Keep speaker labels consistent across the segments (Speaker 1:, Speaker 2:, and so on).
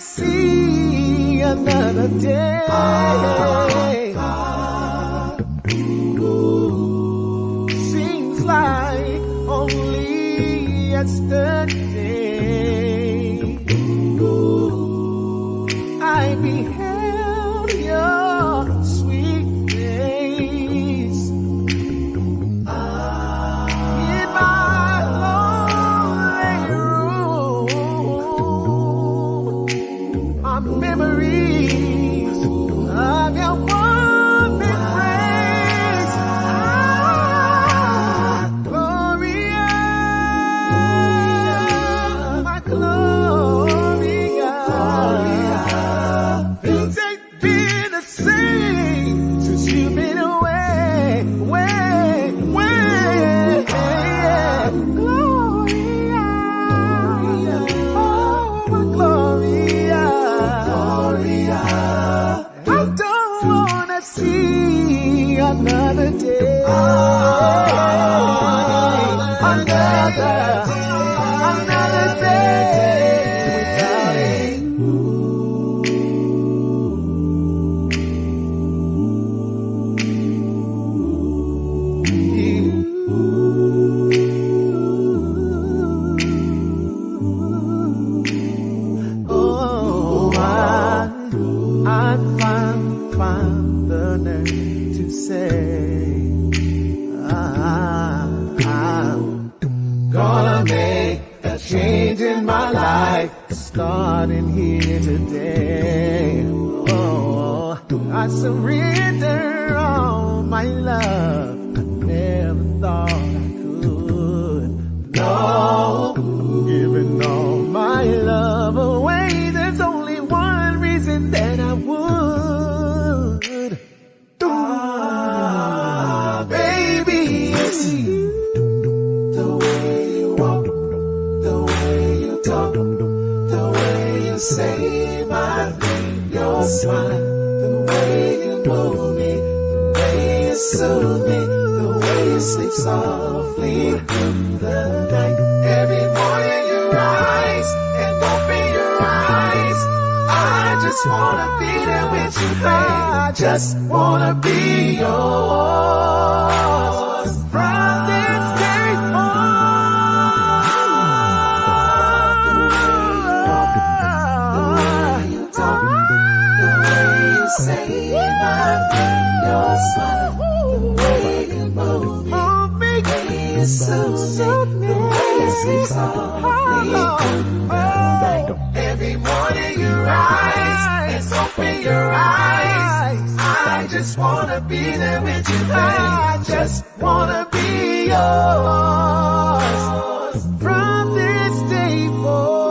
Speaker 1: see another day. Seems like only yesterday I beheld your sweet face in my lonely room. My memories of your warm embrace. Gloria, my Gloria. Things ain't been the same since you've been away, away, away. Gloria, oh my Gloria, Gloria. I don't wanna see another day, another day without you. Oh, I find the nerve to say I'm gonna make a change in my life, starting here today. Oh, I surrender all my love. I never thought I could. No, giving all my love away. There's only one reason that I would. Baby, it's you. The way you walk, the way you talk, the way you say my name, your smile, the way you move me, the way you soothe me, the way you sleep softly through the night. Every morning you rise and open your eyes. I just wanna be there with you, babe. I just wanna be yours from this day forward. You talk, the way you say my name, your smile, the way you move me, the way you soothe me, the way you sleep softly through the night. Every morning you rise and open your eyes. I just wanna be there with you, babe. I just wanna be yours from this day forward.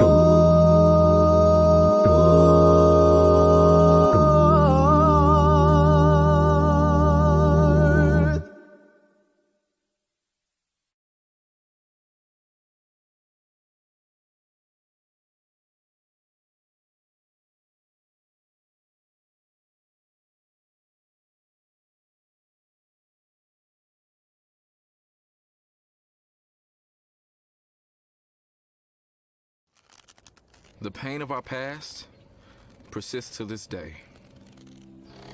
Speaker 2: The pain of our past persists to this day.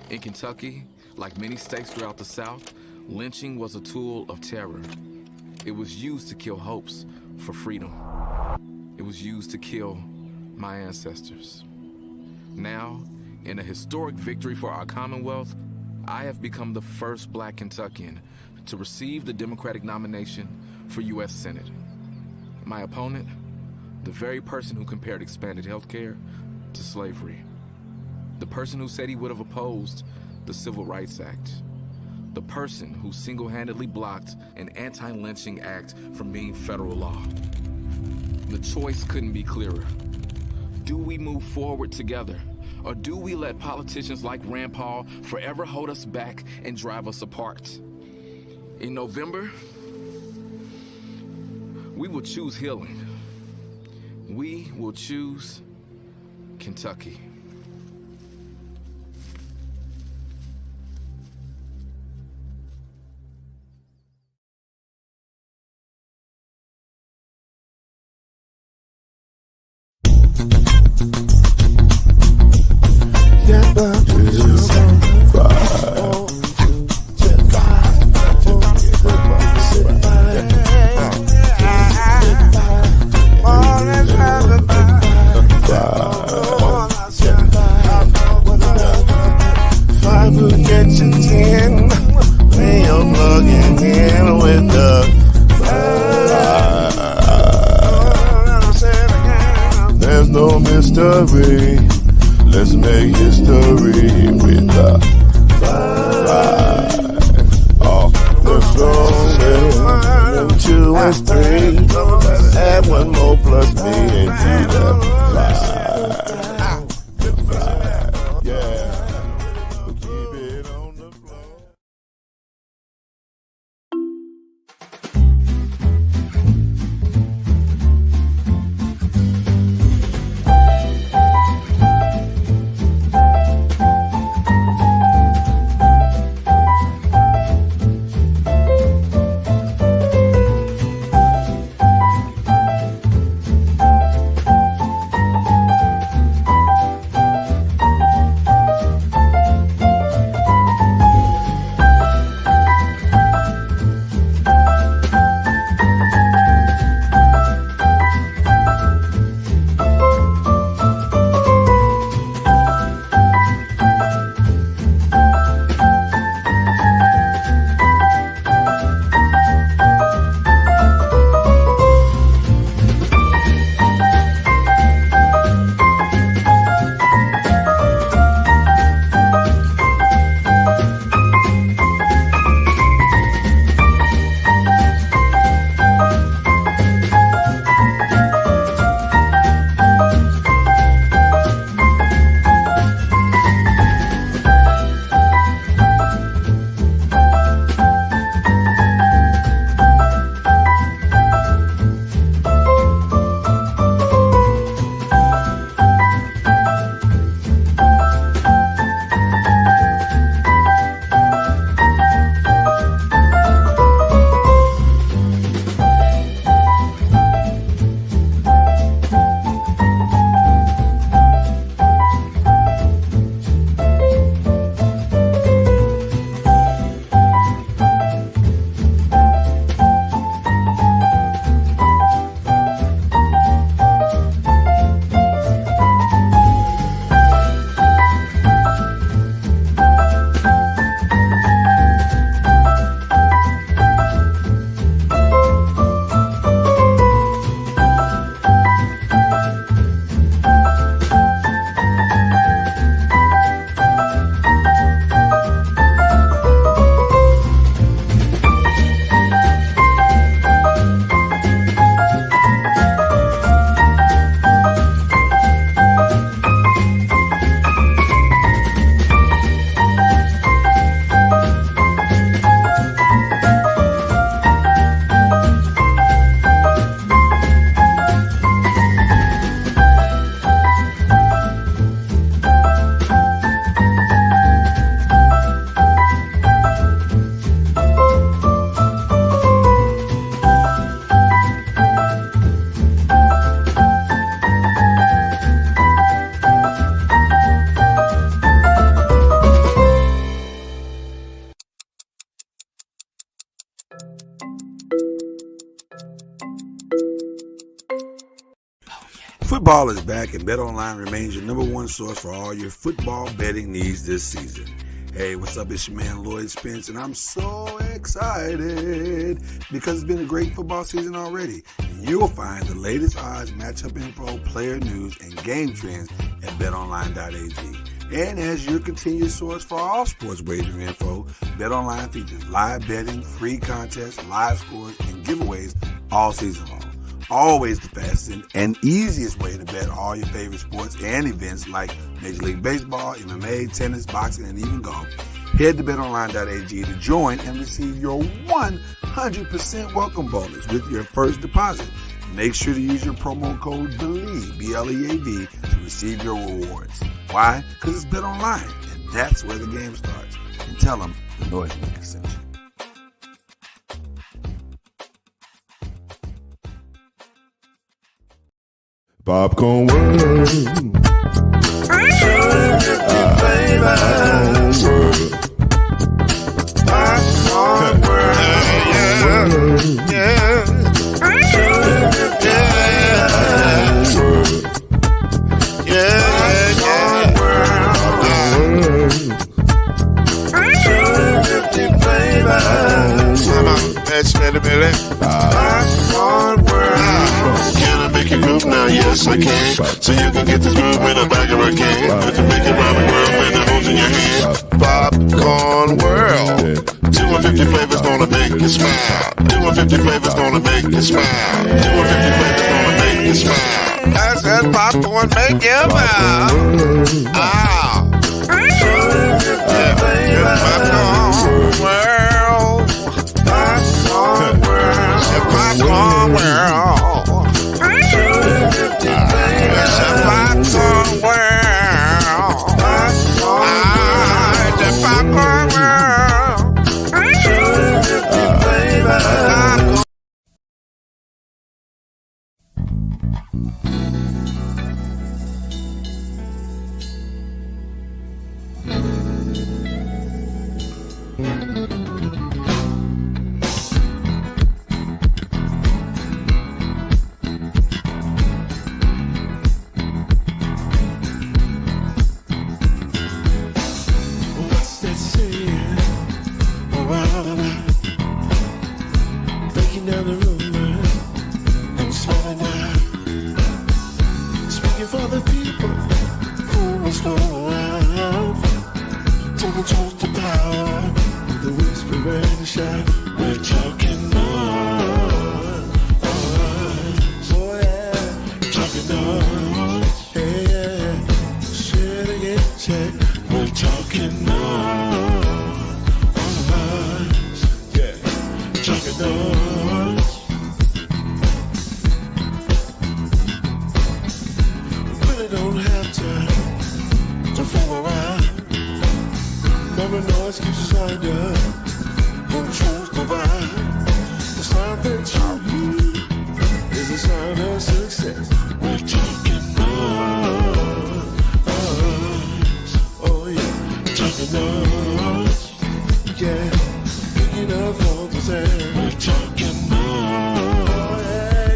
Speaker 2: In Kentucky, like many states throughout the South, lynching was a tool of terror. It was used to kill hopes for freedom. It was used to kill my ancestors. Now, in a historic victory for our Commonwealth, I have become the first Black Kentuckian to receive the Democratic nomination for U.S. Senate. My opponent, the very person who compared expanded health care to slavery. The person who said he would have opposed the Civil Rights Act. The person who single-handedly blocked an anti-lynching act from being federal law. The choice couldn't be clearer. Do we move forward together? Or do we let politicians like Rand Paul forever hold us back and drive us apart? In November, we will choose healing. We will choose Kentucky.
Speaker 1: history. Let's make history with the vibe. Oh, let's go 2 and 3. Add 1 more plus me and do the vibe. Yeah. Keep it on the floor.
Speaker 3: Football is back, and BetOnline remains your number one source for all your football betting needs this season. Hey, what's up? It's your man Lloyd Spence, and I'm so excited because it's been a great football season already. And you'll find the latest odds, matchup info, player news, and game trends at betonline.ag. And as your continued source for all sports wagering info, BetOnline features live betting, free contests, live scores, and giveaways all season long. Always the fastest and easiest way to bet all your favorite sports and events like Major League Baseball, MMA, tennis, boxing, and even golf. Head to betonline.ag to join and receive your 100% welcome bonus with your first deposit. Make sure to use your promo code BELIEVE, B-L-E-A-V, to receive your rewards. Why? Because it's BetOnline, and that's where the game starts. And tell them the Noisemaker sent you.
Speaker 1: Popcorn world. Popcorn world. Yeah. Popcorn world. Can I make you move now?
Speaker 4: now, yes I can. So you can get this groove in the back of a can. Put the big around the world and the holes in your hand. Popcorn world. 250 flavors gonna make you smile. 250 flavors gonna make you smile. 250 flavors gonna make you smile. I said popcorn make you smile. Ah. Popcorn world. Popcorn world. Popcorn world. It's a popcorn world. It's a popcorn world.
Speaker 1: What's that saying? Breaking down the road, I'm smiling now. Speaking for the people who was around. Taking toast to power, the whisper and the shout. We're talking noise. Oh yeah, talking noise. Hey yeah, say it again, say we're talking noise. Yeah, talking noise. Really don't have to fool around. Mama noise keeps us lined up. Controls divine. The sound that you hear is a sign of success. We're talking noise. Oh yeah, talking noise. Yeah, picking up all the sound. We're talking noise.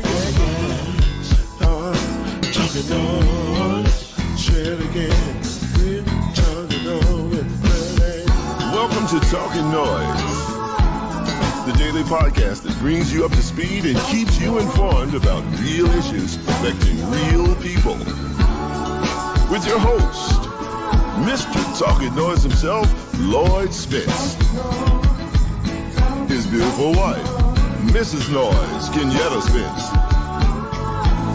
Speaker 1: Yeah, yeah. Talking noise. Say it again. We're talking noise.
Speaker 4: Welcome to Talkin NOIZ, the daily podcast that brings you up to speed and keeps you informed about real issues affecting real people. With your host, Mr. Talkin NOIZ himself, Lloyd Spence. His beautiful wife, Mrs. Noise, Kenyatta Spence.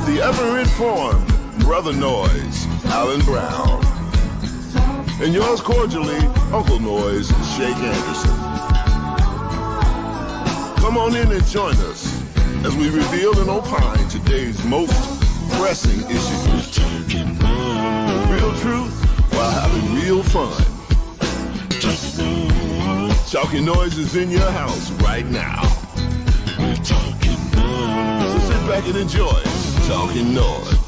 Speaker 4: The ever-informed Brother Noise, Alan Brown. And yours cordially, Uncle Noise, Shake Anderson. Come on in and join us as we reveal and opine today's most pressing issues. Real truth while having real fun. Talkin NOIZ is in your house right now. So sit back and enjoy Talkin NOIZ.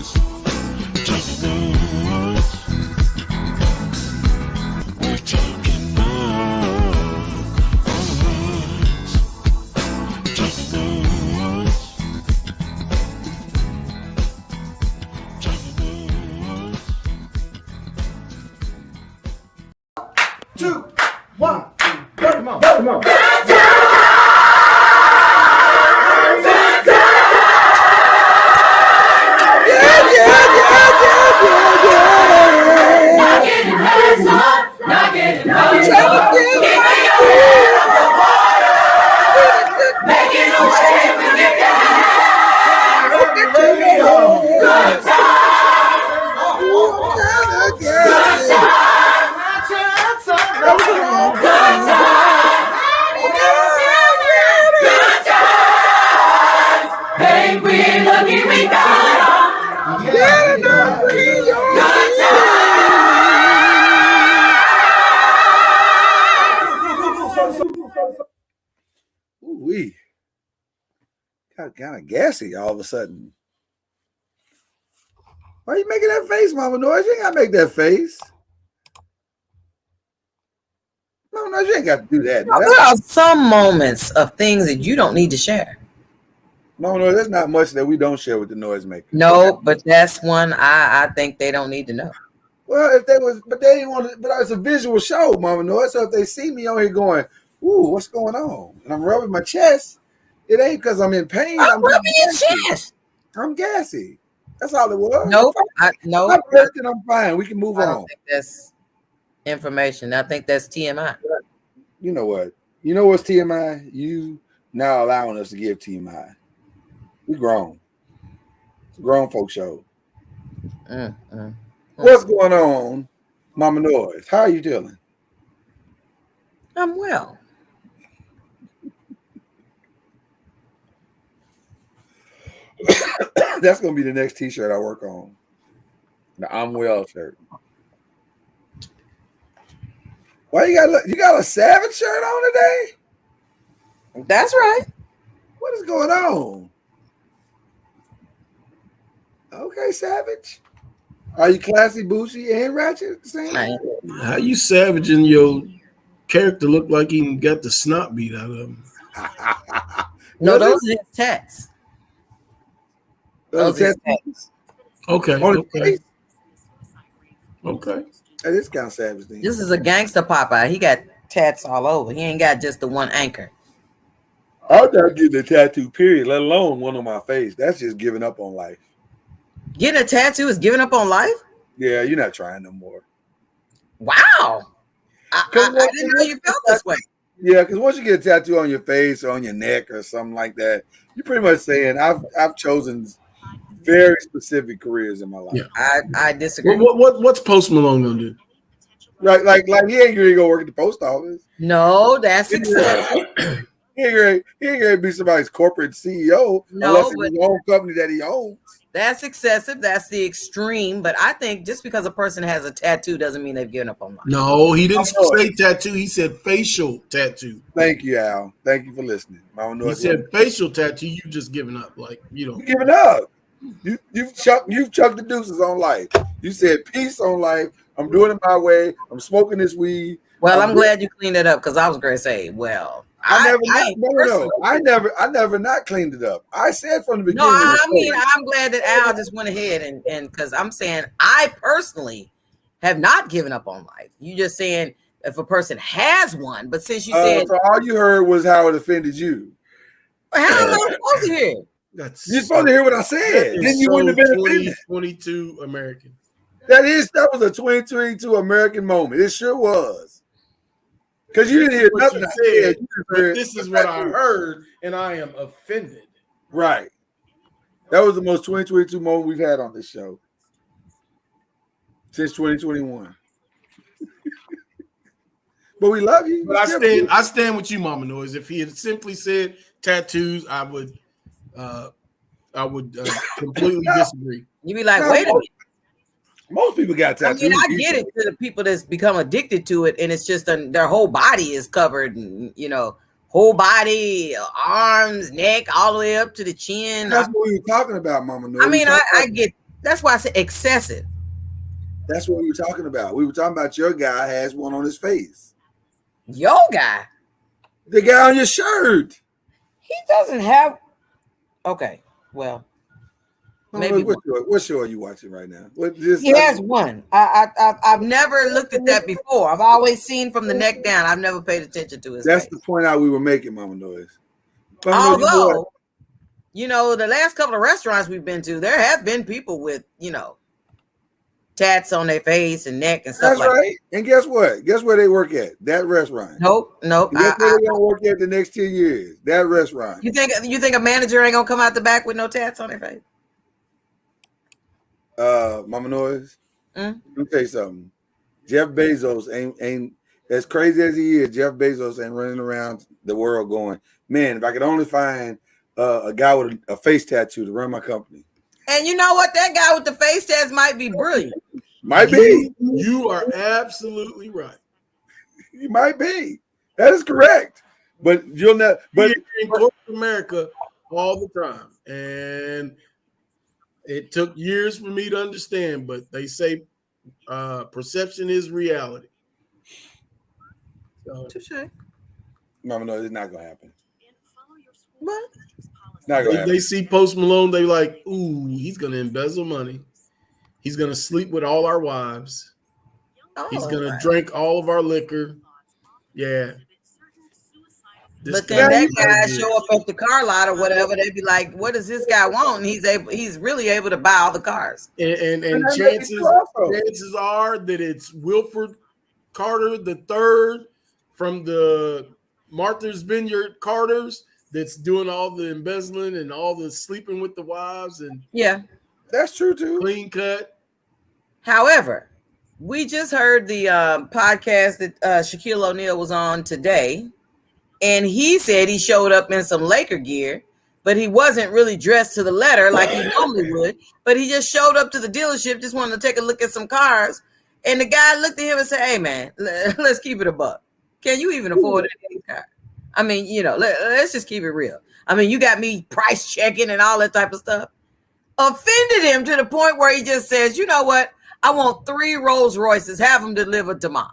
Speaker 3: Ooh-wee. Got kind of gassy all of a sudden. Why are you making that face, Mama Noise? You ain't got to make that face. Mama Noise, you ain't got to do that.
Speaker 5: No, there are some moments of things that you don't need to share.
Speaker 3: Mama Noise, there's not much that we don't share with the noisemaker.
Speaker 5: No, but that's one I think they don't need to know.
Speaker 3: Well, if they was, but they didn't want to, but it's a visual show, Mama Noise. So if they see me on here going, ooh, what's going on? And I'm rubbing my chest, it ain't because I'm in pain.
Speaker 5: I'm rubbing your chest.
Speaker 3: I'm gassy. That's all it was.
Speaker 5: Nope.
Speaker 3: No. I'm present, I'm fine. We can move
Speaker 5: I
Speaker 3: on.
Speaker 5: don't think that's information. I think that's TMI.
Speaker 3: You know what? You know what's TMI? You now allowing us to give TMI. We grown. It's a grown folk show. What's going on, Mama Noise? How are you feeling?
Speaker 5: I'm well.
Speaker 3: That's gonna be the next T-shirt I work on. The I'm well shirt. Why you got a Savage shirt on today?
Speaker 5: That's right.
Speaker 3: What is going on? Okay, Savage. Are you classy, bougie, and ratchet at the same time?
Speaker 6: How you savaging your character look like he got the snot beat out of him?
Speaker 5: No, those are his tats. Those are his tats.
Speaker 6: Okay. Okay.
Speaker 3: That is kind of savage thing.
Speaker 5: This is a gangster Popeye. He got tats all over. He ain't got just the one anchor.
Speaker 3: I'm not getting a tattoo, period, let alone one on my face. That's just giving up on life.
Speaker 5: Getting a tattoo is giving up on life?
Speaker 3: Yeah, you're not trying no more.
Speaker 5: Wow. I didn't know you felt this way.
Speaker 3: Yeah, because once you get a tattoo on your face or on your neck or something like that, you're pretty much saying, I've chosen very specific careers in my life.
Speaker 6: Yeah.
Speaker 5: I disagree.
Speaker 6: What's Post Malone gonna do?
Speaker 3: Right, like he ain't gonna go work at the post office.
Speaker 5: No, that's success.
Speaker 3: He ain't gonna be somebody's corporate CEO unless it's his own company that he owns.
Speaker 5: That's excessive. That's the extreme. But I think just because a person has a tattoo doesn't mean they've given up on life.
Speaker 6: No, he didn't say tattoo. He said facial tattoo.
Speaker 3: Thank you, Al. Thank you for listening.
Speaker 6: He said facial tattoo. You just giving up, like
Speaker 3: you giving up. You've chucked the deuces on life. You said peace on life. I'm doing it my way. I'm smoking this weed.
Speaker 5: Well, I'm glad you cleaned it up because I was going to say, well, I never not cleaned it up. I said from the beginning. No, I mean, I'm glad that Al just went ahead and because I'm saying I personally have not given up on life. You just saying if a person has one, but since you said
Speaker 3: so all you heard was how it offended you.
Speaker 5: How am I supposed to hear?
Speaker 3: You're supposed to hear what I said. Then you wouldn't have been offended.
Speaker 6: 2022 American.
Speaker 3: That was a 2022 American moment. It sure was. Because you didn't hear nothing I said.
Speaker 6: This is what I heard, and I am offended.
Speaker 3: Right. That was the most 2022 moment we've had on this show since 2021. But we love you.
Speaker 6: But I stand with you, Mama Noise. If he had simply said tattoos, I would completely disagree.
Speaker 5: You'd be like, wait a minute.
Speaker 3: Most people got tattoos.
Speaker 5: I mean, I get it to the people that's become addicted to it, and it's just their whole body is covered, and whole body, arms, neck, all the way up to the chin.
Speaker 3: That's what we were talking about, Mama Noise.
Speaker 5: I mean, I get. That's why I said excessive.
Speaker 3: That's what we were talking about. We were talking about your guy has one on his face.
Speaker 5: Your guy?
Speaker 3: The guy on your shirt.
Speaker 5: He doesn't have. Okay, well. Maybe
Speaker 3: what show are you watching right now?
Speaker 5: He has one. I've never looked at that before. I've always seen from the neck down. I've never paid attention to his
Speaker 3: That's
Speaker 5: face.
Speaker 3: the point out we were making, Mama Noise.
Speaker 5: Although, the last couple of restaurants we've been to, there have been people with, tats on their face and neck and stuff. That's like right.
Speaker 3: That. And guess what? Guess where they work at? That restaurant.
Speaker 5: Nope.
Speaker 3: Guess where they gonna work at the next 10 years? That restaurant.
Speaker 5: You think a manager ain't gonna come out the back with no tats on their face?
Speaker 3: Mama Noise. Let me tell you something. Jeff Bezos ain't as crazy as he is. Jeff Bezos ain't running around the world going, man, if I could only find a guy with a face tattoo to run my company.
Speaker 5: And you know what? That guy with the face tats might be brilliant.
Speaker 3: Might be.
Speaker 6: You are absolutely right.
Speaker 3: He might be. That is correct. But you'll not. But
Speaker 6: in corporate America all the time, and it took years for me to understand. But they say perception is reality. So,
Speaker 3: no, it's not gonna happen.
Speaker 5: What?
Speaker 6: They see Post Malone, they like, ooh, he's gonna embezzle money. He's gonna sleep with all our wives. He's gonna drink all of our liquor. Yeah.
Speaker 5: But then that guy show up at the car lot or whatever, they'd be like, "What does this guy want?" And he's really able to buy all the cars.
Speaker 6: And chances are that it's Wilford Carter III from the Martha's Vineyard Carters that's doing all the embezzling and all the sleeping with the wives. And
Speaker 5: yeah,
Speaker 3: that's true too.
Speaker 6: Clean cut.
Speaker 5: However, we just heard the podcast that Shaquille O'Neal was on today. And he said he showed up in some Laker gear, but he wasn't really dressed to the letter like he normally would. But he just showed up to the dealership, just wanted to take a look at some cars. And the guy looked at him and said, "Hey, man, let's keep it a buck. Can you even afford any car? I mean, let's just keep it real. I mean, you got me price checking and all that type of stuff." Offended him to the point where he just says, "You know what? I want 3 Rolls Royces. Have them delivered to Mom.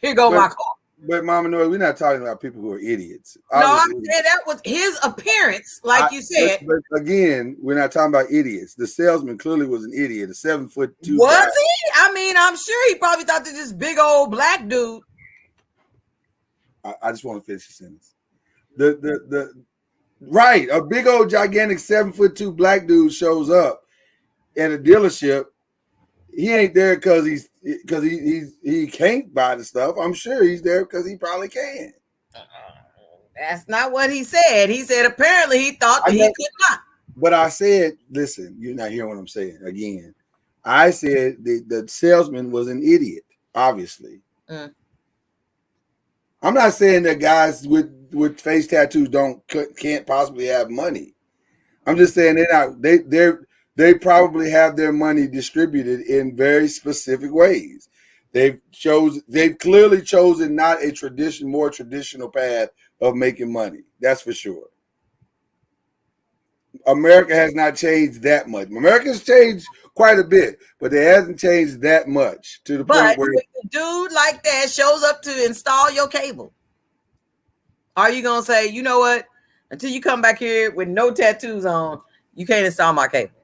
Speaker 5: Here go my car."
Speaker 3: But Mama Noise, we're not talking about people who are idiots.
Speaker 5: No, I'm saying that was his appearance, like you said.
Speaker 3: But again, we're not talking about idiots. The salesman clearly was an idiot, a 7'2"
Speaker 5: Was
Speaker 3: guy.
Speaker 5: he? I mean, I'm sure he probably thought that this big old black dude.
Speaker 3: I just want to finish the sentence. The right, a big old gigantic 7'2" black dude shows up in a dealership. He ain't there because he can't buy the stuff. I'm sure he's there because he probably can.
Speaker 5: That's not what he said. He said apparently he thought that he could not.
Speaker 3: But I said, listen, you're not hearing what I'm saying. Again, I said the salesman was an idiot, obviously. I'm not saying that guys with face tattoos can't possibly have money. I'm just saying they probably have their money distributed in very specific ways. They've clearly chosen not a more traditional path of making money. That's for sure. America has not changed that much. America's changed quite a bit, but it hasn't changed that much to the point where
Speaker 5: if a dude like that shows up to install your cable, are you gonna say, "You know what? Until you come back here with no tattoos on, you can't install my cable"?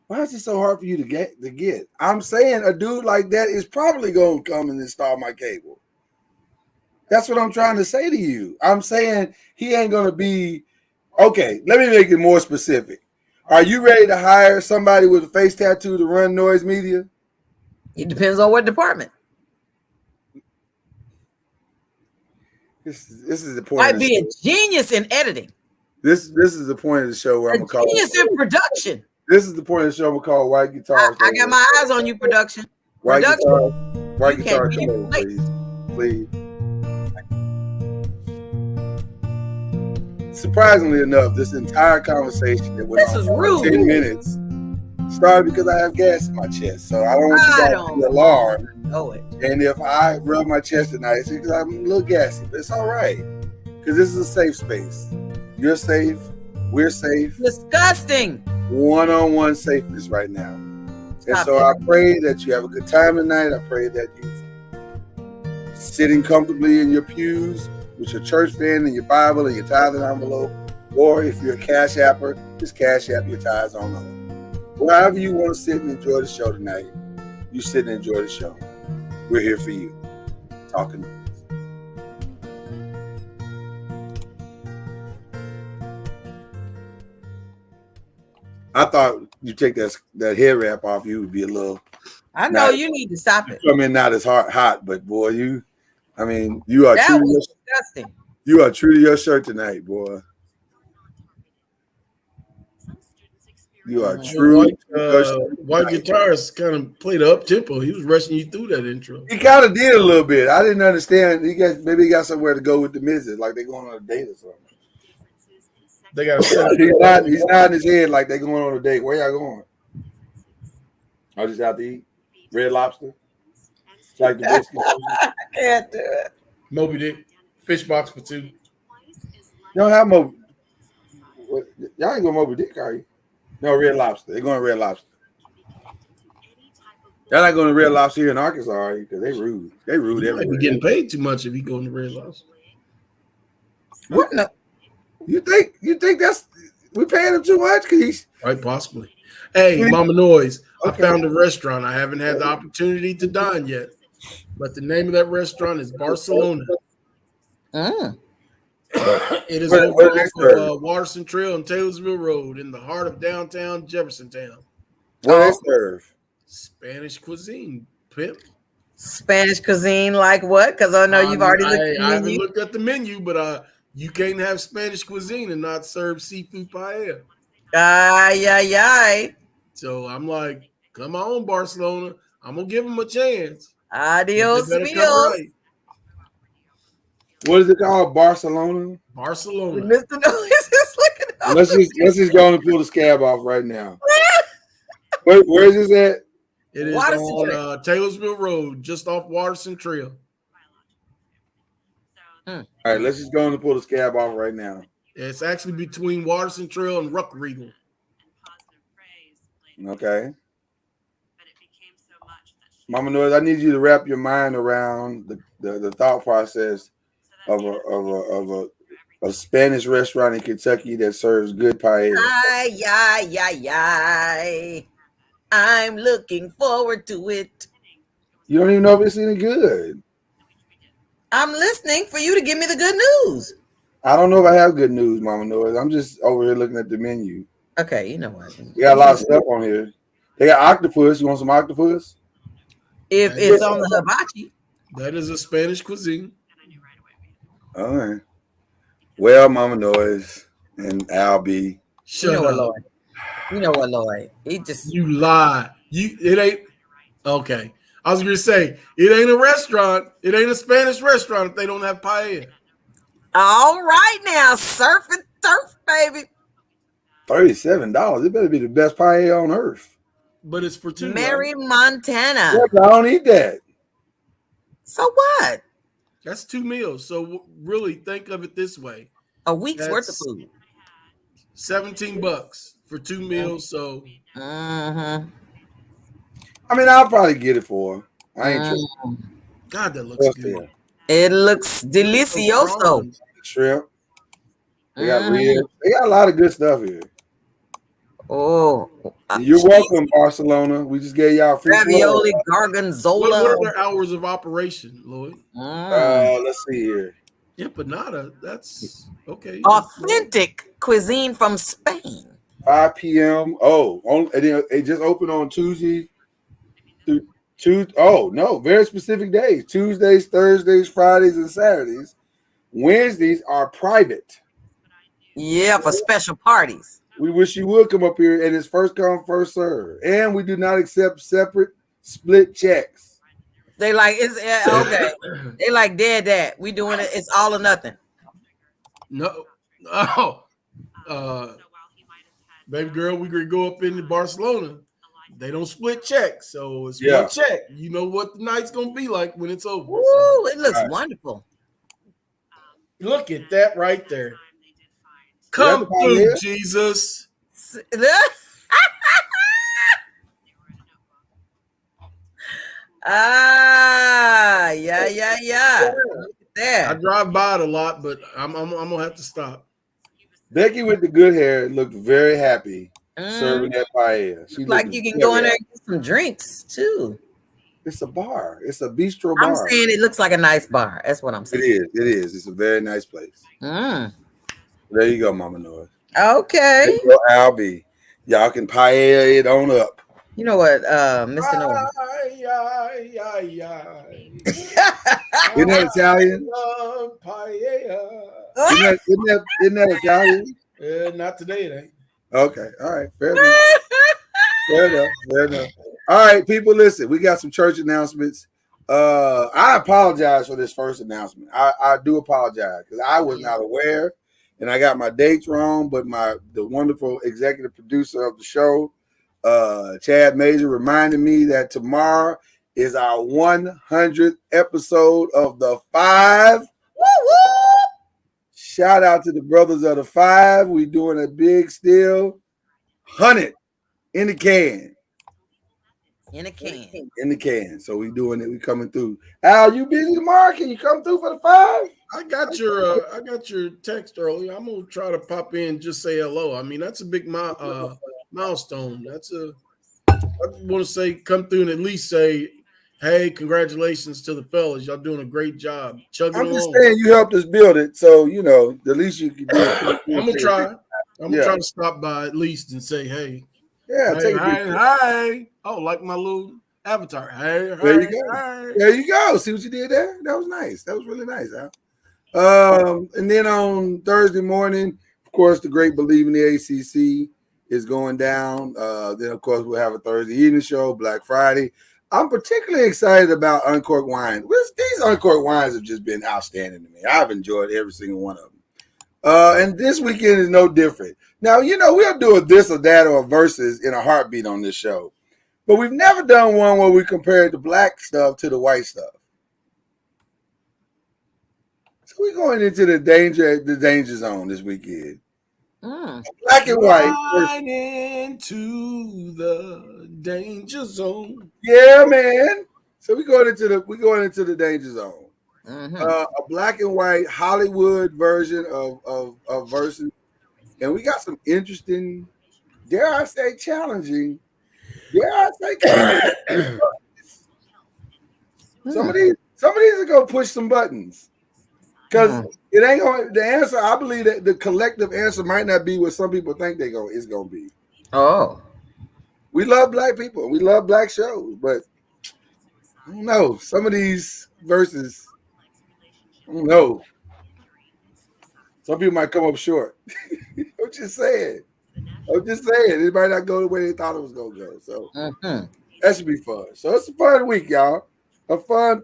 Speaker 3: Why is it so hard for you to get? I'm saying a dude like that is probably going to come and install my cable. That's what I'm trying to say to you. I'm saying he ain't going to be... Okay, let me make it more specific. Are you ready to hire somebody with a face tattoo to run Noise Media?
Speaker 5: It depends on what department.
Speaker 3: This is the point.
Speaker 5: Might be a genius in editing.
Speaker 3: This is the point of the show where I'm going to call
Speaker 5: genius in production.
Speaker 3: This is the point of the show we'll call White Guitars.
Speaker 5: I got my eyes on you, production.
Speaker 3: White Guitar, come over, please. Surprisingly enough, this entire conversation that went on for 10 minutes started because I have gas in my chest. So I don't want you guys to be alarmed.
Speaker 5: Know it.
Speaker 3: And if I rub my chest tonight, it's because I'm a little gassy, but it's all right. Because this is a safe space. You're safe. We're safe.
Speaker 5: Disgusting.
Speaker 3: One-on-one safeness right now. And so I pray that you have a good time tonight. I pray that you're sitting comfortably in your pews with your church fan and your Bible and your tithing envelope. Or if you're a Cash Apper, just Cash App your tithes on home. Wherever you want to sit and enjoy the show tonight, you sit and enjoy the show. We're here for you. Talkin NOIZ. I thought you take that hair wrap off, you would be a little.
Speaker 5: I know you need to stop it.
Speaker 3: I mean, not as hot, but boy, you are
Speaker 5: disgusting.
Speaker 3: You are true to your shirt tonight, boy. You are true.
Speaker 6: White Guitars kind of played up tempo. He was rushing you through that intro.
Speaker 3: He kind of did a little bit. I didn't understand. Maybe he got somewhere to go with the missus, like they're going on a date or something.
Speaker 6: They got
Speaker 3: he's nodding his head like they're going on a date. Where y'all going? I just out to eat. Red Lobster. Like the biscuit.
Speaker 5: I can't do it.
Speaker 6: Moby Dick. Fish box for 2.
Speaker 3: You don't have Moby. Y'all ain't going Moby Dick, are you? No, Red Lobster. They're going to Red Lobster. Y'all not going to Red Lobster here in Arkansas, are you? Because they rude. They rude everywhere.
Speaker 6: Be getting paid too much if you go to Red Lobster.
Speaker 5: What? No.
Speaker 3: You think that's we paying him too much? Cause he's
Speaker 6: right, possibly. Hey, Mama Noise. Okay. I found a restaurant. I haven't had the opportunity to dine yet, but the name of that restaurant is Barcelona. It is over off Watterson Trail and Taylorsville Road in the heart of downtown Jeffersontown.
Speaker 3: What they serve?
Speaker 6: Spanish cuisine, pimp.
Speaker 5: Spanish cuisine, like what? Because I know you've already looked at the menu.
Speaker 6: I haven't looked at the menu, but you can't have Spanish cuisine and not serve seafood paella.
Speaker 5: Ay.
Speaker 6: So I'm like, come on, Barcelona. I'm gonna give them a chance.
Speaker 5: Adios,
Speaker 6: right.
Speaker 3: What is it called? Barcelona.
Speaker 6: Barcelona.
Speaker 5: Mr. Noise is looking up.
Speaker 3: Let's just go and pull the scab off right now. Where is this at?
Speaker 6: It is on Taylorsville Road, just off Watterson Trail.
Speaker 3: All right, let's just go and pull the scab off right now.
Speaker 6: It's actually between Watterson Trail and Ruckregal.
Speaker 3: Okay. Mama Noise, I need you to wrap your mind around the thought process of a Spanish restaurant in Kentucky that serves good paella.
Speaker 5: Ay. I'm looking forward to it.
Speaker 3: You don't even know if it's any good.
Speaker 5: I'm listening for you to give me the good news.
Speaker 3: I don't know if I have good news, Mama Noise. I'm just over here looking at the menu.
Speaker 5: Okay, you know what?
Speaker 3: We got a lot of stuff on here. They got octopus. You want some octopus?
Speaker 5: If it's on the hibachi.
Speaker 6: That is a Spanish cuisine.
Speaker 3: All right. Well, Mama Noise and Albie.
Speaker 6: Shut up.
Speaker 5: Lloyd. You know what, Lloyd?
Speaker 6: You lie. It ain't okay. I was gonna say it ain't a restaurant. It ain't a Spanish restaurant if they don't have paella.
Speaker 5: All right now, surf and turf, baby.
Speaker 3: $37. It better be the best paella on earth.
Speaker 6: But it's for two.
Speaker 5: Mary, Montana.
Speaker 3: Yeah, I don't eat that.
Speaker 5: So what?
Speaker 6: That's 2 meals. So really think of it this way.
Speaker 5: A week's worth of food.
Speaker 6: $17 for 2 meals. So
Speaker 5: I
Speaker 3: mean, I'll probably get it for her. I ain't tripping.
Speaker 6: God, that looks good.
Speaker 5: It looks delicioso.
Speaker 3: Shrimp. They got ribs. They got a lot of good stuff here.
Speaker 5: Oh,
Speaker 3: you're welcome, Barcelona. We just gave y'all free
Speaker 5: ravioli, gorgonzola.
Speaker 6: What are their hours of operation, Lloyd?
Speaker 3: Let's see here.
Speaker 6: Empanada. That's okay.
Speaker 5: Authentic cuisine from Spain.
Speaker 3: 5 p.m. Oh, it just opened on Tuesday. Very specific days. Tuesdays, Thursdays, Fridays, and Saturdays. Wednesdays are private.
Speaker 5: Yeah, for special parties.
Speaker 3: We wish you would come up here, and it's first come, first serve. And we do not accept separate split checks.
Speaker 5: They like it's okay. They like that. We doing it. It's all or nothing.
Speaker 6: No. Baby girl, we could go up into Barcelona. They don't split checks, so it's one check. You know what the night's gonna be like when it's over.
Speaker 5: Ooh, it looks wonderful.
Speaker 6: Look at that right there. Come through, Jesus.
Speaker 5: Yeah. There.
Speaker 6: I drive by it a lot, but I'm gonna have to stop.
Speaker 3: Becky with the good hair looked very happy serving that paella. She
Speaker 5: like you can go in there and get some drinks too.
Speaker 3: It's a bar. It's a bistro bar.
Speaker 5: I'm saying it looks like a nice bar. That's what I'm saying.
Speaker 3: It is. It's a very nice place. There you go, Mama Noise.
Speaker 5: Okay.
Speaker 3: There you go, Albie. Y'all can paella it on up.
Speaker 5: You know what, Mr. Noise?
Speaker 3: Isn't that Italian? Isn't that Italian?
Speaker 6: Not today, it ain't.
Speaker 3: Okay. All right. Fair enough. All right, people, listen. We got some church announcements. I apologize for this first announcement. I do apologize because I was not aware and I got my dates wrong. But the wonderful executive producer of the show, Chad Major, reminded me that tomorrow is our 100th episode of the 5. Woo-woo! Shout out to the brothers of the 5. We doing a big still 100 in the can.
Speaker 5: In
Speaker 3: the can. So we doing it. We coming through. Al, you busy tomorrow? Can you come through for the 5?
Speaker 6: I got your text earlier. I'm gonna try to pop in, just say hello. I mean, that's a big milestone. I want to say come through and at least say Hey, congratulations to the fellas. Y'all doing a great job.
Speaker 3: I'm just saying you helped us build it, so the least you can do.
Speaker 6: I'm gonna try. I'm gonna try to stop by at least and say, hey.
Speaker 3: Yeah,
Speaker 6: hey. Oh, like my little avatar. Hey,
Speaker 3: there you go. Hey. There you go. See what you did there? That was nice. That was really nice, Al. And then on Thursday morning, of course, the great Believe in the ACC is going down. Then, of course, we'll have a Thursday evening show, Black Friday. I'm particularly excited about Uncorked Wine. These Uncorked Wines have just been outstanding to me. I've enjoyed every single one of them. And this weekend is no different. Now, we'll do a this or that or a versus in a heartbeat on this show. But we've never done one where we compared the black stuff to the white stuff. So we're going into the danger zone this weekend. Black and white.
Speaker 6: Right into the danger zone.
Speaker 3: Yeah, man. So we're going into the danger zone. A black and white Hollywood version of versus, and we got some interesting, dare I say, challenging. Some of these are gonna push some buttons. Because it ain't going. The answer, I believe that the collective answer might not be what some people think it's gonna be.
Speaker 5: Oh,
Speaker 3: we love black people. We love black shows, but I don't know. Some of these verses, I don't know. Some people might come up short. I'm just saying. It might not go the way they thought it was gonna go. So that should be fun. So it's a fun week, y'all. A fun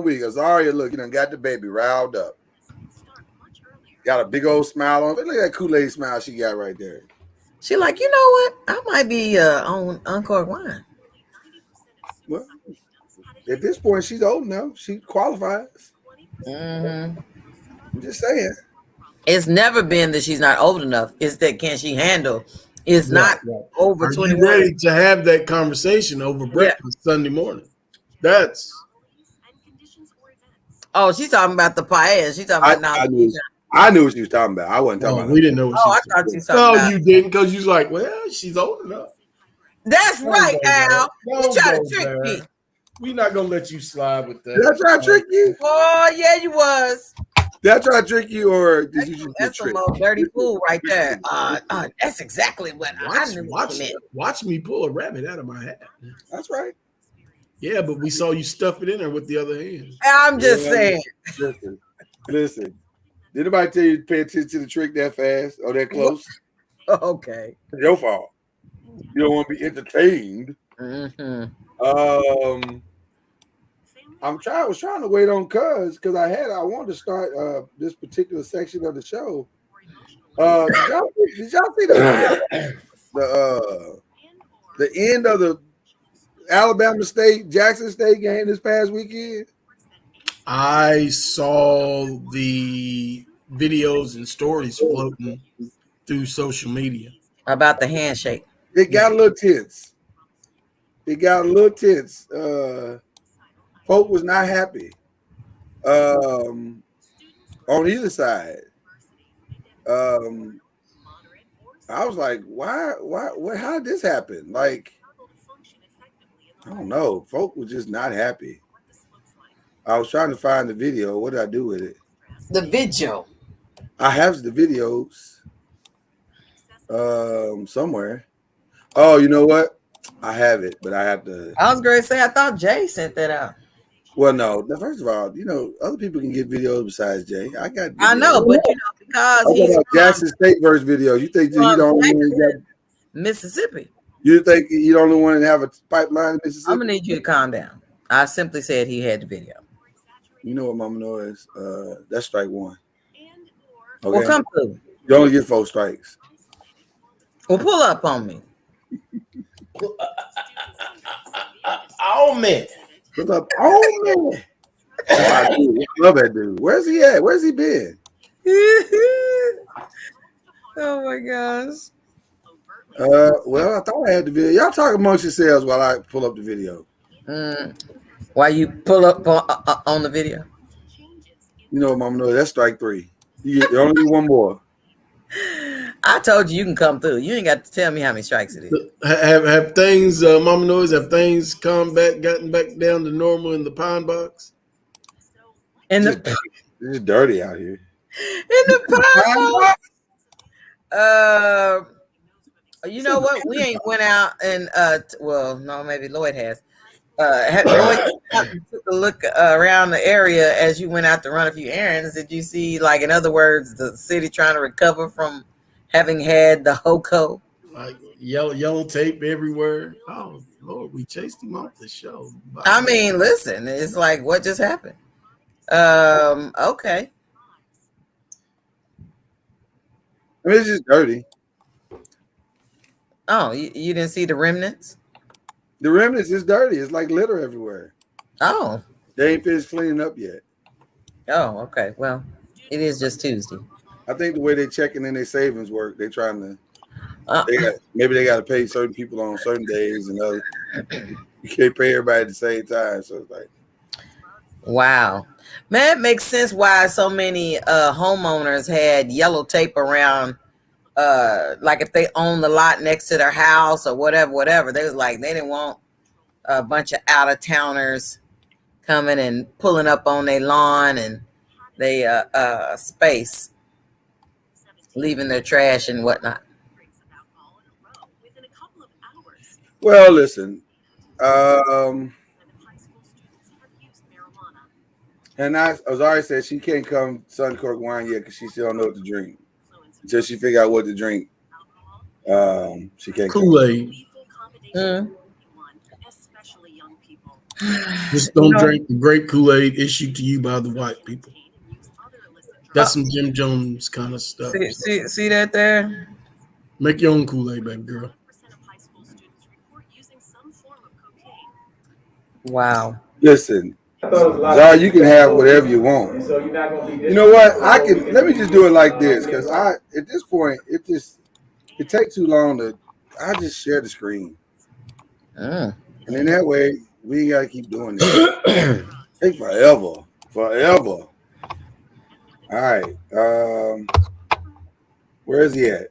Speaker 3: week. Azaria, look, got the baby riled up. Got a big old smile on. Look at that Kool-Aid smile she got right there.
Speaker 5: She like, you know what? I might be on Uncorked Wine.
Speaker 3: Well, at this point, she's old enough. She qualifies. I'm just saying.
Speaker 5: It's never been that she's not old enough. It's that can she handle? It's not over 21.
Speaker 6: Are you ready to have that conversation over breakfast Sunday morning? That's.
Speaker 5: Oh, she's talking about the paella. She's talking about
Speaker 3: I knew what she was talking about. I wasn't talking about.
Speaker 6: We didn't know what she was
Speaker 5: talking about. I thought she was talking about.
Speaker 6: No, you didn't, because you was like, well, she's old enough.
Speaker 5: That's right, Al. You try to trick me.
Speaker 6: We're not gonna let you slide with that.
Speaker 3: Did I try to trick you?
Speaker 5: Oh, yeah, you was.
Speaker 3: Did I try to trick you, or did you just
Speaker 5: that's
Speaker 3: trick?
Speaker 5: That's some dirty fool right there. That's exactly what I knew.
Speaker 6: Watch me pull a rabbit out of my hat.
Speaker 3: That's right.
Speaker 6: Yeah, but we saw you stuff it in there with the other hand.
Speaker 5: I'm just saying.
Speaker 3: Listen. Did anybody tell you to pay attention to the trick that fast or that close?
Speaker 5: Okay.
Speaker 3: It's your fault. You don't want to be entertained. I was trying to wait on Cuz because I wanted to start this particular section of the show. Did y'all see the end of the Alabama State Jackson State game this past weekend?
Speaker 6: I saw the videos and stories floating through social media
Speaker 5: about the handshake.
Speaker 3: It got a little tense. Folk was not happy on either side. I was like, why? How did this happen? Like, I don't know. Folk was just not happy. I was trying to find the video. What did I do with it?
Speaker 5: The video.
Speaker 3: I have the videos somewhere. Oh, you know what? I have it, but I have to.
Speaker 5: I was going to say, I thought Jay sent that out.
Speaker 3: Well, no. First of all, other people can get videos besides Jay. I got. Videos.
Speaker 5: I know, but because he's
Speaker 3: Jackson State verse videos. You think you don't want
Speaker 5: Mississippi?
Speaker 3: You think you the only one that have a pipeline in Mississippi?
Speaker 5: I'm gonna need you to calm down. I simply said he had the video.
Speaker 3: You know what Mama knows? That's strike one.
Speaker 5: Okay. Well, come through.
Speaker 3: You only get 4 strikes.
Speaker 5: Well, pull up on me.
Speaker 6: Oh man.
Speaker 3: Pull up on me. I love that dude. Where's he at? Where's he been?
Speaker 5: Oh my gosh.
Speaker 3: Well, I thought I had the video. Y'all talk amongst yourselves while I pull up the video.
Speaker 5: Why you pull up on the video?
Speaker 3: You know what, Mama knows? That's strike 3. You only need one more.
Speaker 5: I told you can come through. You ain't got to tell me how many strikes it is.
Speaker 6: Have things, Mama Noise, have things gotten back down to normal in the pine box?
Speaker 3: It's dirty out here.
Speaker 5: In the pine box. You know what? We ain't went out and well, no, maybe Lloyd has. Lloyd took a look around the area as you went out to run a few errands. Did you see, like, in other words, the city trying to recover from having had the HOCO?
Speaker 6: Like yellow tape everywhere. Oh Lord, we chased him off the show. Bye.
Speaker 5: I mean, listen, it's like, what just happened? Okay.
Speaker 3: I mean, it's just dirty.
Speaker 5: Oh, you didn't see the remnants?
Speaker 3: The remnants is dirty. It's like litter everywhere.
Speaker 5: Oh.
Speaker 3: They ain't finished cleaning up yet.
Speaker 5: Oh, okay. Well, it is just Tuesday.
Speaker 3: I think the way they're checking in their savings work, they're trying to maybe they got to pay certain people on certain days and other. You can't pay everybody at the same time. So it's like,
Speaker 5: wow. Man, it makes sense why so many homeowners had yellow tape around, like if they own the lot next to their house or whatever. They was like, they didn't want a bunch of out-of-towners coming and pulling up on their lawn and they space, leaving their trash and whatnot.
Speaker 3: well, listen, and Azari said she can't come Suncork wine yet because she still don't know what to drink. Until she figure out what to drink, she can't.
Speaker 6: Kool-Aid. Just don't drink the grape Kool-Aid issued to you by the white people. That's some Jim Jones kind of stuff.
Speaker 5: See that there?
Speaker 6: Make your own Kool-Aid, baby girl.
Speaker 5: Wow.
Speaker 3: Listen, Zara, you can have whatever you want. You know what? Let me just do it like this, because at this point it takes too long to. I just share the screen, and in that way we ain't gotta keep doing this. Take forever. All right. Where is he at?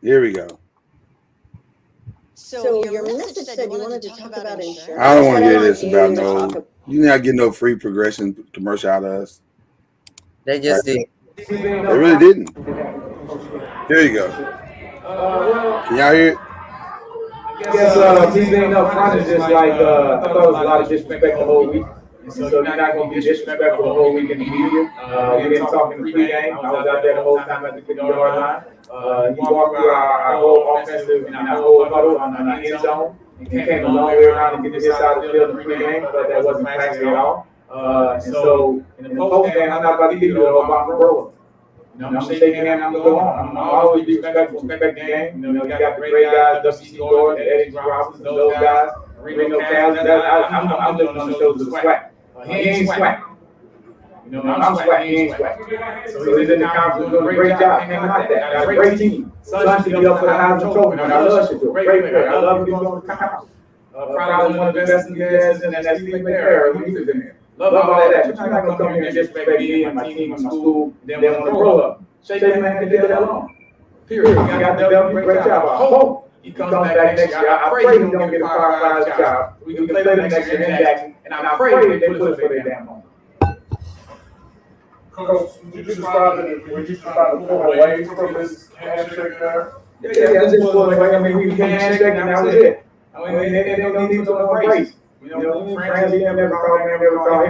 Speaker 3: Here we go.
Speaker 7: So your message said you wanted to talk about insurance.
Speaker 3: I don't want to hear this about no. You not get no free progression commercial out of us.
Speaker 5: They just did.
Speaker 3: They really didn't. Here you go. Can y'all hear it?
Speaker 8: Yes, me being up front is just like, I thought it was a lot of disrespect the whole week. And so you're not going to be disrespectful the whole week in the media. We didn't talk in the pregame. I was out there the whole time at the 50-yard line. You walked through our whole offensive and our whole huddle on the end zone. And came a long way around to get this side of the field in the pregame, but that wasn't classy at all. And so in the postgame, I'm not about to give you a whole bomb roll. I'm going to shake your hand, I'm going to go on. I'm always be respectful, respect the game. You got the great guys, W.C. Gordon, Eddie Robinson, those guys, Reno Cavs. I'm looking on the shoulders of swag. He ain't swag. I'm swag, he ain't swag. So he's in the conference doing a great job. Can't knock that. Got a great team. Son should be up for the Heisman Trophy. I love you. Great player. I love you going to the conference. Probably one of the best in the gas, and that's Steve McNair. He's in there. Love all that. You're not going to come here and disrespect me and my team and my school, then want to roll up. Shake your man and get that alone. Period. You got to do a great job. I hope he comes back next year. I pray he don't get a five job. We can play the next year in Jackson, and I pray they put us for their damn home.
Speaker 9: Coach, would you describe the full way from this handshake there?
Speaker 8: Yeah, this was like, I mean, we came handshake and that was it. I mean, they don't need to know praise. You know, friends, he never called him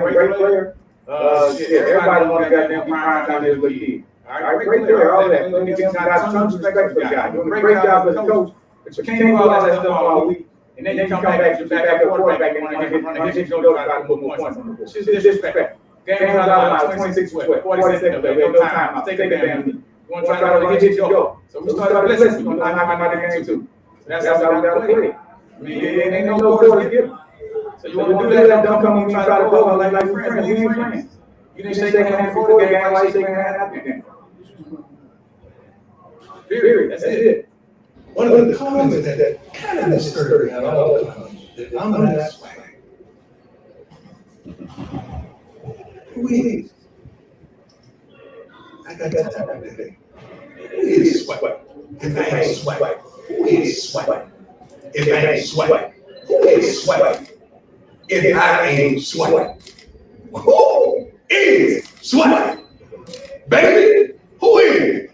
Speaker 8: a great player. Everybody wanted goddamn prime time is what he did. All right, great player, all that. Let me give guys some respect for the guy. Doing a great job as a coach, but you can't do all that stuff all week. And then you come back to back up quarterback and want to hit your guy to put more points on the board. It's disrespect. Games out of line, 26-12, 47, no time. I'll take that damn knee. You want to try to hit your go. So we started listening. We're going to knock him out of the game too. So that's how we got to play. I mean, it ain't no quarter to give. So you want to do that, don't come and try to go like friends. You ain't friends. You didn't shake hand before the game, why you shaking hand after the game? Period. That's it.
Speaker 9: One of the comments that kind of disturbed me all the time is I'm going to ask who he is. I got that type of thing. is Sweat? If it ain't Sweat, who is Sweat? If it ain't Sweat, who is Sweat? If I ain't Sweat, who is Sweat? Baby, who is?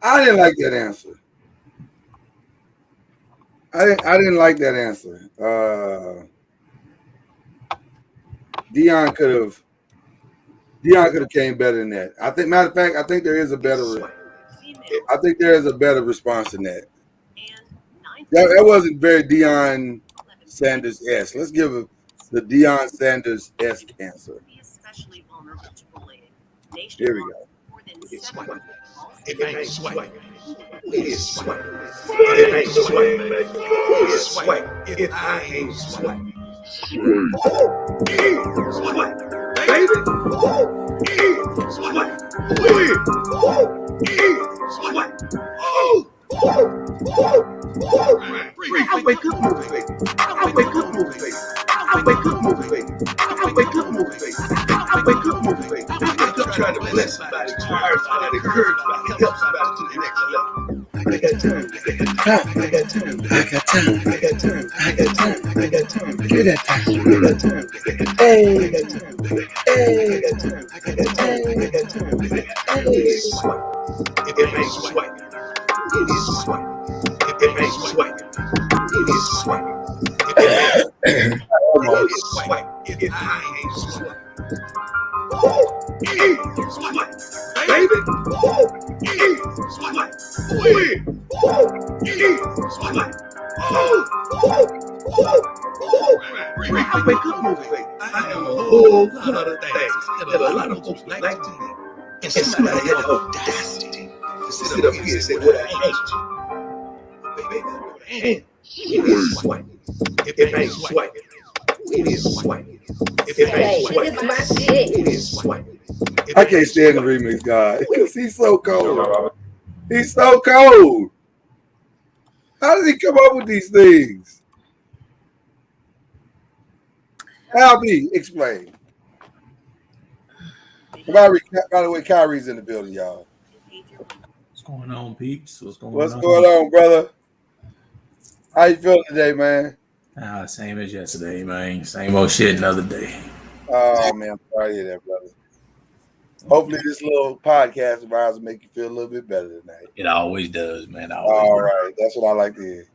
Speaker 3: I didn't like that answer. I didn't like that answer. Deion could have came better than that. I think, matter of fact, I think there is a better response than that. That wasn't very Deion Sanders-esque. Let's give the Deion Sanders-esque answer. Here we go.
Speaker 9: It's Sweat. If it ain't Sweat, who is Sweat? If it ain't Sweat, who is Sweat? If I ain't Sweat, who is Sweat? Baby, who is Sweat? Who is Sweat? I wake up motivated. I wake up motivated. I wake up motivated. I wake up motivated. I wake up motivated. I wake up trying to bless somebody, inspire somebody, encourage somebody, help somebody to the next level. I got time. I got time. I got time. I got time. I got time. I got time. I got time. I got time. Hey, I got time. Hey, I got time. I got time. I got time. Hey, Sweat. If it ain't Sweat, it is Sweat. If it ain't Sweat, it is Sweat. If it ain't Sweat, if I ain't Sweat. Who is Sweat? Baby, who is Sweat? Who is Sweat? I wake up motivated. I am a whole lot of things that a lot of folks like to do. And somebody had the audacity to sit up here and say what I ain't. It is Sweat. If it ain't Sweat, it is Sweat. If it ain't Sweat, it is Sweat.
Speaker 3: I can't stand the remix guy because he's so cold. He's so cold. How did he come up with these things? Albie, explain. By the way, Kyrie's in the building, y'all.
Speaker 10: What's going on, peeps? What's going
Speaker 3: on, brother? How you feeling today, man?
Speaker 10: Same as yesterday, man. Same old shit, another day.
Speaker 3: Oh, man, I'm sorry to hear that, brother. Hopefully this little podcast of ours will make you feel a little bit better tonight.
Speaker 10: It always does, man.
Speaker 3: All right. That's what I like to hear.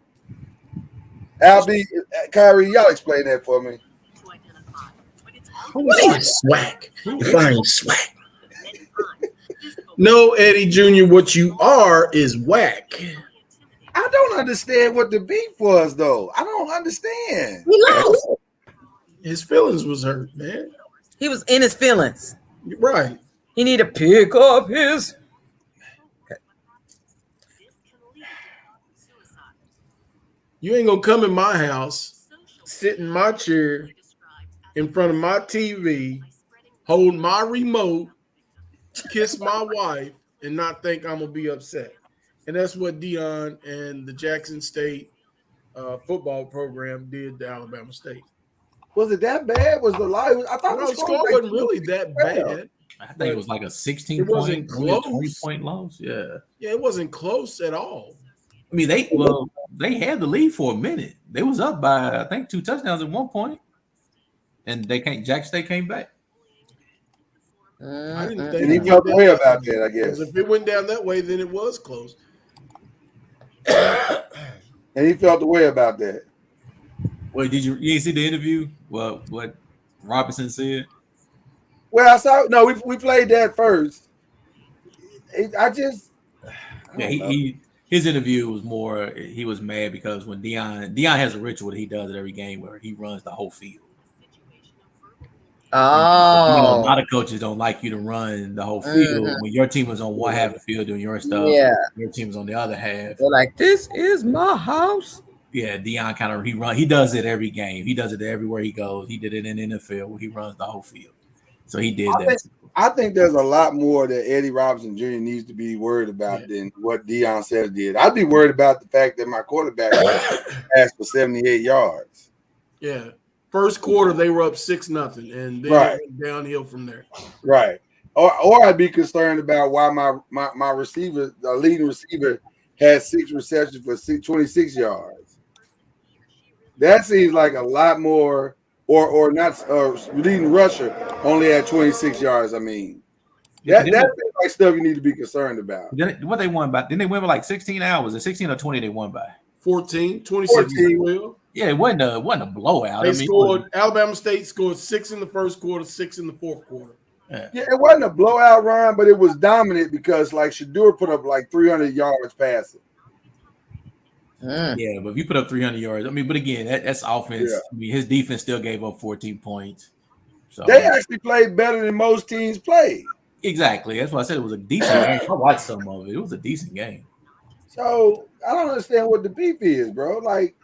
Speaker 3: Albie, Kyrie, y'all explain that for me.
Speaker 6: What is swag? If I ain't swag. No, Eddie Jr., what you are is whack.
Speaker 3: I don't understand what the beef was, though. I don't understand.
Speaker 5: He lost.
Speaker 6: His feelings was hurt, man.
Speaker 5: He was in his feelings.
Speaker 6: Right.
Speaker 5: He need to pick up his.
Speaker 6: You ain't gonna come in my house, sit in my chair in front of my TV, hold my remote, kiss my wife, and not think I'm gonna be upset. And that's what Deion and the Jackson State football program did to Alabama State.
Speaker 3: Was it that bad? Was the lie? I thought
Speaker 6: the score wasn't really that bad.
Speaker 10: I think it was like a 16
Speaker 6: it wasn't
Speaker 10: point,
Speaker 6: close.
Speaker 10: 20-point loss. Yeah,
Speaker 6: it wasn't close at all.
Speaker 10: I mean, they had the lead for a minute. They was up by I think 2 touchdowns at one point, and Jackson State came back.
Speaker 6: I didn't think
Speaker 3: and he felt the way about that. I guess
Speaker 6: if it went down that way, then it was close.
Speaker 3: And he felt the way about that.
Speaker 10: Wait, you didn't see the interview? Well, what Robinson said?
Speaker 3: Well, I saw. No, we played that first.
Speaker 10: His interview was more. He was mad because when Deion has a ritual that he does at every game where he runs the whole field.
Speaker 5: Oh,
Speaker 10: a lot of coaches don't like you to run the whole field when your team is on one half of the field doing your stuff.
Speaker 5: Yeah,
Speaker 10: your team is on the other half.
Speaker 5: They're like, "This is my house."
Speaker 10: Yeah, Deion kind of he does it every game. He does it everywhere he goes. He did it in the NFL where he runs the whole field. So he did that.
Speaker 3: I think there's a lot more that Eddie Robinson Jr. needs to be worried about than what Deion Sanders did. I'd be worried about the fact that my quarterback passed for 78 yards.
Speaker 6: Yeah. First quarter, they were up 6-0, and then went downhill from there.
Speaker 3: Right. Or I'd be concerned about why my receiver, the leading receiver, had 6 receptions for 26 yards. That seems like a lot more, or not. Leading rusher only had 26 yards. I mean, that seems like stuff you need to be concerned about.
Speaker 10: What they won by? Didn't they win by like 16 hours? Or 16 or 20 they won by?
Speaker 6: 14, 26 12.
Speaker 10: Yeah, it wasn't a blowout.
Speaker 6: They scored. Alabama State scored 6 in the first quarter, 6 in the fourth quarter.
Speaker 3: Yeah, it wasn't a blowout run, but it was dominant because like Shedeur put up like 300 yards passing.
Speaker 10: Yeah, but if you put up 300 yards, I mean, but again, that's offense. Yeah. I mean, his defense still gave up 14 points. So
Speaker 3: they actually played better than most teams played.
Speaker 10: Exactly. That's why I said it was a decent game. I watched some of it. It was a decent game.
Speaker 3: So I don't understand what the beef is, bro. Like,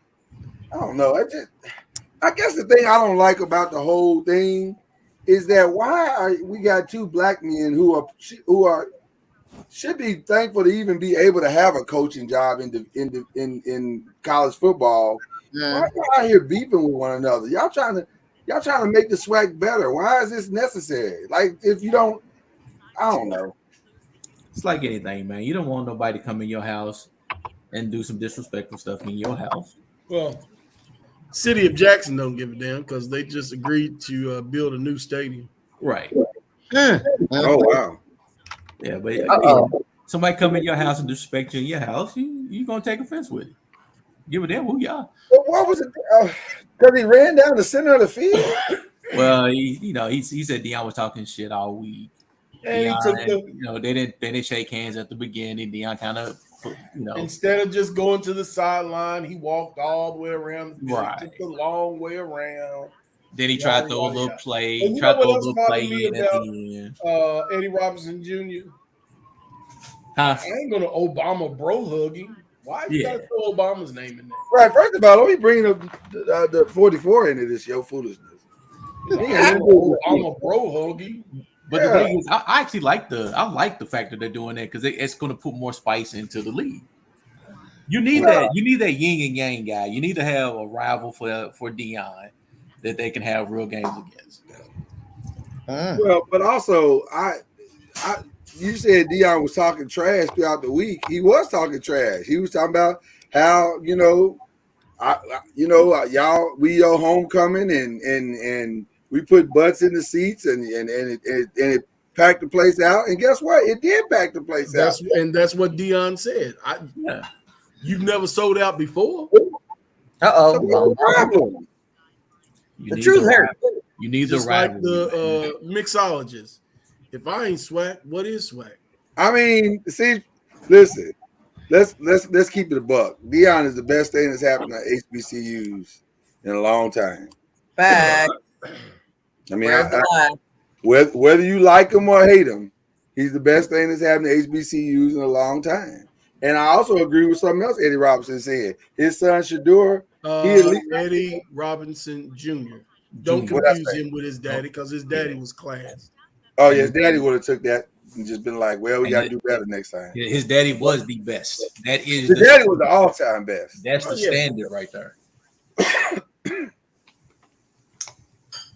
Speaker 3: I don't know. I guess the thing I don't like about the whole thing is that we got 2 black men who should be thankful to even be able to have a coaching job in college football. Why are y'all out here beefing with one another? Y'all trying to make the SWAC better. Why is this necessary? Like, if you don't, I don't know.
Speaker 10: It's like anything, man. You don't want nobody to come in your house and do some disrespectful stuff in your house.
Speaker 6: Well, City of Jackson don't give a damn because they just agreed to build a new stadium.
Speaker 10: Right.
Speaker 3: Oh, wow.
Speaker 10: Yeah, but somebody come in your house and disrespect you in your house, you gonna take offense with it. Give a damn who y'all.
Speaker 3: But what was it? Because he ran down the center of the field.
Speaker 10: Well, he said Deion was talking shit all week. Deion, they didn't shake hands at the beginning. Deion kind of,
Speaker 6: instead of just going to the sideline, he walked all the way around the field,
Speaker 10: right,
Speaker 6: took the long way around.
Speaker 10: Then he tried to throw a little play. He tried to throw a little play in at the end.
Speaker 6: Eddie Robinson Jr.
Speaker 10: Huh?
Speaker 6: I ain't gonna Obama bro hug him. Why you gotta throw Obama's name in there?
Speaker 3: Right. First of all, let me bring the 44 into this foolishness.
Speaker 6: Obama bro hug him.
Speaker 10: But the thing is, I actually like the fact that they're doing that because it's going to put more spice into the league. You need that. You need that yin and yang guy. You need to have a rival for Deion that they can have real games against.
Speaker 3: Well, but also, you said Deion was talking trash throughout the week. He was talking trash. He was talking about how we your homecoming and we put butts in the seats and it packed the place out. And guess what? It did pack the place out.
Speaker 6: And that's what Deion said. You've never sold out before.
Speaker 3: The
Speaker 5: truth hurts.
Speaker 10: You need
Speaker 6: just
Speaker 10: the
Speaker 6: like the mixologist. If I ain't SWAC, what is SWAC?
Speaker 3: I mean, see, listen, let's keep it a buck. Deion is the best thing that's happened to HBCUs in a long time.
Speaker 5: Fact.
Speaker 3: I mean, whether you like him or hate him, he's the best thing that's happened to HBCUs in a long time. And I also agree with something else Eddie Robinson said. His son Shedeur,
Speaker 6: Eddie Robinson Jr. Don't confuse him with his daddy because his daddy was class.
Speaker 3: Oh, yeah, his daddy would have took that and just been like, well, we got to do better next time.
Speaker 10: Yeah, his daddy was the best. That is
Speaker 3: his daddy was the all-time best.
Speaker 10: That's the standard right there.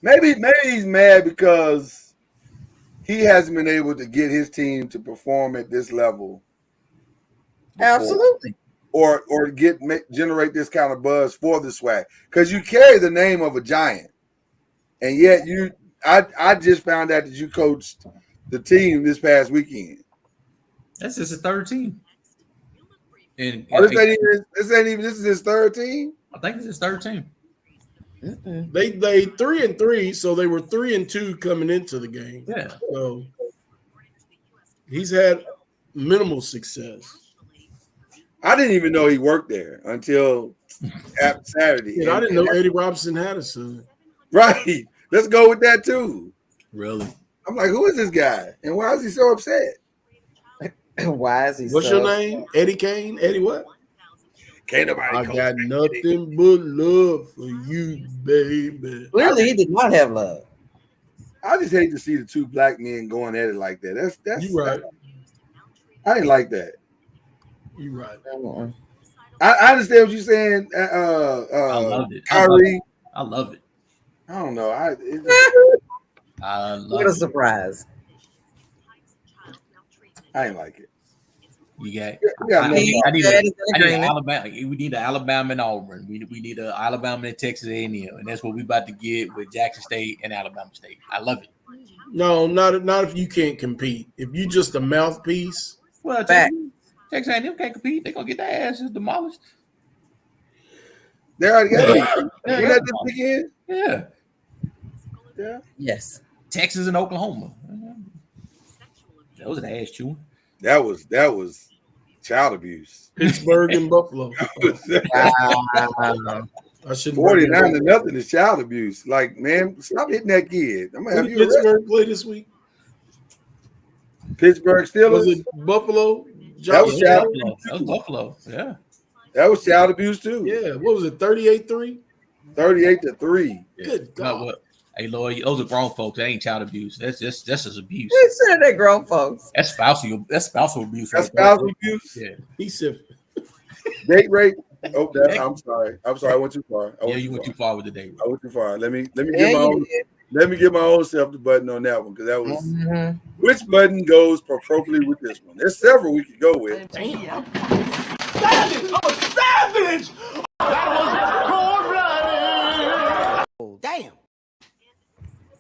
Speaker 3: Maybe he's mad because he hasn't been able to get his team to perform at this level.
Speaker 5: Absolutely.
Speaker 3: Or generate this kind of buzz for the SWAC. Because you carry the name of a giant. And yet I just found out that you coached the team this past weekend.
Speaker 10: That's just his third team. And
Speaker 3: this is his third team?
Speaker 10: I think it's his third team.
Speaker 6: They 3-3, so they were 3-2 coming into the game.
Speaker 10: Yeah.
Speaker 6: So he's had minimal success.
Speaker 3: I didn't even know he worked there until after Saturday.
Speaker 6: Yeah, I didn't know Eddie Robinson had a son.
Speaker 3: Right. Let's go with that too.
Speaker 10: Really?
Speaker 3: I'm like, who is this guy? And why is he so upset?
Speaker 5: Why is he
Speaker 6: What's your name? Eddie Kane? Eddie what?
Speaker 3: Can't nobody
Speaker 6: I got nothing but love for you, baby.
Speaker 5: Clearly, he did not have love.
Speaker 3: I just hate to see the 2 black men going at it like that. That's
Speaker 6: you right.
Speaker 3: I didn't like that.
Speaker 6: You right.
Speaker 3: I understand what you're saying.
Speaker 10: I loved it.
Speaker 3: Kyrie.
Speaker 10: I love it.
Speaker 3: I don't know.
Speaker 5: What a surprise.
Speaker 3: I ain't like it.
Speaker 10: You got.
Speaker 3: I
Speaker 10: need Alabama. We need an Alabama and Auburn. We need an Alabama and Texas A&M, and that's what we about to get with Jackson State and Alabama State. I love it.
Speaker 6: No, not if you can't compete. If you just a mouthpiece.
Speaker 10: Well, Texas A&M can't compete. They're gonna get their asses demolished.
Speaker 3: They already got beat. That this weekend?
Speaker 10: Yeah.
Speaker 3: Yeah.
Speaker 5: Yes.
Speaker 10: Texas and Oklahoma. That was an ass chewing.
Speaker 3: That was child abuse.
Speaker 6: Pittsburgh and Buffalo.
Speaker 3: 49-0 is child abuse. Like, man, stop hitting that kid. I'm gonna have you
Speaker 6: Pittsburgh play this week.
Speaker 3: Pittsburgh Steelers.
Speaker 6: Was it Buffalo?
Speaker 3: That was child abuse.
Speaker 10: That was Buffalo. Yeah.
Speaker 3: That was child abuse too.
Speaker 6: Yeah. What was it? 38-3?
Speaker 3: 38-3.
Speaker 6: Good God.
Speaker 10: Hey, Lloyd, those are grown folks. That ain't child abuse. That's just abuse.
Speaker 5: They said they're grown folks.
Speaker 10: That's spousal abuse.
Speaker 3: That's spousal abuse.
Speaker 6: Yeah. He said
Speaker 3: date rape. Oh, I'm sorry. I went too far.
Speaker 10: You went too far with the date rape.
Speaker 3: I went too far. Let me get my own self the button on that one because that was which button goes appropriately with this one. There's several we could go with.
Speaker 1: Damn. Savage! I'm a savage! That was cold-blooded! Damn.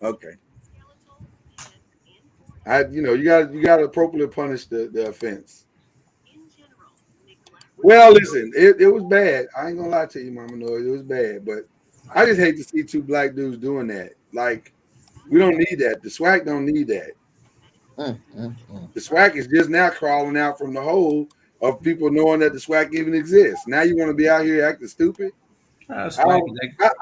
Speaker 3: Okay. You got to appropriately punish the offense. Well, listen, it was bad. I ain't gonna lie to you, Mama Noise. It was bad, but I just hate to see two black dudes doing that. Like, we don't need that. The SWAC don't need that. The SWAC is just now crawling out from the hole of people knowing that the SWAC even exists. Now you want to be out here acting stupid? I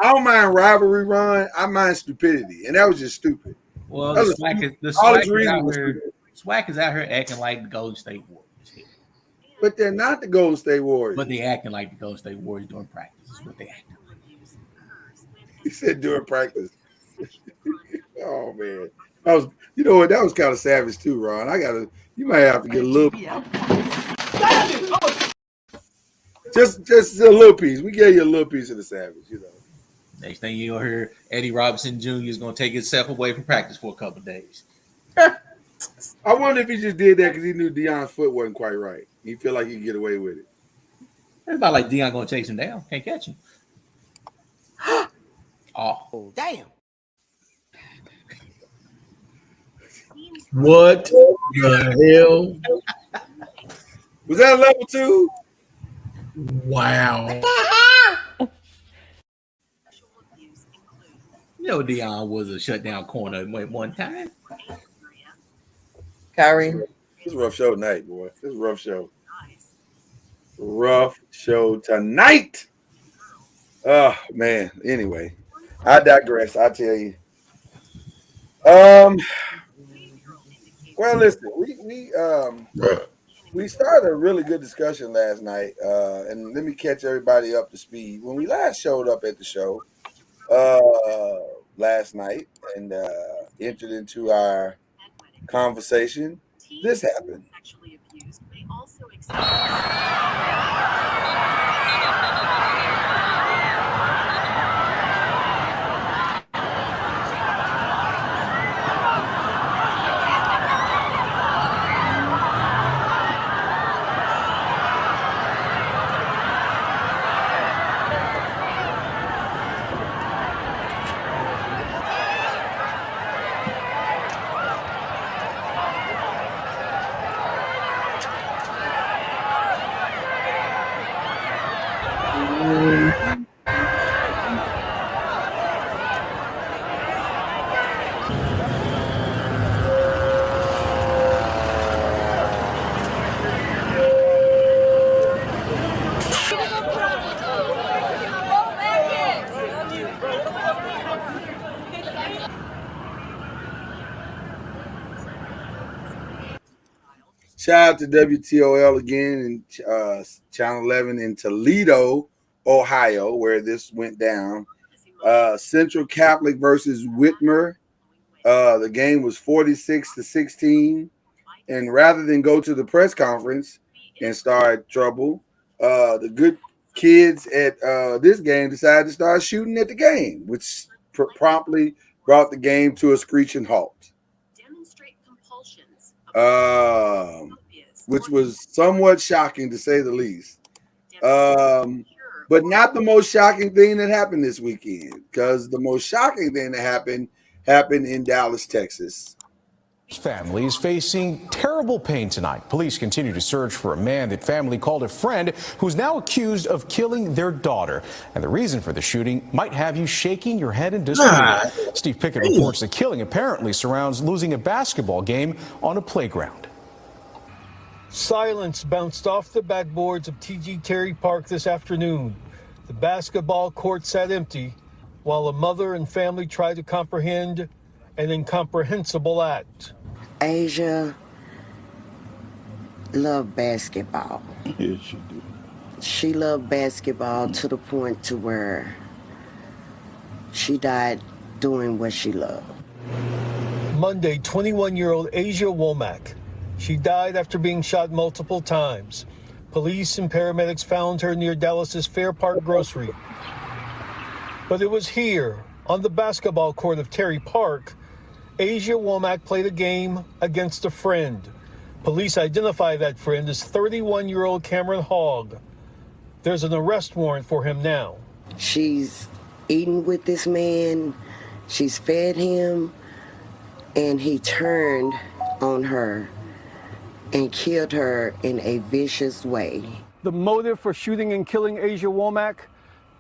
Speaker 3: don't mind rivalry, Ron. I mind stupidity, and that was just stupid.
Speaker 10: Well, the SWAC is out here acting like the Golden State Warriors.
Speaker 3: But they're not the Golden State Warriors.
Speaker 10: But they acting like the Golden State Warriors during practice. Is what they acting like.
Speaker 3: He said during practice. Oh man, that was that was kind of savage too, Ron. You might have to get a little. Just a little piece. We gave you a little piece of the savage,
Speaker 10: Next thing you'll hear, Eddie Robinson Jr. is going to take himself away from practice for a couple of days.
Speaker 3: I wonder if he just did that because he knew Deion's foot wasn't quite right. He feel like he could get away with it.
Speaker 10: It's not like Deion going to chase him down. Can't catch him. Oh,
Speaker 1: damn.
Speaker 6: What the hell?
Speaker 3: Was that a level 2?
Speaker 6: Wow.
Speaker 10: Deion was a shutdown corner at one time.
Speaker 5: Kyrie.
Speaker 3: It's a rough show tonight, boy. It's a rough show. Rough show tonight. Oh, man. Anyway, I digress. I tell you. Well, listen, we started a really good discussion last night, and let me catch everybody up to speed. When we last showed up at the show last night and entered into our conversation, this happened. Shout out to WTOL again in Channel 11 in Toledo, Ohio, where this went down. Central Catholic versus Whitmer. The game was 46-16. And rather than go to the press conference and start trouble, the good kids at this game decided to start shooting at the game, which promptly brought the game to a screeching halt. which was somewhat shocking to say the least. But not the most shocking thing that happened this weekend, because the most shocking thing that happened in Dallas, Texas.
Speaker 11: Family is facing terrible pain tonight. Police continue to search for a man that family called a friend who's now accused of killing their daughter. And the reason for the shooting might have you shaking your head in disbelief. Steve Pickett reports the killing apparently surrounds losing a basketball game on a playground.
Speaker 12: Silence bounced off the backboards of TG Terry Park this afternoon. The basketball court sat empty while a mother and family tried to comprehend an incomprehensible act.
Speaker 13: Asia loved basketball.
Speaker 14: Yes, she did.
Speaker 13: She loved basketball to the point to where she died doing what she loved.
Speaker 12: Monday, 21-year-old Asia Womack. She died after being shot multiple times. Police and paramedics found her near Dallas's Fair Park Grocery. But it was here, on the basketball court of Terry Park, Asia Womack played a game against a friend. Police identify that friend as 31-year-old Cameron Hogg. There's an arrest warrant for him now.
Speaker 13: She's eaten with this man, she's fed him, and he turned on her and killed her in a vicious way.
Speaker 12: The motive for shooting and killing Asia Womack,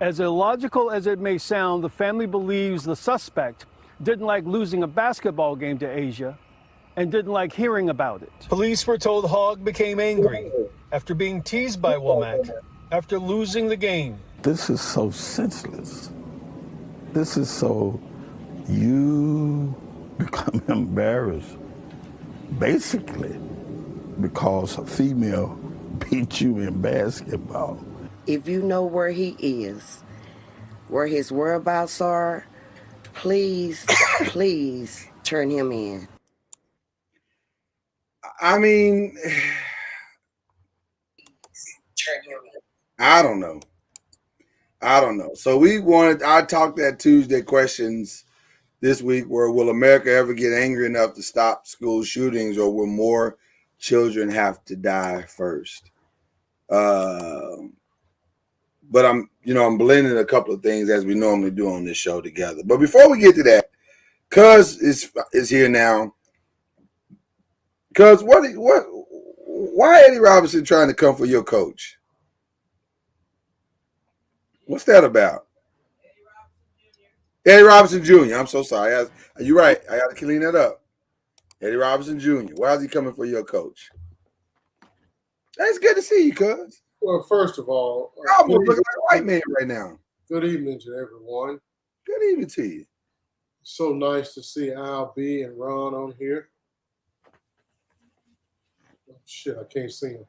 Speaker 12: as illogical as it may sound, the family believes the suspect didn't like losing a basketball game to Asia and didn't like hearing about it. Police were told Hogg became angry after being teased by Womack after losing the game.
Speaker 14: This is so senseless. This is so, you become embarrassed, basically, because a female beat you in basketball.
Speaker 13: If you know where he is, where his whereabouts are, please, please turn him in.
Speaker 3: I mean, I don't know. So we wanted, I talked that Tuesday questions this week where will America ever get angry enough to stop school shootings, or will more children have to die first? But I'm blending a couple of things as we normally do on this show together. But before we get to that, Cuz is here now. Cuz why Eddie Robinson trying to come for your coach? What's that about? Eddie Robinson Jr. I'm so sorry. You're right. I got to clean that up. Eddie Robinson Jr. Why is he coming for your coach? It's good to see you, Cuz.
Speaker 6: Well, first of all,
Speaker 3: I'm looking like a white man right now.
Speaker 6: Good evening to everyone.
Speaker 3: Good evening to you.
Speaker 6: So nice to see Al B and Ron on here. Oh, shit, I can't see him.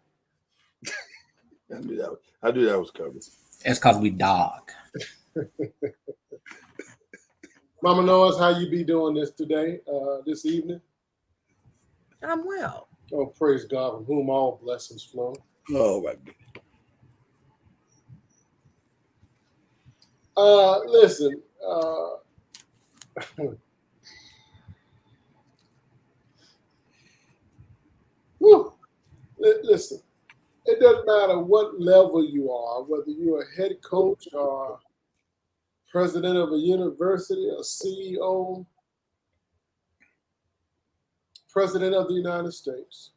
Speaker 3: I knew that was covered.
Speaker 10: That's because we dog.
Speaker 6: Mama Noise, how you be doing this today, this evening?
Speaker 5: I'm well.
Speaker 6: Oh, praise God, from whom all blessings flow.
Speaker 3: Oh, my goodness.
Speaker 6: Listen, listen, it doesn't matter what level you are, whether you're a head coach or president of a university, a CEO, president of the United States.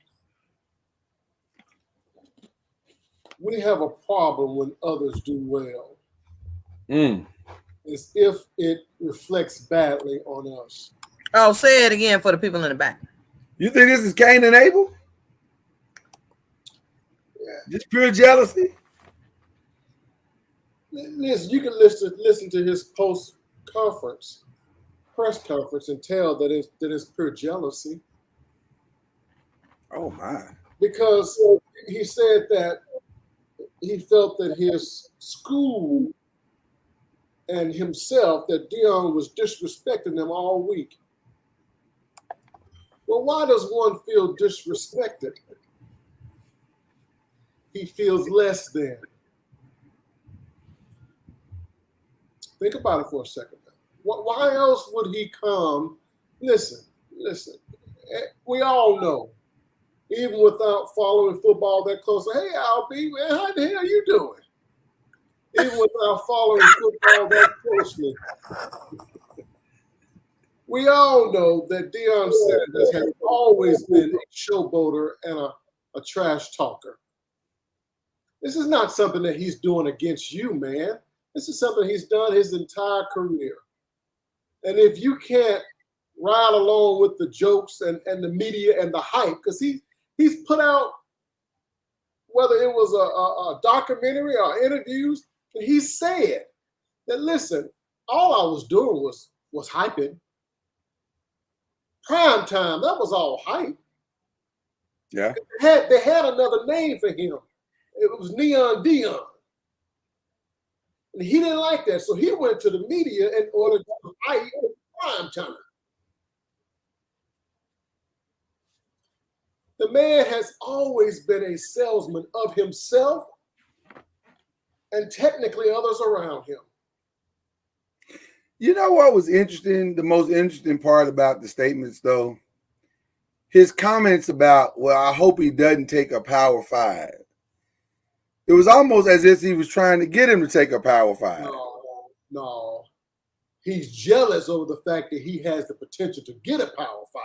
Speaker 6: We have a problem when others do well. It's if it reflects badly on us.
Speaker 5: Oh, say it again for the people in the back.
Speaker 3: You think this is Cain and Abel?
Speaker 6: Yeah.
Speaker 3: Just pure jealousy?
Speaker 6: Listen, you can listen to his press conference, and tell that it's pure jealousy.
Speaker 3: Oh my!
Speaker 6: Because he said that he felt that his school and himself, that Deion was disrespecting them all week. Well, why does one feel disrespected? He feels less than. Think about it for a second. Why else would he come? Listen. We all know
Speaker 15: even without following football that close. Hey, Albie, man, how the hell are you doing? Even without following football that closely. We all know that Deion Sanders has always been a showboater and a trash talker. This is not something that he's doing against you, man. This is something he's done his entire career. And if you can't ride along with the jokes and the media and the hype, because he's put out, whether it was a documentary or interviews, and he said that, listen, all I was doing was hyping. Prime time, that was all hype.
Speaker 3: Yeah.
Speaker 15: They had another name for him. It was Neon Deion. And he didn't like that. So he went to the media in order to hype prime time. The man has always been a salesman of himself and technically others around him.
Speaker 3: You know what was interesting? The most interesting part about the statements, though, his comments about, well, I hope he doesn't take a Power 5. It was almost as if he was trying to get him to take a Power 5.
Speaker 15: No. He's jealous over the fact that he has the potential to get a Power 5.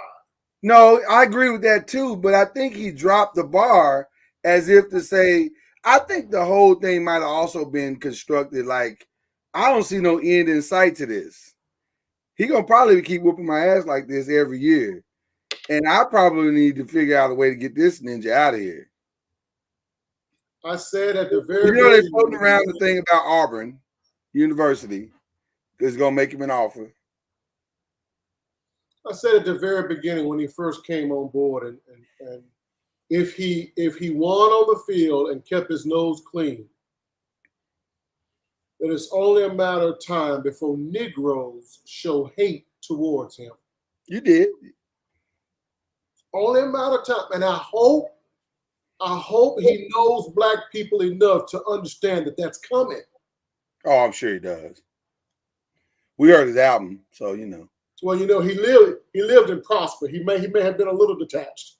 Speaker 3: No, I agree with that too, but I think he dropped the bar as if to say, I think the whole thing might have also been constructed like, I don't see no end in sight to this. He gonna probably keep whooping my ass like this every year. And I probably need to figure out a way to get this ninja out of here.
Speaker 15: I said at the very
Speaker 3: they're floating around the thing about Auburn University is gonna make him an offer.
Speaker 15: I said at the very beginning when he first came on board, and if he won on the field and kept his nose clean, that it's only a matter of time before Negroes show hate towards him.
Speaker 3: You did.
Speaker 15: Only a matter of time. And I hope he knows black people enough to understand that that's coming.
Speaker 3: Oh, I'm sure he does. We heard his album, so you know.
Speaker 15: Well, you know, he lived and prospered. He may have been a little detached.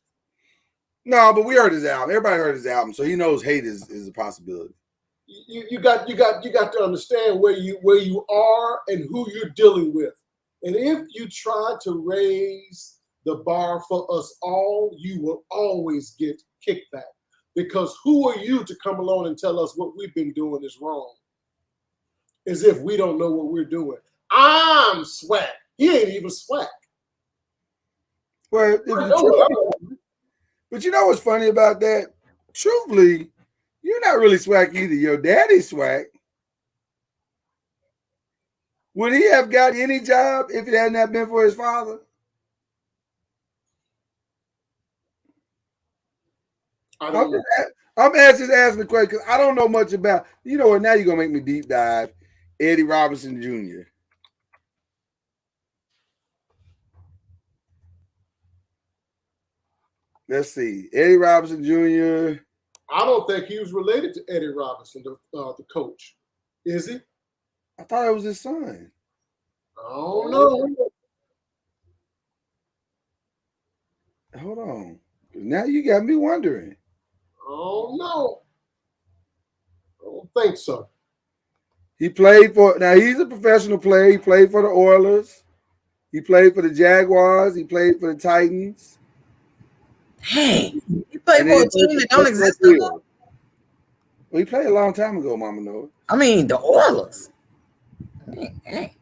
Speaker 3: No, but we heard his album. Everybody heard his album, so he knows hate is a possibility.
Speaker 15: You got to understand where you are and who you're dealing with. And if you try to raise the bar for us all, you will always get kickback. Because who are you to come along and tell us what we've been doing is wrong? As if we don't know what we're doing. I'm swag. He ain't even swag.
Speaker 3: Well, but you know what's funny about that? Truthfully, you're not really swag either. Your daddy's swag. Would he have got any job if it had not been for his father? I'm just asking the question because I don't know much about, you know what, now you're going to make me deep dive. Eddie Robinson Jr. Let's see. Eddie Robinson Jr.
Speaker 15: I don't think he was related to Eddie Robinson, the coach. Is he?
Speaker 3: I thought it was his son.
Speaker 15: I don't know.
Speaker 3: Hold on. Now you got me wondering.
Speaker 15: Oh, no. I don't think so.
Speaker 3: He played for, now he's a professional player. He played for the Oilers. He played for the Jaguars. He played for the Titans.
Speaker 5: Hey, he played for a team that don't exist no more.
Speaker 3: Well, he played a long time ago, Mama Noah.
Speaker 5: I mean, the Oilers. Hey.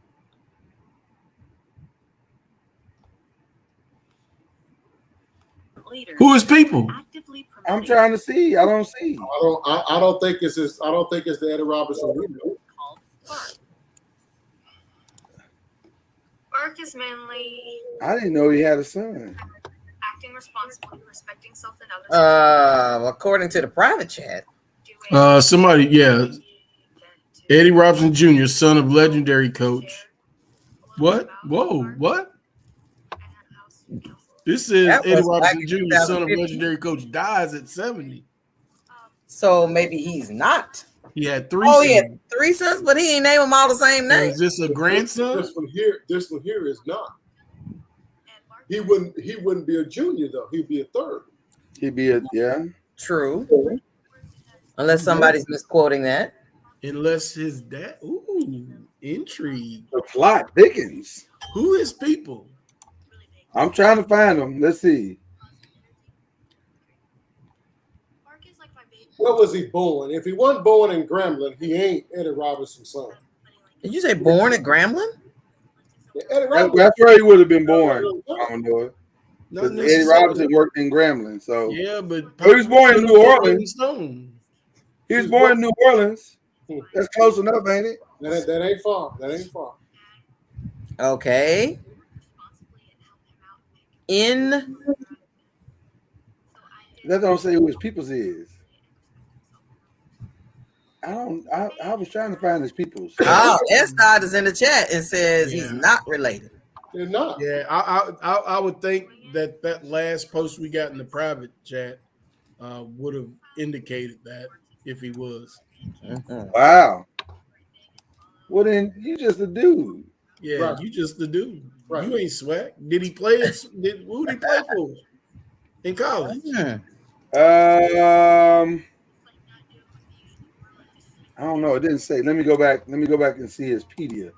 Speaker 6: Who is people?
Speaker 3: I'm trying to see. I don't see.
Speaker 15: I don't think it's his. I don't think it's the Eddie Robinson.
Speaker 16: Bark is manly.
Speaker 3: I didn't know he had a son.
Speaker 16: Acting responsibly, respecting self and others.
Speaker 5: According to the private chat.
Speaker 6: Somebody, yeah. Eddie Robinson Jr., son of legendary coach. What? Whoa, what? This is Eddie Robinson Jr., son of legendary coach, dies at 70.
Speaker 5: So maybe he's not.
Speaker 6: He had three sons.
Speaker 5: He had 3 sons, but he ain't name them all the same name.
Speaker 6: Is this a grandson?
Speaker 15: This one here is not. He wouldn't be a junior though. He'd be a third.
Speaker 3: He'd be
Speaker 5: True. Unless somebody's misquoting that.
Speaker 6: Unless his dad. Ooh, intrigue.
Speaker 3: The plot thickens.
Speaker 6: Who is people?
Speaker 3: I'm trying to find them. Let's see.
Speaker 15: Where was he born? If he wasn't born in Gremlin, he ain't Eddie Robinson's son.
Speaker 5: Did you say born at Gremlin?
Speaker 15: Yeah, Eddie Robinson.
Speaker 3: That's where he would have been born. I don't know. Because Eddie Robinson worked in Gremlin, so
Speaker 6: yeah, but
Speaker 3: he was born in New Orleans. He was born in New Orleans. That's close enough, ain't it?
Speaker 15: That ain't far. That ain't far.
Speaker 5: Okay.
Speaker 3: That don't say who his peoples is. I was trying to find his peoples.
Speaker 5: Oh, Estad is in the chat and says he's not related.
Speaker 15: They're not.
Speaker 6: Yeah, I would think that last post we got in the private chat would have indicated that if he was.
Speaker 3: Wow. Well, then you just a dude.
Speaker 6: Yeah,
Speaker 15: Right.
Speaker 6: you just the dude.
Speaker 15: Right.
Speaker 6: You ain't swag. Did he play it? Who did he play for in college?
Speaker 3: I don't know. It didn't say. Let me go back and see his pedia.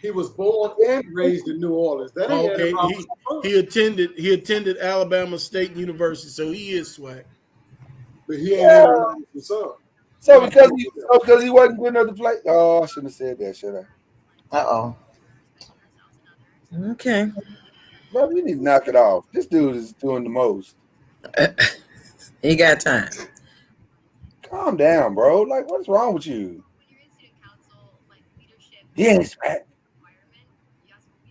Speaker 15: He was born and raised in New Orleans. That ain't
Speaker 6: Okay,
Speaker 15: Eddie Robinson.
Speaker 6: he attended Alabama State University, so he is swag.
Speaker 15: But he ain't Eddie Robinson's son.
Speaker 3: So because he wasn't good enough to play. Oh, I shouldn't have said that, should I?
Speaker 5: Uh-oh. Okay.
Speaker 3: Bro, you need to knock it off. This dude is doing the most.
Speaker 5: He got time.
Speaker 3: Calm down, bro. Like, what's wrong with you? He ain't swag.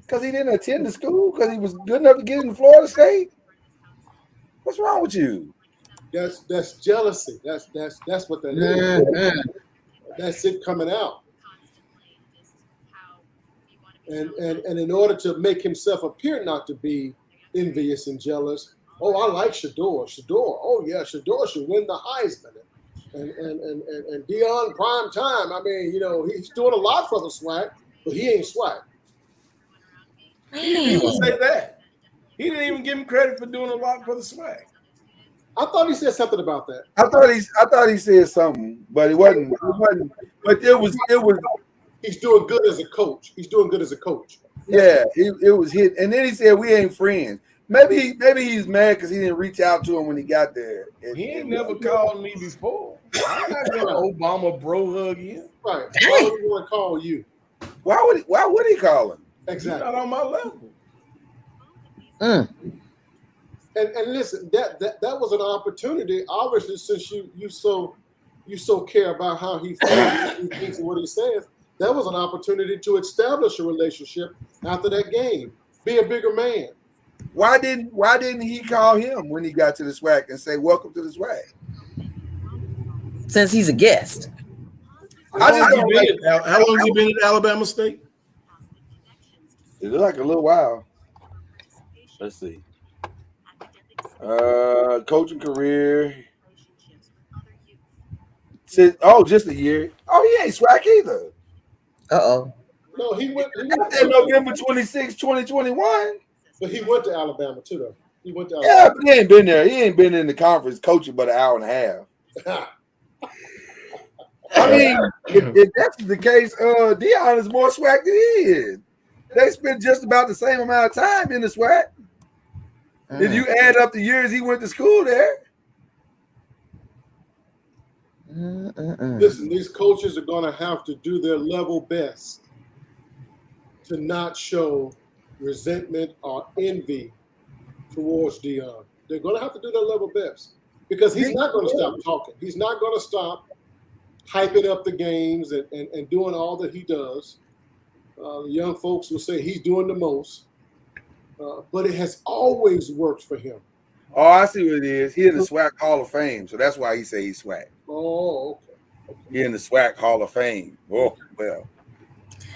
Speaker 3: Because he didn't attend the school? Because he was good enough to get into Florida State? What's wrong with you?
Speaker 15: That's jealousy. That's what that is. That's it coming out. And in order to make himself appear not to be envious and jealous, oh, I like Shador. Oh yeah, Shador should win the Heisman. And Deion prime time. I mean, he's doing a lot for the swag, but he ain't swag.
Speaker 6: He didn't even say that. He didn't even give him credit for doing a lot for the swag.
Speaker 15: I thought he said something about that.
Speaker 3: I thought he said something, but it wasn't. But it was.
Speaker 15: He's doing good as a coach.
Speaker 3: Yeah, it was hit. And then he said we ain't friends. Maybe he's mad because he didn't reach out to him when he got there.
Speaker 6: He ain't never called me before. I'm not gonna Obama bro hug him.
Speaker 15: Right. Why would he want to call you?
Speaker 3: Why would he call him?
Speaker 15: Exactly.
Speaker 6: He's not on my level.
Speaker 15: And listen, that was an opportunity. Obviously, since you so care about how he feels, he thinks and what he says, that was an opportunity to establish a relationship after that game. Be a bigger man.
Speaker 3: Why didn't he call him when he got to the SWAC and say welcome to the SWAC?
Speaker 5: Since he's a guest.
Speaker 6: How long has he been at Alabama State?
Speaker 3: It looked like a little while. Let's see. Coaching career. Just a year. Oh, he ain't SWAC either.
Speaker 5: Uh-oh.
Speaker 15: No, he went
Speaker 3: November 26, 2021.
Speaker 15: But he went to Alabama too, though. He went to
Speaker 3: Alabama. Yeah, but he ain't been there. He ain't been in the conference coaching but an hour and a half. I mean, if that's the case, Deion is more SWAC than he is. They spent just about the same amount of time in the SWAC. If you add up the years he went to school there.
Speaker 15: Listen, these coaches are going to have to do their level best to not show resentment or envy towards Deion. They're going to have to do their level best because he's not going to stop talking. He's not going to stop hyping up the games and doing all that he does. The young folks will say he's doing the most, but it has always worked for him.
Speaker 3: Oh, I see what it is. He in the SWAC Hall of Fame, so that's why he say he's SWAC.
Speaker 15: Oh, okay.
Speaker 3: He in the SWAC Hall of Fame. Oh, well.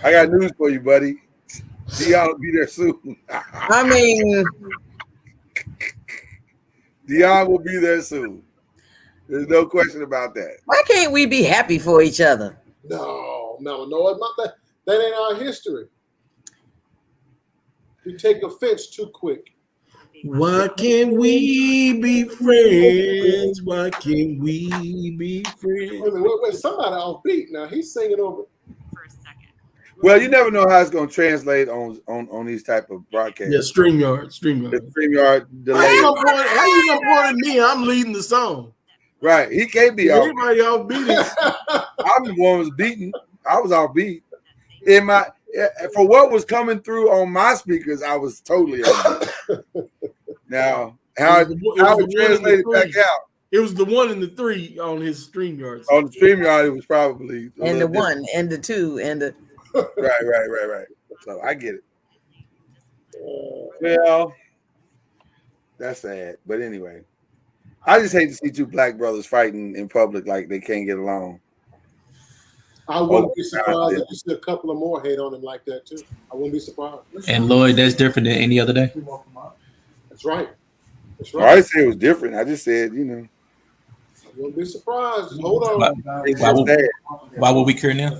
Speaker 3: I got news for you, buddy. Deion will be there soon.
Speaker 5: I mean,
Speaker 3: Deion will be there soon. There's no question about that.
Speaker 5: Why can't we be happy for each other?
Speaker 15: No, it's not that. That ain't our history. We take offense too quick.
Speaker 6: Why can't we be friends? Why can't we be friends?
Speaker 15: Wait, somebody off beat now. He's singing over.
Speaker 3: Well, you never know how it's going to translate on these type of broadcasts.
Speaker 6: Yeah, StreamYard.
Speaker 3: Delay.
Speaker 6: How you gonna point at me? I'm leading the song.
Speaker 3: Right. He can't be off.
Speaker 6: Anybody off beat?
Speaker 3: I'm the one who was beaten. I was off beat. For what was coming through on my speakers, I was totally off beat. Now, how it translated back out.
Speaker 6: It was the 1 and the 3 on his StreamYard.
Speaker 3: On the StreamYard, it was probably
Speaker 5: and the 1 and the 2 and the
Speaker 3: right. So I get it. Well, that's sad. But anyway, I just hate to see two black brothers fighting in public like they can't get along.
Speaker 15: I wouldn't be surprised if you see a couple of more hate on him like that too. I wouldn't be surprised.
Speaker 10: And Lloyd, that's different than any other day.
Speaker 15: That's right. That's
Speaker 3: right. I didn't say it was different. I just said,
Speaker 15: I wouldn't be surprised. Just hold on.
Speaker 10: Why would we care now?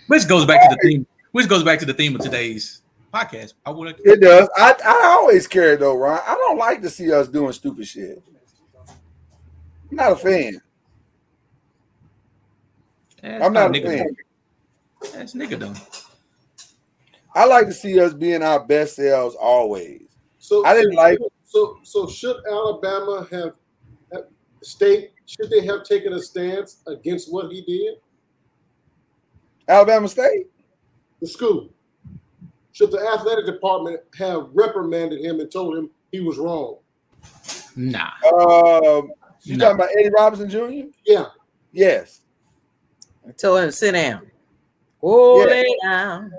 Speaker 10: Which goes back to the theme. Which goes back to the theme of today's podcast.
Speaker 3: It does. I always care though, Ron. I don't like to see us doing stupid shit. I'm not a fan. I'm not a fan.
Speaker 10: That's nigga dumb.
Speaker 15: I
Speaker 3: like to see us being our best selves always.
Speaker 15: So should Alabama should they have taken a stance against what he did?
Speaker 3: Alabama State?
Speaker 15: The school. Should the athletic department have reprimanded him and told him he was wrong?
Speaker 10: Nah.
Speaker 3: You talking about Eddie Robinson Jr.?
Speaker 15: Yeah.
Speaker 3: Yes.
Speaker 5: I told him to sit down. Lay down.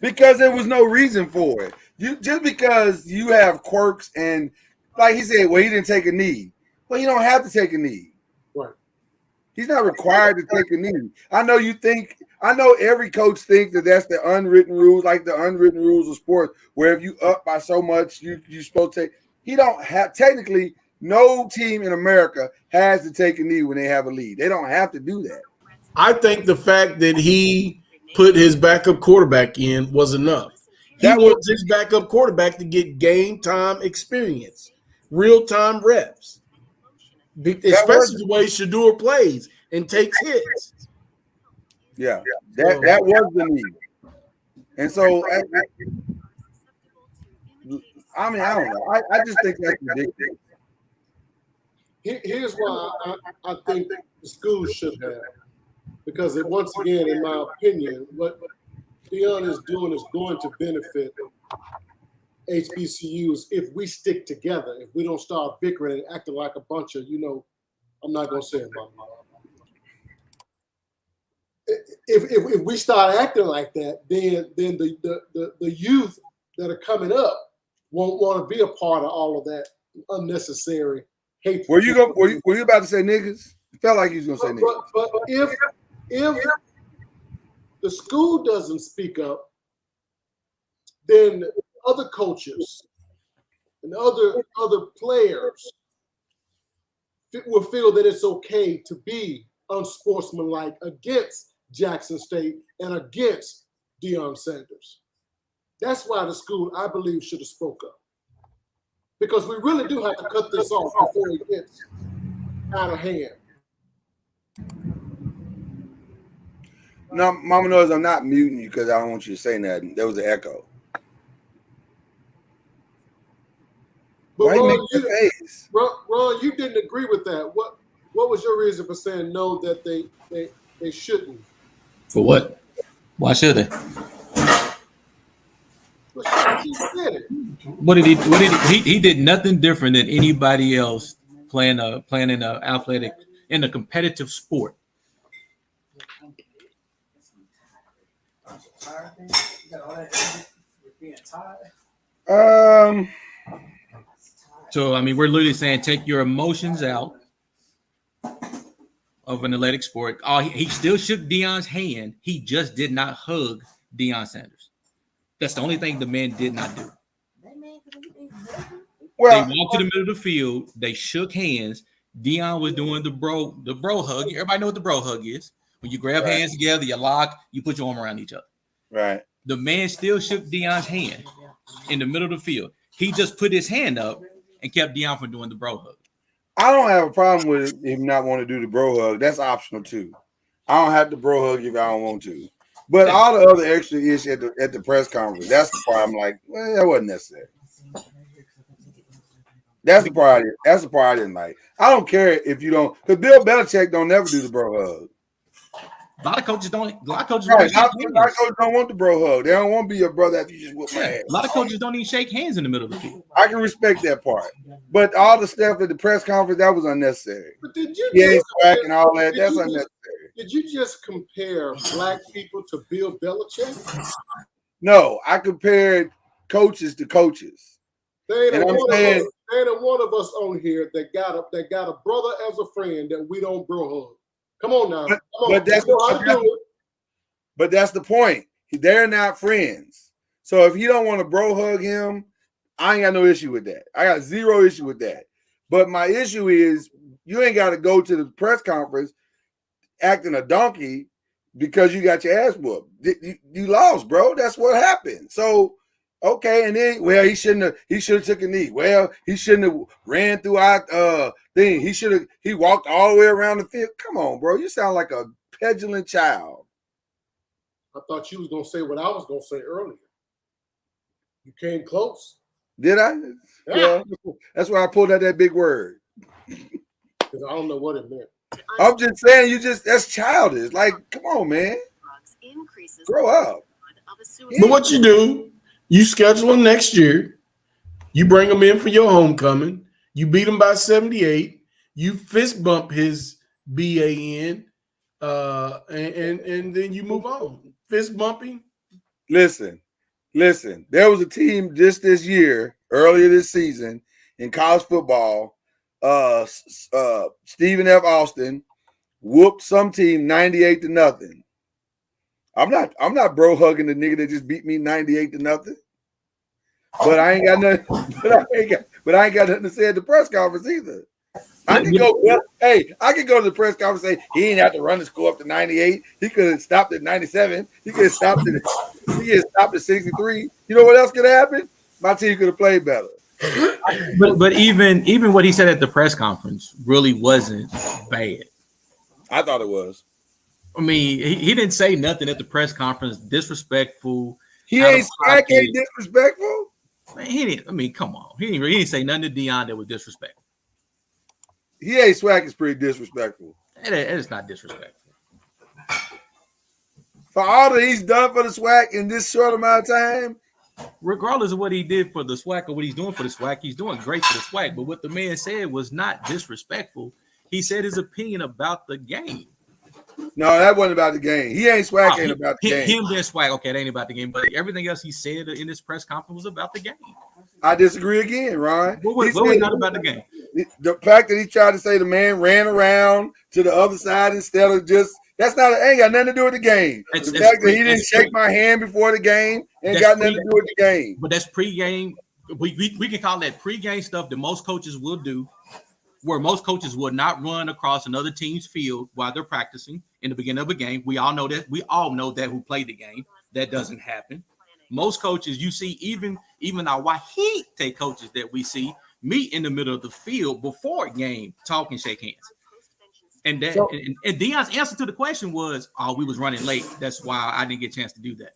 Speaker 3: Because there was no reason for it. Just because you have quirks and like he said, well, he didn't take a knee. Well, you don't have to take a knee.
Speaker 15: Right.
Speaker 3: He's not required to take a knee. I know every coach thinks that that's the unwritten rules, like the unwritten rules of sports, where if you up by so much, you're supposed to take. He don't have, technically, no team in America has to take a knee when they have a lead. They don't have to do that. I
Speaker 6: think the fact that he put his backup quarterback in was enough. He wants his backup quarterback to get game time experience, real time reps, especially the way Shador plays and takes hits.
Speaker 3: Yeah, that was the need. And so, I don't know. I just think that's ridiculous.
Speaker 15: Here's why I think the schools should have. Because once again, in my opinion, what Deion is doing is going to benefit HBCUs if we stick together, if we don't start bickering and acting like a bunch of, I'm not going to say it about if we start acting like that, then the youth that are coming up won't want to be a part of all of that unnecessary hate.
Speaker 3: Were you about to say niggas? It felt like you was going to say niggas.
Speaker 15: But if the school doesn't speak up, then other coaches and other players will feel that it's okay to be unsportsmanlike against Jackson State and against Deion Sanders. That's why the school, I believe, should have spoke up. Because we really do have to cut this off before it gets out of hand.
Speaker 3: No, Mama knows I'm not muting you because I don't want you to say nothing. There was an echo.
Speaker 15: But Ron, you didn't agree with that. What was your reason for saying no, that they shouldn't?
Speaker 10: For what? Why should they? What did he? He did nothing different than anybody else playing in a athletic in a competitive sport. So I mean, we're literally saying take your emotions out of an athletic sport. He still shook Deion's hand. He just did not hug Deion Sanders. That's the only thing the man did not do. Well, they walked to the middle of the field. They shook hands. Deion was doing the bro hug. Everybody know what the bro hug is. When you grab hands together, you lock, you put your arm around each other.
Speaker 3: Right.
Speaker 10: The man still shook Deion's hand in the middle of the field. He just put his hand up and kept Deion from doing the bro hug.
Speaker 3: I don't have a problem with him not want to do the bro hug. That's optional too. I don't have to bro hug if I don't want to. But all the other extra ish at the press conference, that's the part I'm like, well, that wasn't necessary. That's the part. That's the part I didn't like. I don't care if you don't, because Bill Belichick don't never do the bro hug.
Speaker 10: A lot of coaches don't. A lot of coaches,
Speaker 3: right. A lot of coaches don't want the bro hug. They don't want to be your brother after you just whoop my ass.
Speaker 10: A lot of coaches don't even shake hands in the middle of the field.
Speaker 3: I can respect that part, but all the stuff at the press conference, that was unnecessary.
Speaker 15: But did you?
Speaker 3: And all that. That's unnecessary.
Speaker 15: Did you just compare black people to Bill Belichick?
Speaker 3: No, I compared coaches to coaches.
Speaker 15: There ain't one of us on here that got a brother as a friend that we don't bro hug. Come on now.
Speaker 3: But that's the point. They're not friends. So if he don't want to bro hug him, I ain't got no issue with that. I got zero issue with that. But my issue is you ain't got to go to the press conference acting a donkey because you got your ass whooped. You lost, bro. That's what happened. So okay, and then he should have took a knee. Well, he shouldn't have ran through our thing. He walked all the way around the field. Come on, bro. You sound like a petulant child.
Speaker 15: I thought you was gonna say what I was gonna say earlier. You came close.
Speaker 3: Did I? Yeah. Well, that's why I pulled out that big word.
Speaker 15: Because I don't know what it meant.
Speaker 3: I'm just saying, that's childish. Like, come on, man. Grow up.
Speaker 6: But what you do, you schedule them next year. You bring them in for your homecoming. You beat him by 78. You fist bump his BAN, and then you move on. Fist bumping.
Speaker 3: Listen. There was a team just this year, earlier this season, in college football. Stephen F. Austin whooped some team 98-0. I'm not bro hugging the nigga that just beat me 98-0. But I ain't got nothing. But I ain't got nothing to say at the press conference either. I can go. I can go to the press conference and say he ain't have to run the score up to 98. He could have stopped at 97. He could have stopped at 63. You know what else could have happened? My team could have played better.
Speaker 10: But even what he said at the press conference really wasn't bad.
Speaker 3: I thought it was.
Speaker 10: I mean, he didn't say nothing at the press conference disrespectful.
Speaker 3: He ain't disrespectful.
Speaker 10: Man, he didn't. I mean, come on. He didn't say nothing to Deion that was disrespectful.
Speaker 3: Swag is pretty disrespectful.
Speaker 10: It is not disrespectful.
Speaker 3: For all that he's done for the Swag in this short amount of time,
Speaker 10: regardless of what he did for the Swag or what he's doing for the Swag, he's doing great for the Swag. But what the man said was not disrespectful. He said his opinion about the game.
Speaker 3: No, that wasn't about the game. Swag ain't about the game.
Speaker 10: Him being Swag, okay, it ain't about the game. But everything else he said in this press conference was about the game.
Speaker 3: I disagree again, Ron.
Speaker 10: What was not about the game?
Speaker 3: The fact that he tried to say the man ran around to the other side instead of just ain't got nothing to do with the game. The fact that he didn't shake my hand before the game ain't got nothing to do with the game.
Speaker 10: But that's pregame. We can call that pregame stuff that most coaches will do, where most coaches will not run across another team's field while they're practicing in the beginning of a game. We all know that. We all know that who played the game. That doesn't happen. Most coaches, you see, even our Wahite coaches that we see meet in the middle of the field before game, talk and shake hands. And that and Deion's answer to the question was, "Oh, we was running late. That's why I didn't get a chance to do that."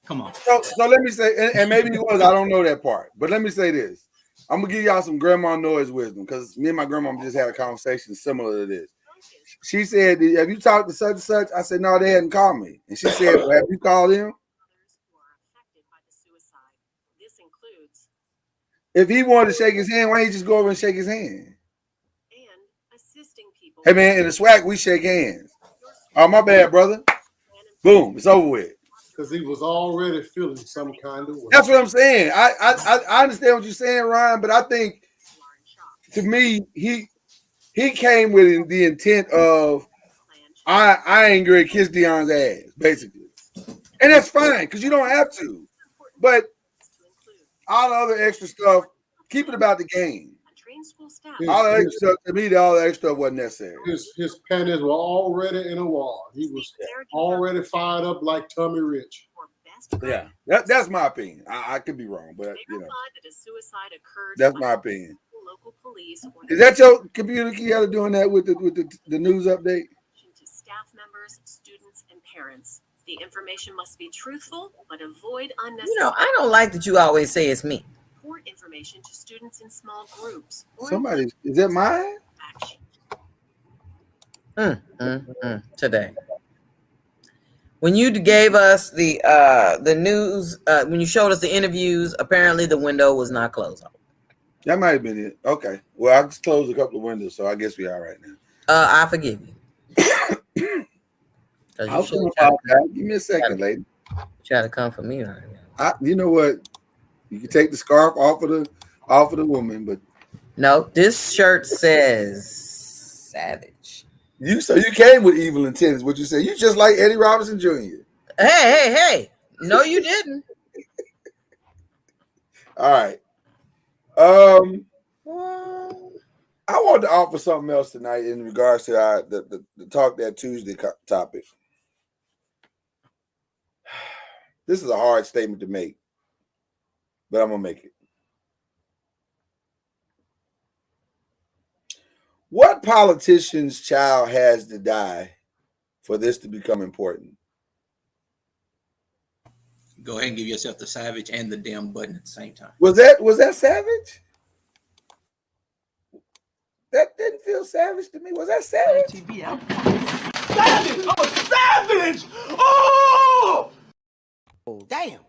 Speaker 10: Come on.
Speaker 3: So let me say, and maybe he was. I don't know that part, but let me say this. I'm gonna give y'all some Grandma Noise wisdom because me and my grandma just had a conversation similar to this. She said, "Have you talked to such and such?" I said, "No, they hadn't called me." And she said, "Well, have you called him?" If he wanted to shake his hand, why don't he just go over and shake his hand? Hey man, in the Swag, we shake hands. Oh, my bad, brother. Boom, it's over with.
Speaker 15: Because he was already feeling some kind of way.
Speaker 3: That's what I'm saying. I understand what you're saying, Ryan, but I think to me, he came with the intent of I ain't gonna kiss Deion's ass, basically. And that's fine, because you don't have to. But all the other extra stuff, keep it about the game. All the extra stuff, to me, all the extra stuff wasn't necessary.
Speaker 15: His panties were already in a wall. He was already fired up like Tommy Rich.
Speaker 3: Yeah, that's my opinion. I could be wrong, but you know,
Speaker 16: that a suicide occurred
Speaker 3: that's my opinion.
Speaker 16: Local police or
Speaker 3: Is that your computer key out of doing that with the news update?
Speaker 16: To staff members, students, and parents. The information must be truthful, but avoid unnecessary.
Speaker 5: You know, I don't like that you always say it's me.
Speaker 16: Report information to students in small groups.
Speaker 3: Somebody, is that mine?
Speaker 5: Today. When you gave us the news, when you showed us the interviews, apparently the window was not closed.
Speaker 3: That might have been it. Okay. Well, I just closed a couple of windows, so I guess we are right now.
Speaker 5: I forgive you.
Speaker 3: Give me a second, lady.
Speaker 5: Try to come for me right now.
Speaker 3: You know what? You can take the scarf off of the woman, but
Speaker 5: no, this shirt says savage.
Speaker 3: You came with evil intent, is what you say. You just like Eddie Robinson Jr.
Speaker 5: Hey. No, you didn't.
Speaker 3: All right. I want to offer something else tonight in regards to the Talk That Tuesday topic. This is a hard statement to make, but I'm going to make it. What politician's child has to die for this to become important?
Speaker 10: Go ahead and give yourself the savage and the damn button at the same time.
Speaker 3: Was that savage? That didn't feel savage to me. Was that savage?
Speaker 1: Savage! I'm a savage! Oh!
Speaker 10: Damn.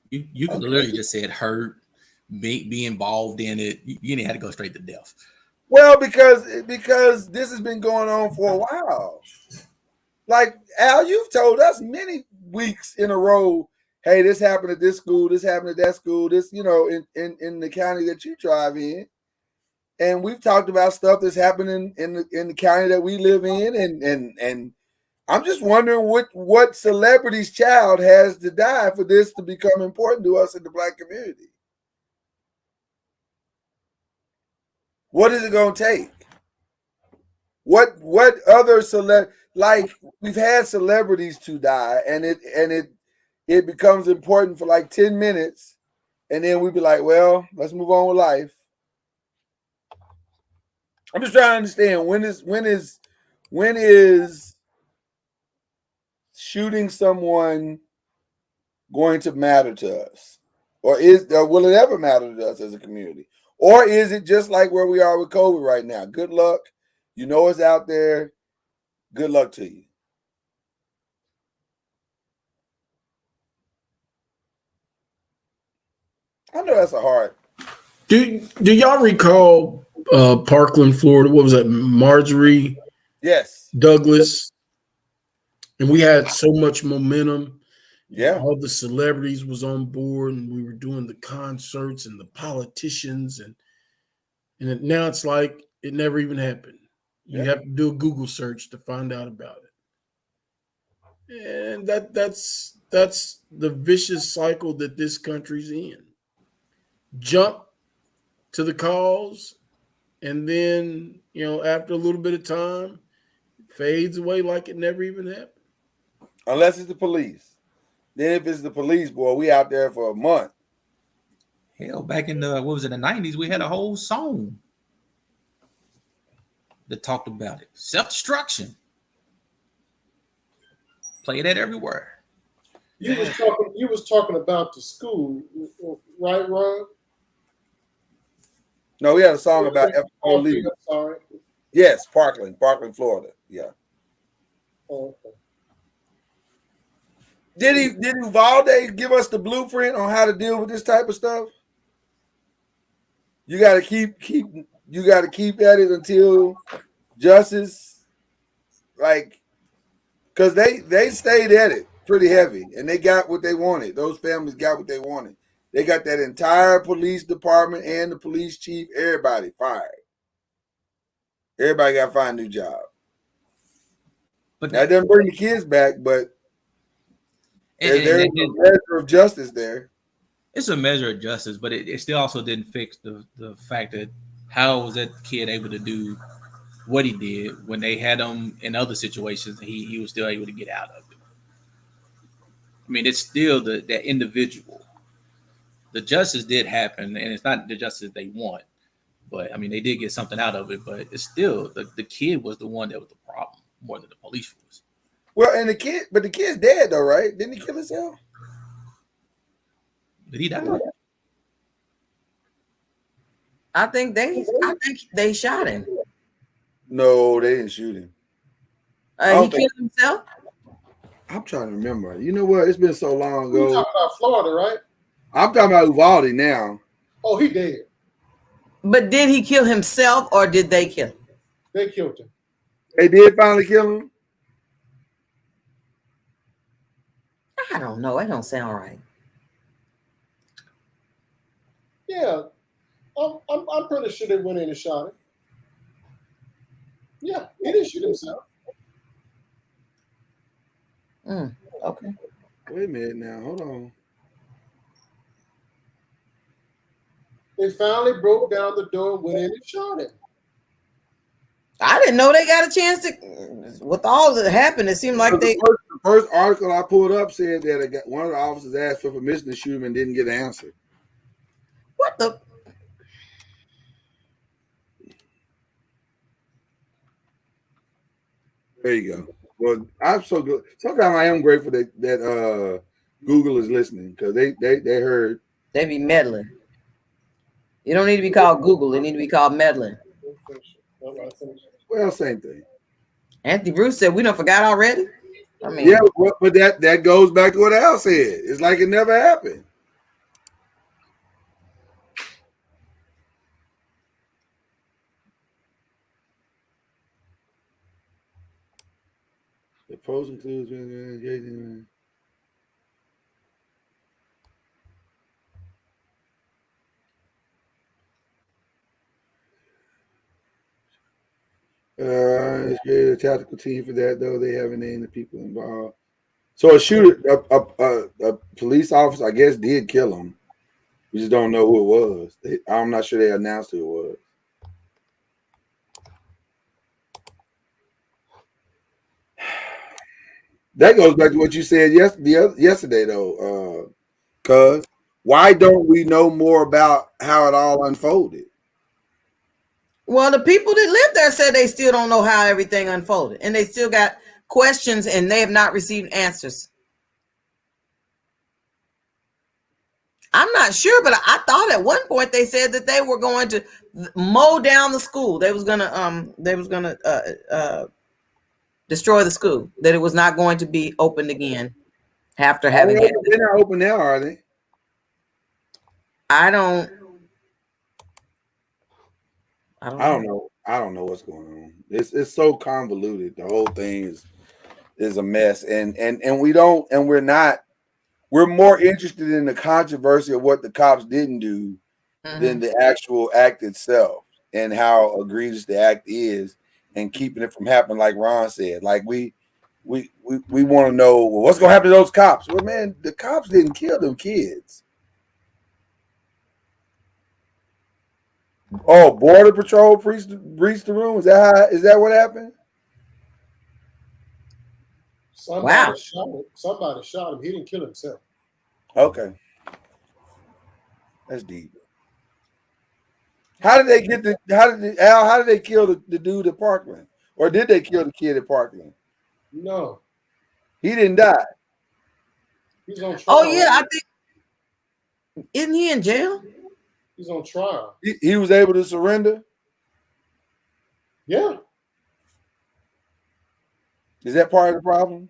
Speaker 10: You could literally just said hurt, be involved in it. You didn't have to go straight to death.
Speaker 3: Well, because this has been going on for a while. Like, Al, you've told us many weeks in a row, hey, this happened at this school, this happened at that school, this, in the county that you drive in. And we've talked about stuff that's happening in the county that we live in. And I'm just wondering what celebrity's child has to die for this to become important to us in the Black community. What is it going to take? What other like we've had celebrities to die, and it becomes important for like 10 minutes, and then we'd be like, well, let's move on with life. I'm just trying to understand when is shooting someone going to matter to us, or will it ever matter to us as a community, or is it just like where we are with COVID right now? Good luck. You know it's out there. Good luck to you. I know that's a hard.
Speaker 6: Do y'all recall Parkland, Florida? What was that? Marjorie?
Speaker 3: Yes.
Speaker 6: Douglas. And we had so much momentum.
Speaker 3: Yeah.
Speaker 6: All the celebrities was on board, and we were doing the concerts and the politicians, and now it's like it never even happened. You have to do a Google search to find out about it. And that's the vicious cycle that this country's in. Jump to the cause, and then, after a little bit of time, it fades away like it never even happened.
Speaker 3: Unless it's the police. Then if it's the police, boy, we out there for a month.
Speaker 10: Hell, back in the 90s, we had a whole song that talked about it. Self-destruction. Play that everywhere.
Speaker 15: You was talking about the school, right, Ron?
Speaker 3: No, we had a song about police.
Speaker 15: Sorry.
Speaker 3: Yes, Parkland, Florida. Yeah.
Speaker 15: Oh, okay.
Speaker 3: Did Uvalde give us the blueprint on how to deal with this type of stuff? You got to keep at it until justice, because they stayed at it pretty heavy, and they got what they wanted. Those families got what they wanted. They got that entire police department and the police chief, everybody fired. Everybody got to find a new job. But that doesn't bring the kids back, but there's a measure of justice there.
Speaker 10: It's a measure of justice, but it still also didn't fix the fact that how was that kid able to do what he did when they had him in other situations, he was still able to get out of it. I mean, it's still that individual. The justice did happen, and it's not the justice they want. But I mean, they did get something out of it. But it's still the kid was the one that was the problem more than the police was.
Speaker 3: Well, and the kid's dead though, right? Didn't he kill himself?
Speaker 10: Did he die?
Speaker 5: I think they shot him.
Speaker 3: No, they didn't shoot him.
Speaker 5: He killed himself.
Speaker 3: I'm trying to remember. You know what? It's been so long ago.
Speaker 15: You're talking about Florida, right?
Speaker 3: I'm talking about Uvalde now.
Speaker 15: Oh, he dead.
Speaker 5: But did he kill himself or did they kill him?
Speaker 15: They killed him.
Speaker 3: They did finally kill him?
Speaker 5: I don't know. It don't sound right.
Speaker 15: Yeah. I'm pretty sure they went in and shot him. Yeah, he didn't shoot himself.
Speaker 5: Okay.
Speaker 3: Wait a minute now. Hold on.
Speaker 15: They finally broke down the door and went in and shot him.
Speaker 5: I didn't know they got a chance to. With all that happened, it seemed like
Speaker 3: the first article I pulled up said that one of the officers asked for permission to shoot him and didn't get an answer.
Speaker 5: What the?
Speaker 3: There you go. Well, I'm so good. Sometimes I am grateful that Google is listening because they heard.
Speaker 5: They be meddling. You don't need to be called Google. They need to be called meddling.
Speaker 3: Well, same thing.
Speaker 5: Anthony Bruce said, "We don't forgot already." I mean,
Speaker 3: yeah, but that goes back to what Al said. It's like it never happened. The post includes it's created a tactical team for that, though they haven't named the people involved. So a shooter, a police officer, I guess, did kill him. We just don't know who it was. I'm not sure they announced who it was. That goes back to what you said yesterday, though. Cuz why don't we know more about how it all unfolded?
Speaker 5: Well, the people that live there said they still don't know how everything unfolded, and they still got questions, and they have not received answers. I'm not sure, but I thought at one point they said that they were going to mow down the school. They was gonna destroy the school. That it was not going to be opened again after having.
Speaker 3: They're not open now, are they?
Speaker 5: I don't
Speaker 3: know. I don't know what's going on. It's so convoluted. The whole thing is a mess, and we're more interested in the controversy of what the cops didn't do than the actual act itself and how egregious the act is and keeping it from happening. Like Ron said, like we want to know, well, what's going to happen to those cops? Well, man, the cops didn't kill them kids. Oh, Border Patrol breached the room. Is that what happened?
Speaker 15: Somebody shot him. He didn't kill himself.
Speaker 3: Okay. That's deep. How did they kill the dude at Parkland? Or did they kill the kid at Parkland?
Speaker 15: No.
Speaker 3: He didn't die.
Speaker 15: He's on trial.
Speaker 5: Oh, yeah, I think. Isn't he in jail?
Speaker 15: He's on trial.
Speaker 3: He was able to surrender?
Speaker 15: Yeah.
Speaker 3: Is that part of the problem?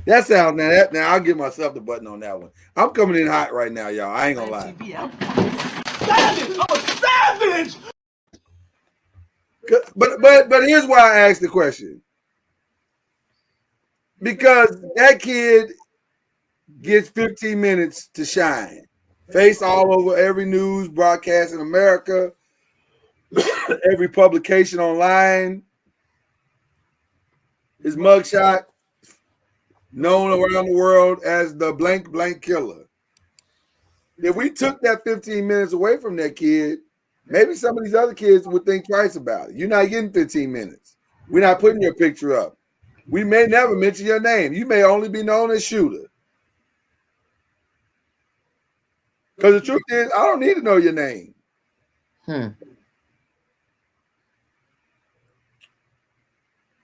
Speaker 3: That sounds now I'll give myself the button on that one. I'm coming in hot right now, y'all. I ain't gonna lie.
Speaker 1: Savage! I'm a savage!
Speaker 3: But here's why I asked the question. Because that kid gets 15 minutes to shine. Face all over every news broadcast in America, every publication online. His mugshot known around the world as the blank blank killer. If we took that 15 minutes away from that kid, maybe some of these other kids would think twice about it. You're not getting 15 minutes. We're not putting your picture up. We may never mention your name. You may only be known as Shooter. Because the truth is, I don't need to know your name.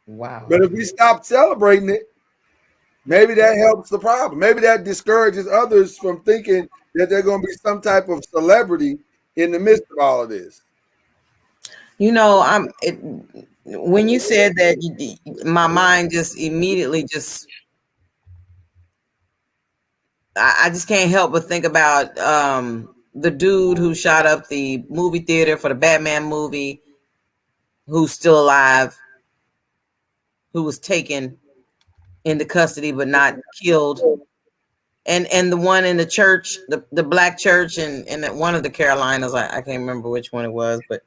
Speaker 5: Wow.
Speaker 3: But if we stop celebrating it, maybe that helps the problem. Maybe that discourages others from thinking that they're going to be some type of celebrity in the midst of all of this.
Speaker 5: You know, when you said that, my mind just immediately I just can't help but think about the dude who shot up the movie theater for the Batman movie, who's still alive, who was taken into custody but not killed, and the one in the church, the black church in one of the Carolinas, I can't remember which one it was, but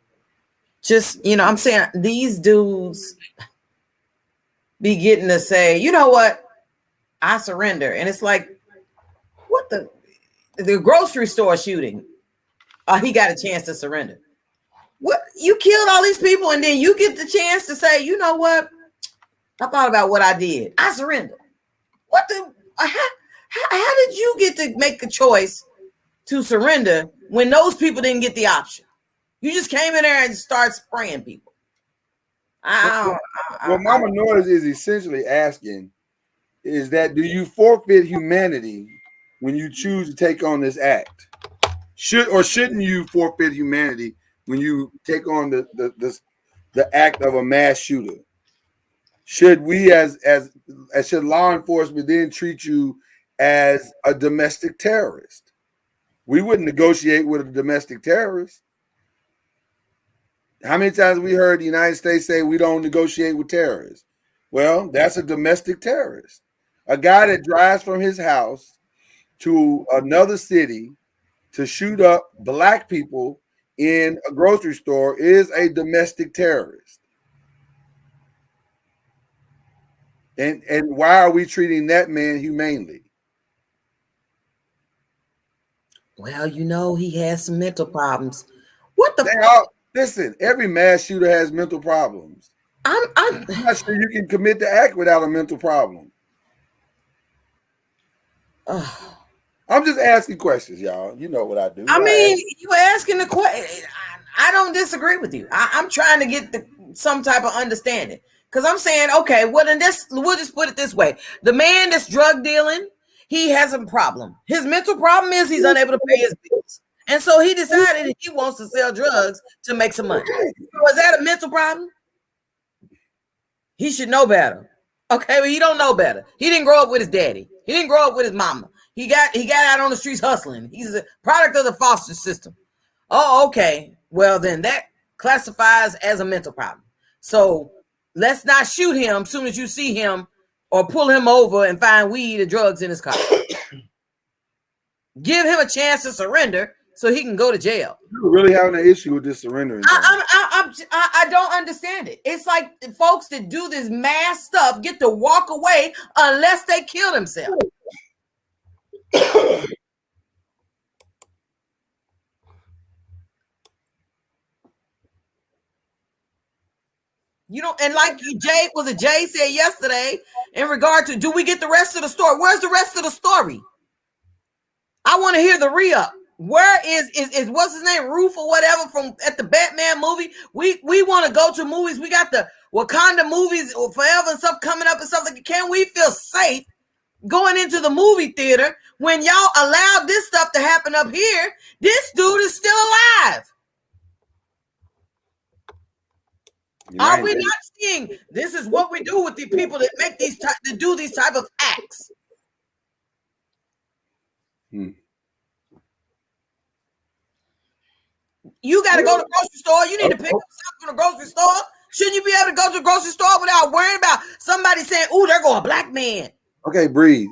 Speaker 5: just, you know, I'm saying these dudes be getting to say, you know what, I surrender. And it's like, what the grocery store shooting, he got a chance to surrender. What, you killed all these people and then you get the chance to say, you know what, I thought about what I did, I surrender. What the how did you get to make a choice to surrender when those people didn't get the option? You just came in there and started spraying people.
Speaker 3: What Mama Noise is essentially asking is that, do you forfeit humanity when you choose to take on this act? Should or shouldn't you forfeit humanity when you take on the act of a mass shooter? Should we as should law enforcement then treat you as a domestic terrorist? We wouldn't negotiate with a domestic terrorist. How many times have we heard the United States say we don't negotiate with terrorists? Well, that's a domestic terrorist. A guy that drives from his house to another city to shoot up black people in a grocery store is a domestic terrorist. And why are we treating that man humanely?
Speaker 5: Well, you know, he has some mental problems. What the
Speaker 3: listen, every mass shooter has mental problems. I'm not sure you can commit the act without a mental problem. I'm just asking questions, y'all. You know what I do.
Speaker 5: I mean, you asking the question. I don't disagree with you. I'm trying to get some type of understanding, because I'm saying, okay, well, then we'll just put it this way: the man that's drug dealing, he has a problem. His mental problem is he's unable to pay his bills, and so he decided he wants to sell drugs to make some money. So is that a mental problem? He should know better. Okay, well, he don't know better. He didn't grow up with his daddy. He didn't grow up with his mama. He got out on the streets hustling. He's a product of the foster system. Oh, okay. Well, then that classifies as a mental problem. So let's not shoot him as soon as you see him or pull him over and find weed or drugs in his car. Give him a chance to surrender so he can go to jail.
Speaker 3: You're really having an issue with this surrendering.
Speaker 5: I don't understand it. It's like the folks that do this mass stuff get to walk away unless they kill themselves. You know, and like Jay said yesterday in regard to, do we get the rest of the story? Where's the rest of the story? I want to hear the re-up. Where is what's his name, Roof or whatever, from at the Batman movie? We want to go to movies. We got the Wakanda movies or forever and stuff coming up and stuff like that. Can we feel safe going into the movie theater when y'all allowed this stuff to happen up here? This dude is still alive. Are we not seeing this is what we do with the people that make that do these type of acts? You got to go to the grocery store. You need to pick up something from the grocery store. Shouldn't you be able to go to the grocery store without worrying about somebody saying, "Ooh, there go a black man"?
Speaker 3: Okay, breathe.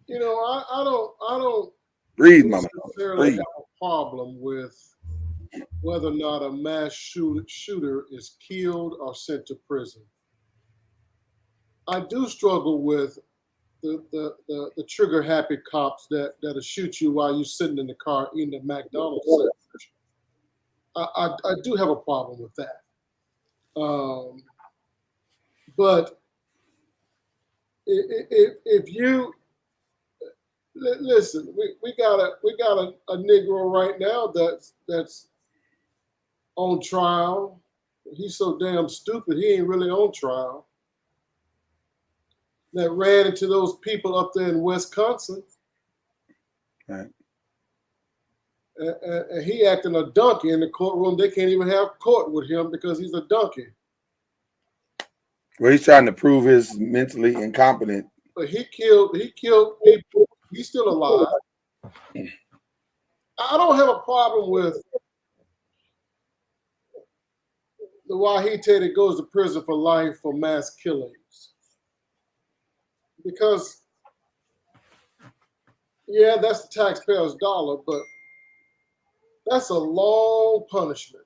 Speaker 3: You
Speaker 15: know, I don't
Speaker 3: breathe, Mama.
Speaker 15: necessarily have a problem with whether or not a mass shooter is killed or sent to prison. I do struggle with the trigger happy cops that'll shoot you while you're sitting in the car eating a McDonald's sandwich. I do have a problem with that. But if you listen, we got a Negro right now that's on trial. He's so damn stupid. He ain't really on trial. That ran into those people up there in Wisconsin.
Speaker 3: Right.
Speaker 15: And he acting a donkey in the courtroom. They can't even have court with him because he's a donkey.
Speaker 3: Well, he's trying to prove his mentally incompetent.
Speaker 15: But he killed people. He's still alive. I don't have a problem with the Wahite that goes to prison for life for mass killings. Because, yeah, that's the taxpayer's dollar, but that's a long punishment.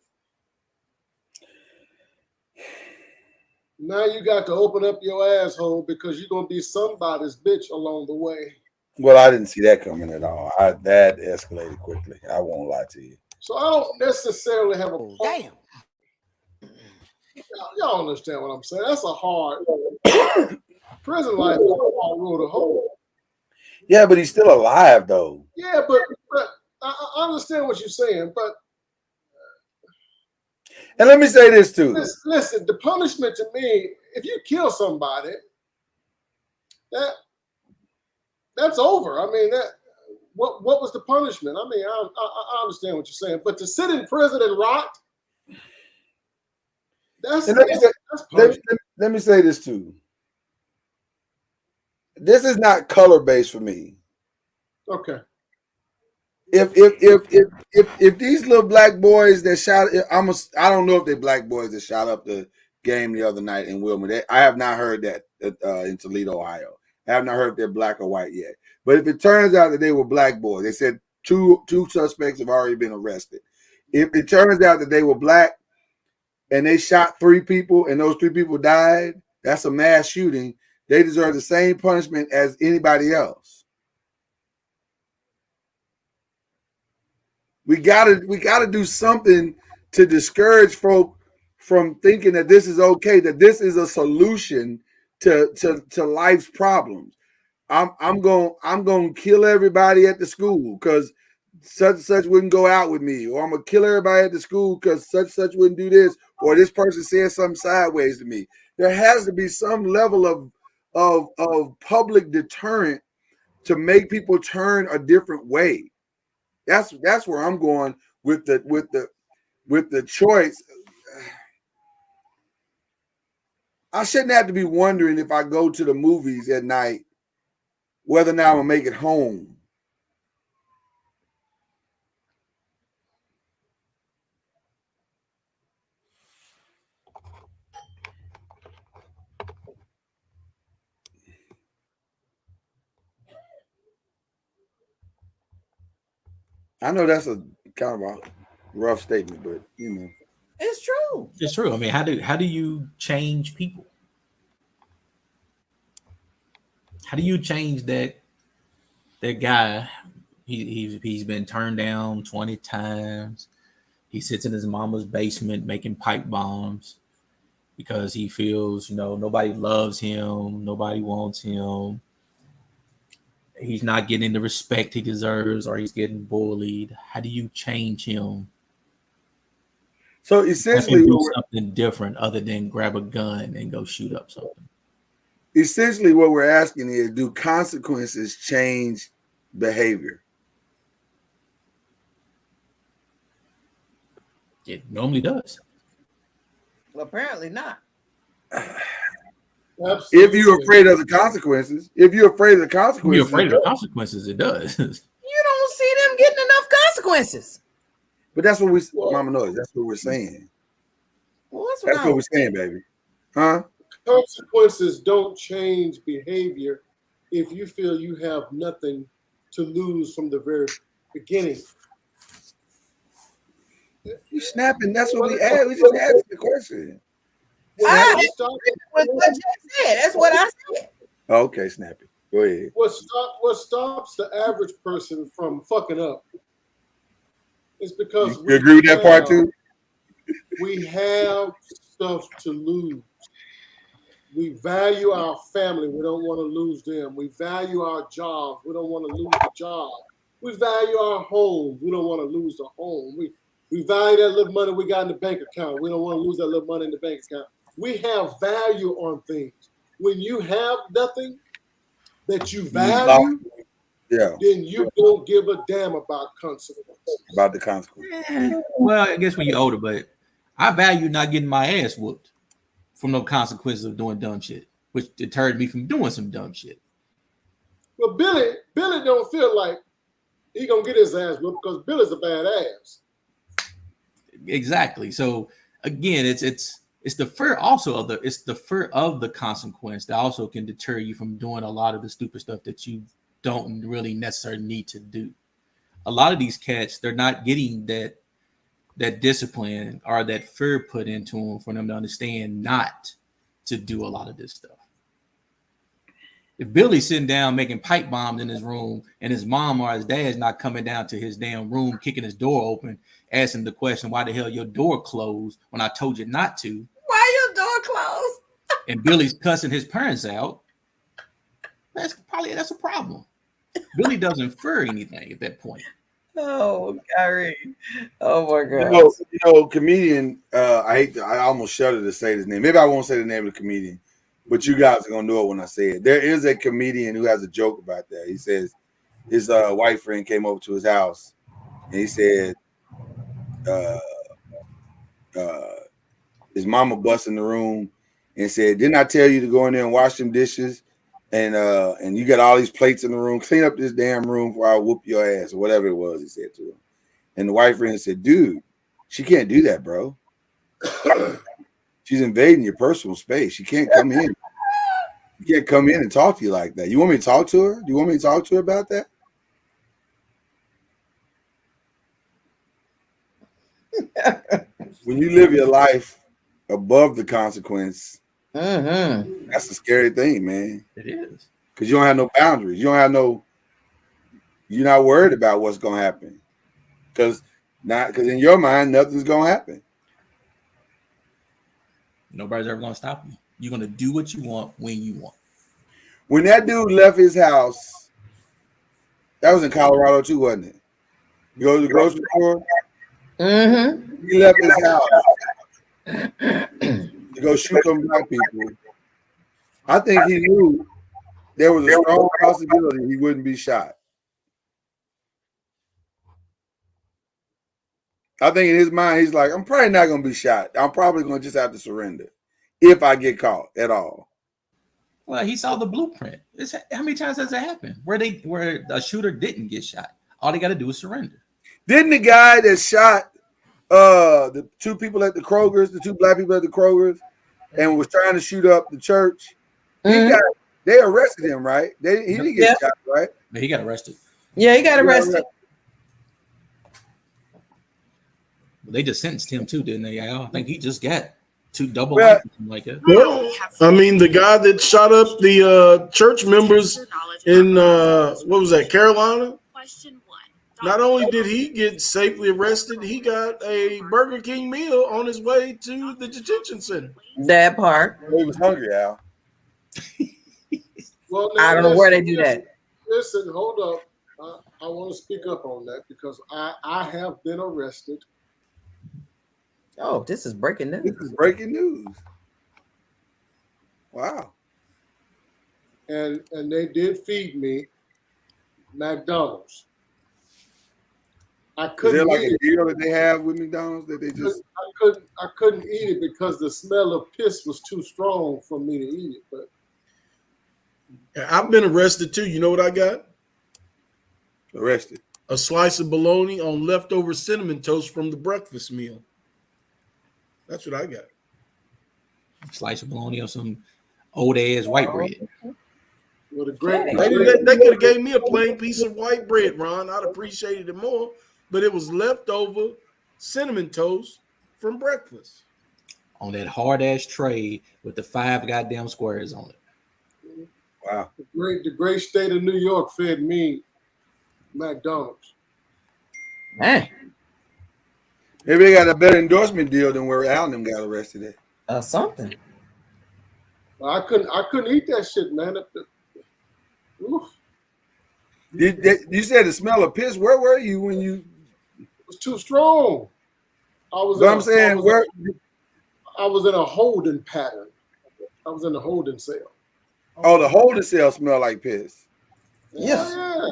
Speaker 15: Now you got to open up your asshole because you're going to be somebody's bitch along the way.
Speaker 3: Well, I didn't see that coming at all. That escalated quickly. I won't lie to you.
Speaker 15: So I don't necessarily have a problem. Y'all understand what I'm saying? That's a hard prison life is a hard road to hoe.
Speaker 3: Yeah, but he's still alive though.
Speaker 15: Yeah, but I understand what you're saying, but
Speaker 3: and let me say this too.
Speaker 15: Listen, the punishment to me, if you kill somebody, that's over. I mean, what was the punishment? I mean, I understand what you're saying, but to sit in prison and rot,
Speaker 3: let me say this too. This is not color based for me.
Speaker 15: Okay.
Speaker 3: If these little black boys that shot, I don't know if they're black boys that shot up the game the other night in Wilmot. I have not heard that in Toledo, Ohio. I have not heard if they're black or white yet. But if it turns out that they were black boys, they said two suspects have already been arrested. If it turns out that they were black and they shot 3 people and those 3 people died, that's a mass shooting. They deserve the same punishment as anybody else. We gotta do something to discourage folk from thinking that this is okay, that this is a solution to life's problems. I'm gonna kill everybody at the school because such and such wouldn't go out with me, or I'm gonna kill everybody at the school because such and such wouldn't do this, or this person said something sideways to me. There has to be some level of public deterrent to make people turn a different way. That's where I'm going with the choice. I shouldn't have to be wondering if I go to the movies at night whether or not I'm gonna make it home. I know that's a kind of a rough statement, but you know,
Speaker 5: it's true.
Speaker 10: It's true. I mean, how do you change people? How do you change that guy? He's been turned down 20 times. He sits in his mama's basement making pipe bombs because he feels, nobody loves him, nobody wants him. He's not getting the respect he deserves, or he's getting bullied. How do you change him?
Speaker 3: So essentially,
Speaker 10: do something different other than grab a gun and go shoot up something.
Speaker 3: Essentially, what we're asking is, do consequences change behavior?
Speaker 10: It normally does.
Speaker 5: Well, apparently not.
Speaker 15: Absolutely.
Speaker 3: If you're afraid of the consequences, it does.
Speaker 10: It does.
Speaker 5: You don't see them getting enough consequences.
Speaker 3: But that's what Mama knows. That's what we're saying.
Speaker 5: Well,
Speaker 3: that's what we're saying, baby. Huh?
Speaker 15: Consequences don't change behavior if you feel you have nothing to lose from the very beginning.
Speaker 3: You snapping? That's what we asked. We just asked the question.
Speaker 5: I agree with what you said. That's what I said.
Speaker 3: Okay, Snappy. Go ahead.
Speaker 15: What stops the average person from fucking up is because
Speaker 3: you agree with that part too?
Speaker 15: We have stuff to lose. We value our family. We don't want to lose them. We value our jobs. We don't want to lose the job. We value our homes. We don't want to lose the home. We value that little money we got in the bank account. We don't want to lose that little money in the bank account. We have value on things. When you have nothing that you value, then you don't give a damn about consequences.
Speaker 3: About the consequences.
Speaker 10: Well, I guess when you're older, but I value not getting my ass whooped from no consequences of doing dumb shit, which deterred me from doing some dumb shit.
Speaker 15: Well, Billy don't feel like he gonna get his ass whooped because Billy's a bad ass.
Speaker 10: Exactly. So again, it's the fear also of the consequence that also can deter you from doing a lot of the stupid stuff that you don't really necessarily need to do. A lot of these cats, they're not getting that discipline or that fear put into them for them to understand not to do a lot of this stuff. If Billy's sitting down making pipe bombs in his room and his mom or his dad's not coming down to his damn room, kicking his door open, asking the question, why the hell your door closed when I told you not to?
Speaker 5: Why your door closed?
Speaker 10: And Billy's cussing his parents out, that's a problem. Billy doesn't fear anything at that point.
Speaker 5: Oh, Gary. Oh my God.
Speaker 3: Comedian, I almost shudder to say his name. Maybe I won't say the name of the comedian, but you guys are gonna know it when I say it. There is a comedian who has a joke about that. He says his white friend came over to his house and he said his mama bust in the room and said, "Didn't I tell you to go in there and wash them dishes? And you got all these plates in the room. Clean up this damn room before I whoop your ass," or whatever it was he said to him. And the white friend said, "Dude, she can't do that, bro. She's invading your personal space. She can't come in. You can't come in and talk to you like that. You want me to talk to her? Do you want me to talk to her about that?" When you live your life above the consequence, that's a scary thing, man.
Speaker 10: It is.
Speaker 3: Because you don't have no boundaries. You're not worried about what's gonna happen. Because in your mind, nothing's gonna happen.
Speaker 10: Nobody's ever gonna stop you. You're gonna do what you want when you want.
Speaker 3: When that dude left his house, that was in Colorado too, wasn't it? You go to the grocery store. He left his house to go shoot some black people. I think he knew there was a strong possibility he wouldn't be shot. I think in his mind, he's like, I'm probably not going to be shot. I'm probably going to just have to surrender if I get caught at all.
Speaker 10: Well, he saw the blueprint. How many times has that happened where a shooter didn't get shot? All they got to do is surrender.
Speaker 3: Didn't the guy that shot the two people at the Kroger's, the two black people at the Kroger's, and was trying to shoot up the church, they arrested him, right? He didn't get shot, right?
Speaker 10: But he got arrested.
Speaker 5: Yeah, he got arrested.
Speaker 10: They just sentenced him too, didn't they? I think he just got 2 double life or something like that.
Speaker 6: Well, I mean, the guy that shot up the church members in what was that, Carolina? Not only did he get safely arrested, he got a Burger King meal on his way to the detention center.
Speaker 5: That part.
Speaker 3: He was hungry, Al.
Speaker 15: Well,
Speaker 5: I don't know where they do that.
Speaker 15: Listen, hold up. I want to speak up on that because I have been arrested.
Speaker 5: Oh, this is breaking news.
Speaker 3: This is breaking news. Wow.
Speaker 15: And they did feed me McDonald's. I couldn't.
Speaker 3: Is there like
Speaker 15: eat
Speaker 3: a deal that they have with McDonald's that they just?
Speaker 15: I couldn't eat it because the smell of piss was too strong for me to eat it. But
Speaker 6: I've been arrested too. You know what I got?
Speaker 3: Arrested.
Speaker 6: A slice of bologna on leftover cinnamon toast from the breakfast meal. That's what I got.
Speaker 10: Slice of bologna or some old ass white bread.
Speaker 15: Well, the great
Speaker 6: they could have gave me a plain piece of white bread, Ron. I'd appreciated it more. But it was leftover cinnamon toast from breakfast.
Speaker 10: On that hard ass tray with the 5 goddamn squares on it.
Speaker 3: Wow.
Speaker 15: The great state of New York fed me McDonald's.
Speaker 5: Man.
Speaker 3: Maybe they got a better endorsement deal than where Al and them got arrested at.
Speaker 5: Something.
Speaker 15: I couldn't eat that shit, man. Oof.
Speaker 3: You said the smell of piss. Where were you when you?
Speaker 15: It was too strong. I was in a holding pattern. I was in a holding cell.
Speaker 3: Oh, the holding cell smell like piss.
Speaker 15: Yeah.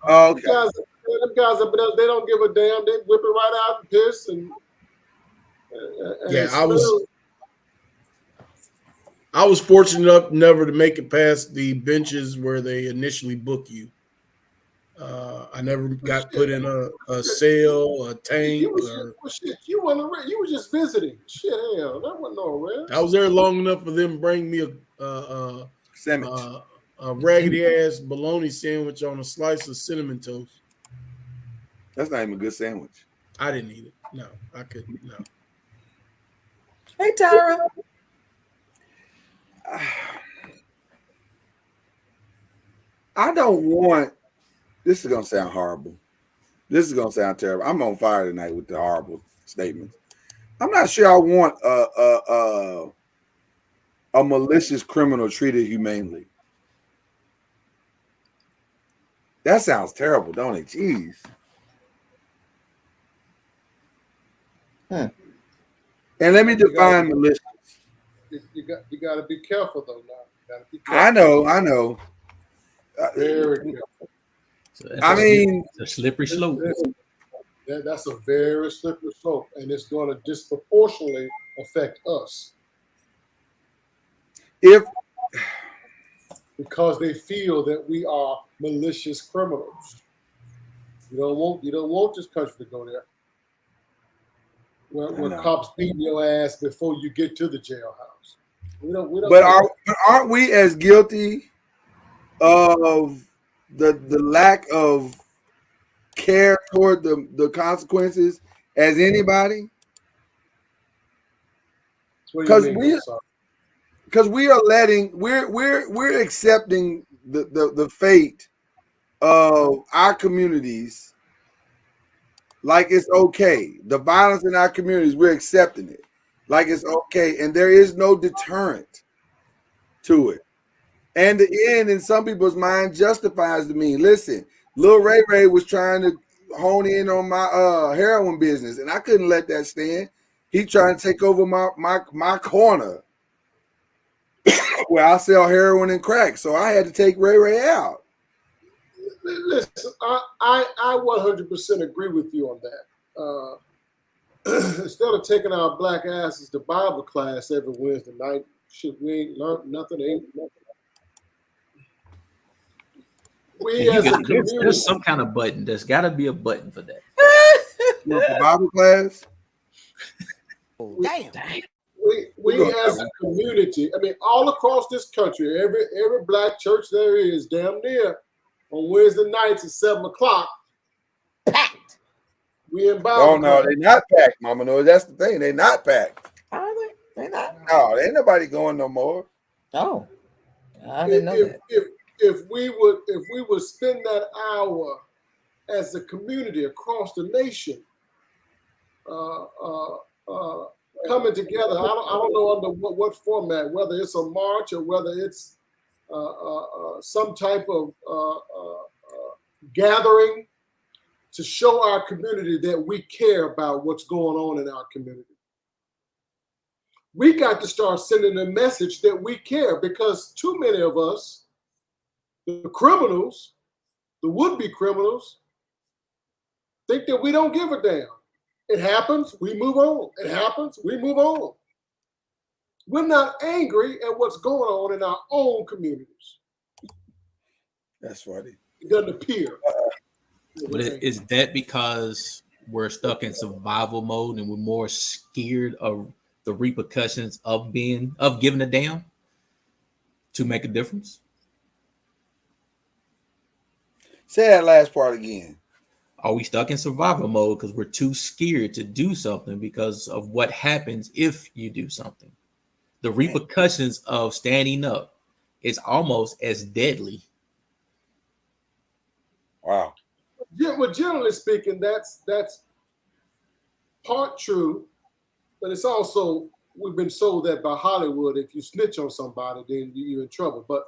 Speaker 3: Oh, okay.
Speaker 15: Them guys up there, they don't give a damn. They whip it right out and piss and
Speaker 6: yeah. I was fortunate enough never to make it past the benches where they initially book you. I never got put in a cell, a tank.
Speaker 15: You were just visiting. Shit, hell, that wasn't no arrest.
Speaker 6: I was there long enough for them to bring me a raggedy ass bologna sandwich on a slice of cinnamon toast.
Speaker 3: That's not even a good sandwich.
Speaker 6: I didn't eat it. No, I couldn't. No.
Speaker 5: Hey, Tara.
Speaker 3: I don't want. This is gonna sound horrible. This is gonna sound terrible. I'm on fire tonight with the horrible statements. I'm not sure I want a malicious criminal treated humanely. That sounds terrible, don't it? Jeez. And let me define malicious.
Speaker 15: You got to be careful though. Now, you got to be careful.
Speaker 3: I know.
Speaker 15: Very careful.
Speaker 10: So it's a slippery slope.
Speaker 15: That's a very slippery slope, and it's going to disproportionately affect us. Because they feel that we are malicious criminals. You don't want this country to go there. Where cops beating your ass before you get to the jailhouse. We don't.
Speaker 3: But aren't we as guilty of the lack of care toward the consequences as anybody? Because we're accepting the fate of our communities like it's okay. The violence in our communities, we're accepting it like it's okay, and there is no deterrent to it. And the end, in some people's mind, justifies the mean. Listen, Lil Ray Ray was trying to hone in on my heroin business, and I couldn't let that stand. He trying to take over my corner where I sell heroin and crack. So I had to take Ray Ray out.
Speaker 15: Listen, I 100% agree with you on that. Instead of taking our black asses to Bible class every Wednesday night, shit, we ain't learned nothing.
Speaker 10: There's some kind of button. There's got to be a button for that.
Speaker 3: For Bible class?
Speaker 15: Damn. We as a community, I mean, all across this country, every black church there is, damn near, on Wednesday nights at 7:00, packed. We in Bible.
Speaker 3: Oh no, they're not packed, Mama. No, that's the thing. They're not packed.
Speaker 5: Are they? They're not.
Speaker 3: No, ain't nobody going no more.
Speaker 5: Oh, I didn't know that.
Speaker 15: If we would spend that hour as a community across the nation, coming together, I don't know under what format, whether it's a march or whether it's some type of gathering to show our community that we care about what's going on in our community. We got to start sending a message that we care, because too many of us, the criminals, the would-be criminals, think that we don't give a damn. It happens, we move on. It happens, we move on. We're not angry at what's going on in our own communities.
Speaker 3: That's funny.
Speaker 15: It doesn't appear.
Speaker 10: But is that because we're stuck in survival mode and we're more scared of the repercussions of giving a damn to make a difference?
Speaker 3: Say that last part again.
Speaker 10: Are we stuck in survival mode because we're too scared to do something because of what happens if you do something? The repercussions of standing up is almost as deadly.
Speaker 3: Wow.
Speaker 15: Yeah, well, generally speaking, that's part true, but it's also we've been sold that by Hollywood. If you snitch on somebody, then you're in trouble. But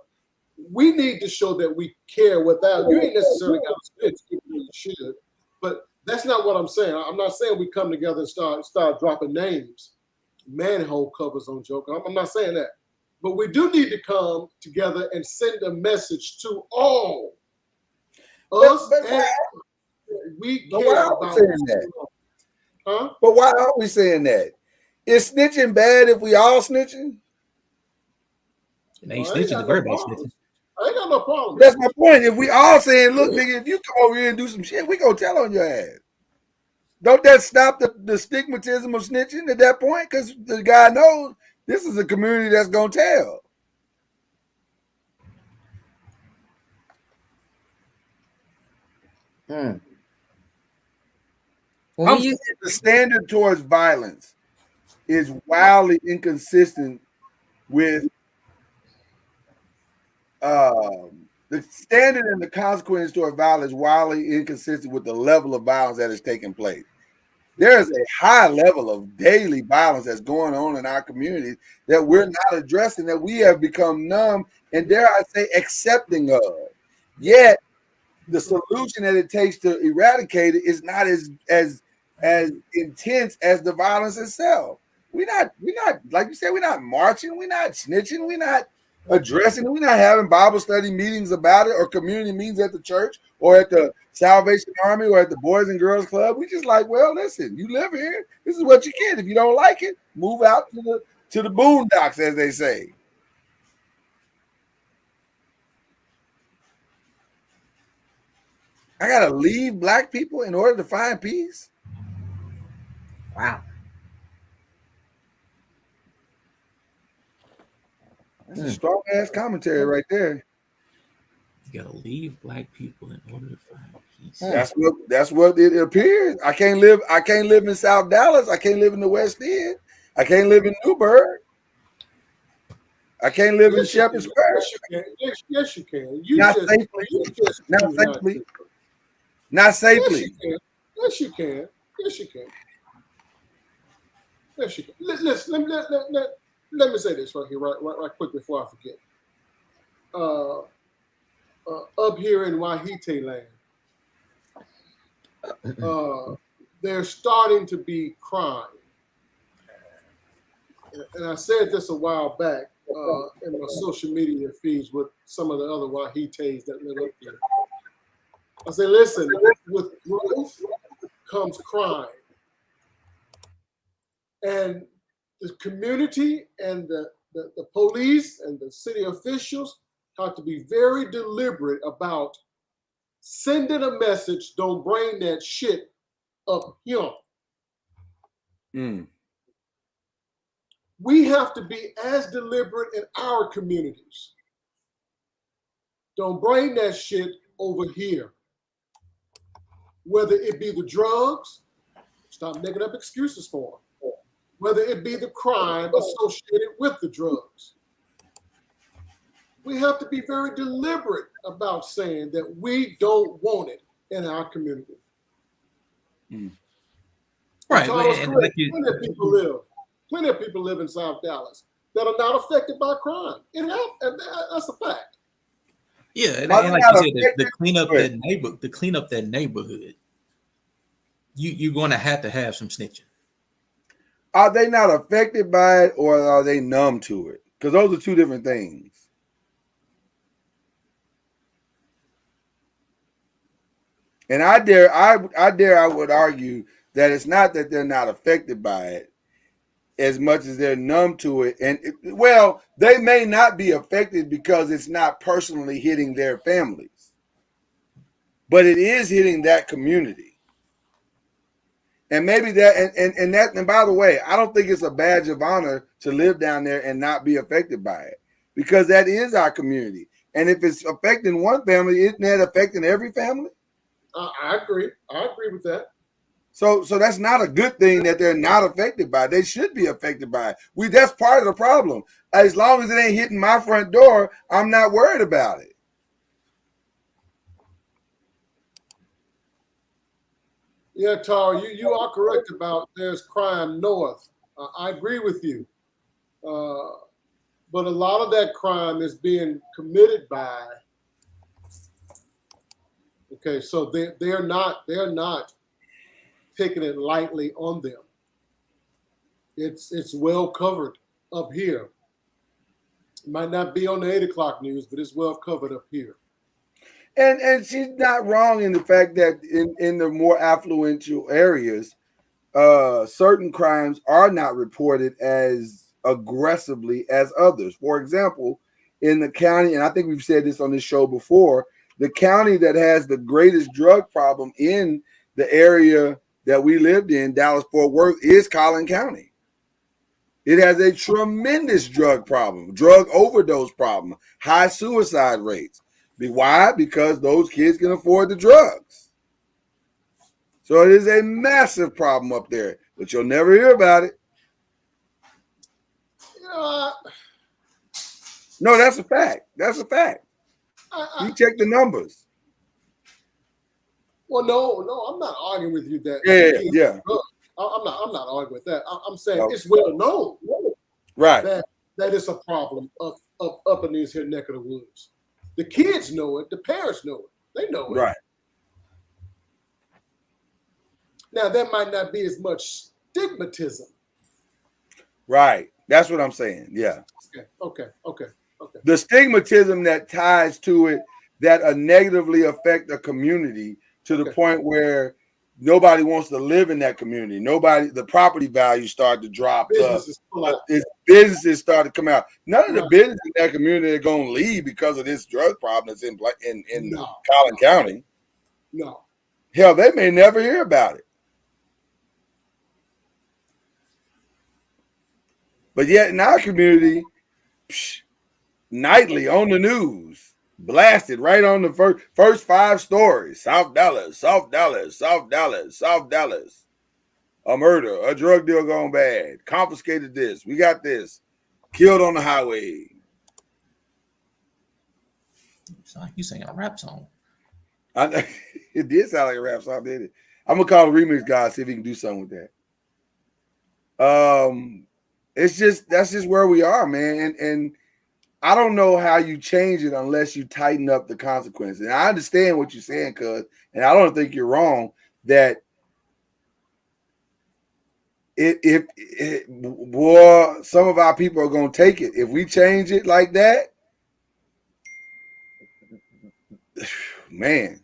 Speaker 15: we need to show that we care without, you ain't necessarily got to snitch, even though you should. But that's not what I'm saying. I'm not saying we come together and start dropping names, manhole covers on Joker. I'm not saying that. But we do need to come together and send a message to all us, and we care about
Speaker 3: that.
Speaker 15: Huh?
Speaker 3: But why are we saying that? Is snitching bad if we all snitching?
Speaker 10: It ain't snitching to worry about snitching.
Speaker 15: I ain't got no problem.
Speaker 3: That's my point. If we all saying, look, nigga, if you come over here and do some shit, we gonna tell on your ass. Don't that stop the stigmatism of snitching at that point? Because the guy knows this is a community that's gonna tell.
Speaker 5: Well,
Speaker 3: the standard towards violence is wildly inconsistent with the standard and the consequence toward violence is wildly inconsistent with the level of violence that is taking place. There is a high level of daily violence that's going on in our community that we're not addressing, that we have become numb and, dare I say, accepting of. Yet the solution that it takes to eradicate it is not as intense as the violence itself. We're not like you said, we're not marching, we're not snitching, we're not addressing it, we're not having Bible study meetings about it or community meetings at the church or at the Salvation Army or at the Boys and Girls Club. We just like, well, listen, you live here, this is what you get. If you don't like it, move out to the boondocks, as they say. I gotta leave black people in order to find peace?
Speaker 5: Wow.
Speaker 3: That's a strong ass commentary right there.
Speaker 10: You gotta leave black people in order to find peace.
Speaker 3: That's what it appears. I can't live in South Dallas. I can't live in the West End. I can't live in Newburgh. I can't live in Shepherd Square.
Speaker 15: Yes, you can.
Speaker 3: Not safely. Not safely.
Speaker 15: Yes, you can. Yes, you can. Yes, you can. Listen, let me say this right here, right quick before I forget. Up here in Wahite land, there's starting to be crime. And I said this a while back in my social media feeds with some of the other Wahites that live up here. I say, listen, with growth comes crime. And the community and the police and the city officials have to be very deliberate about sending a message, don't bring that shit up here. We have to be as deliberate in our communities. Don't bring that shit over here. Whether it be the drugs, stop making up excuses for them. Whether it be the crime associated with the drugs. We have to be very deliberate about saying that we don't want it in our community.
Speaker 10: Right.
Speaker 15: Plenty of people live in South Dallas that are not affected by crime. That's a fact.
Speaker 10: Yeah, and like you said, to clean up that neighborhood, you're going to have some snitching.
Speaker 3: Are they not affected by it, or are they numb to it? Because those are two different things. And I would argue that it's not that they're not affected by it as much as they're numb to it. And they may not be affected because it's not personally hitting their families, but it is hitting that community. And maybe that, and by the way, I don't think it's a badge of honor to live down there and not be affected by it, because that is our community. And if it's affecting one family, isn't that affecting every family?
Speaker 15: I agree. I agree with that.
Speaker 3: So that's not a good thing that they're not affected by it. They should be affected by it. That's part of the problem. As long as it ain't hitting my front door, I'm not worried about it.
Speaker 15: Yeah, Tara, you are correct about there's crime north. I agree with you. But a lot of that crime is being committed by. Okay, so they're not taking it lightly on them. It's well covered up here. It might not be on the 8 o'clock news, but it's well covered up here.
Speaker 3: And she's not wrong in the fact that in the more affluential areas, certain crimes are not reported as aggressively as others. For example, in the county, and I think we've said this on this show before, the county that has the greatest drug problem in the area that we lived in, Dallas-Fort Worth, is Collin County. It has a tremendous drug problem, drug overdose problem, high suicide rates. Why? Because those kids can afford the drugs. So it is a massive problem up there, but you'll never hear about it. No, that's a fact. That's a fact. You check the numbers.
Speaker 15: Well, no, I'm not arguing with you that.
Speaker 3: Yeah.
Speaker 15: I'm not arguing with that. I'm saying it's well known,
Speaker 3: right?
Speaker 15: That it's a problem up in these here neck of the woods. The kids know it. The parents know it. They know it.
Speaker 3: Right.
Speaker 15: Now there might not be as much stigmatism.
Speaker 3: Right. That's what I'm saying. Yeah.
Speaker 15: Okay.
Speaker 3: The stigmatism that ties to it that negatively affect a community to the point where nobody wants to live in that community. The property values start to drop. Businesses start to come out. None of the businesses in that community are going to leave because of this drug problem that's in Collin County.
Speaker 15: No.
Speaker 3: Hell, they may never hear about it. But yet in our community, nightly on the news, blasted right on the first 5 stories. South Dallas. A murder, a drug deal gone bad. Confiscated this. We got this. Killed on the highway.
Speaker 10: You singing a rap song.
Speaker 3: It did sound like a rap song, didn't it? I'm gonna call the remix guy, see if he can do something with that. That's just where we are, man. And I don't know how you change it unless you tighten up the consequences. And I understand what you're saying, cuz, and I don't think you're wrong that some of our people are gonna take it. If we change it like that, man,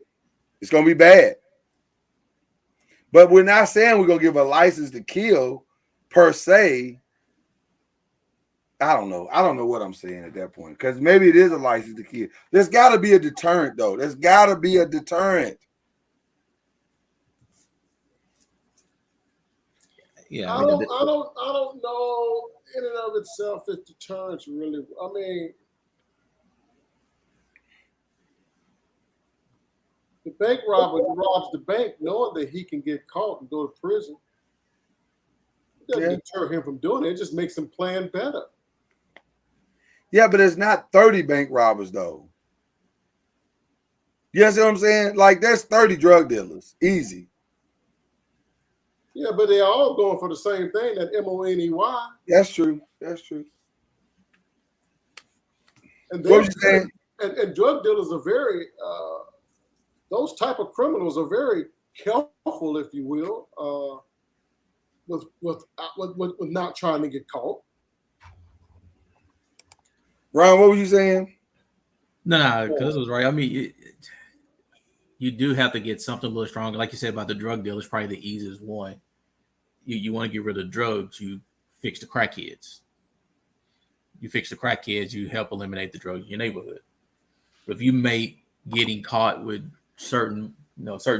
Speaker 3: it's gonna be bad. But we're not saying we're gonna give a license to kill per se. I don't know what I'm saying at that point, because maybe it is a license to kill. There's got to be a deterrent, though. There's got to be a deterrent.
Speaker 10: Yeah,
Speaker 15: I don't know in and of itself if deterrence really. I mean, the bank robber robs the bank knowing that he can get caught and go to prison. It doesn't deter him from doing it. It just makes him plan better.
Speaker 3: Yeah, but it's not 30 bank robbers, though. You see what I'm saying? Like, there's 30 drug dealers. Easy.
Speaker 15: Yeah, but they're all going for the same thing, that money.
Speaker 3: That's true.
Speaker 15: And
Speaker 3: what you saying?
Speaker 15: And drug dealers are very, those type of criminals are very careful, if you will, with not trying to get caught.
Speaker 3: Ron, what were you saying?
Speaker 10: No, because it was right. I mean, you do have to get something a little stronger. Like you said about the drug dealers, probably the easiest one. You want to get rid of drugs, you fix the crackheads. You fix the crackheads, you help eliminate the drugs in your neighborhood. But if you make getting caught with certain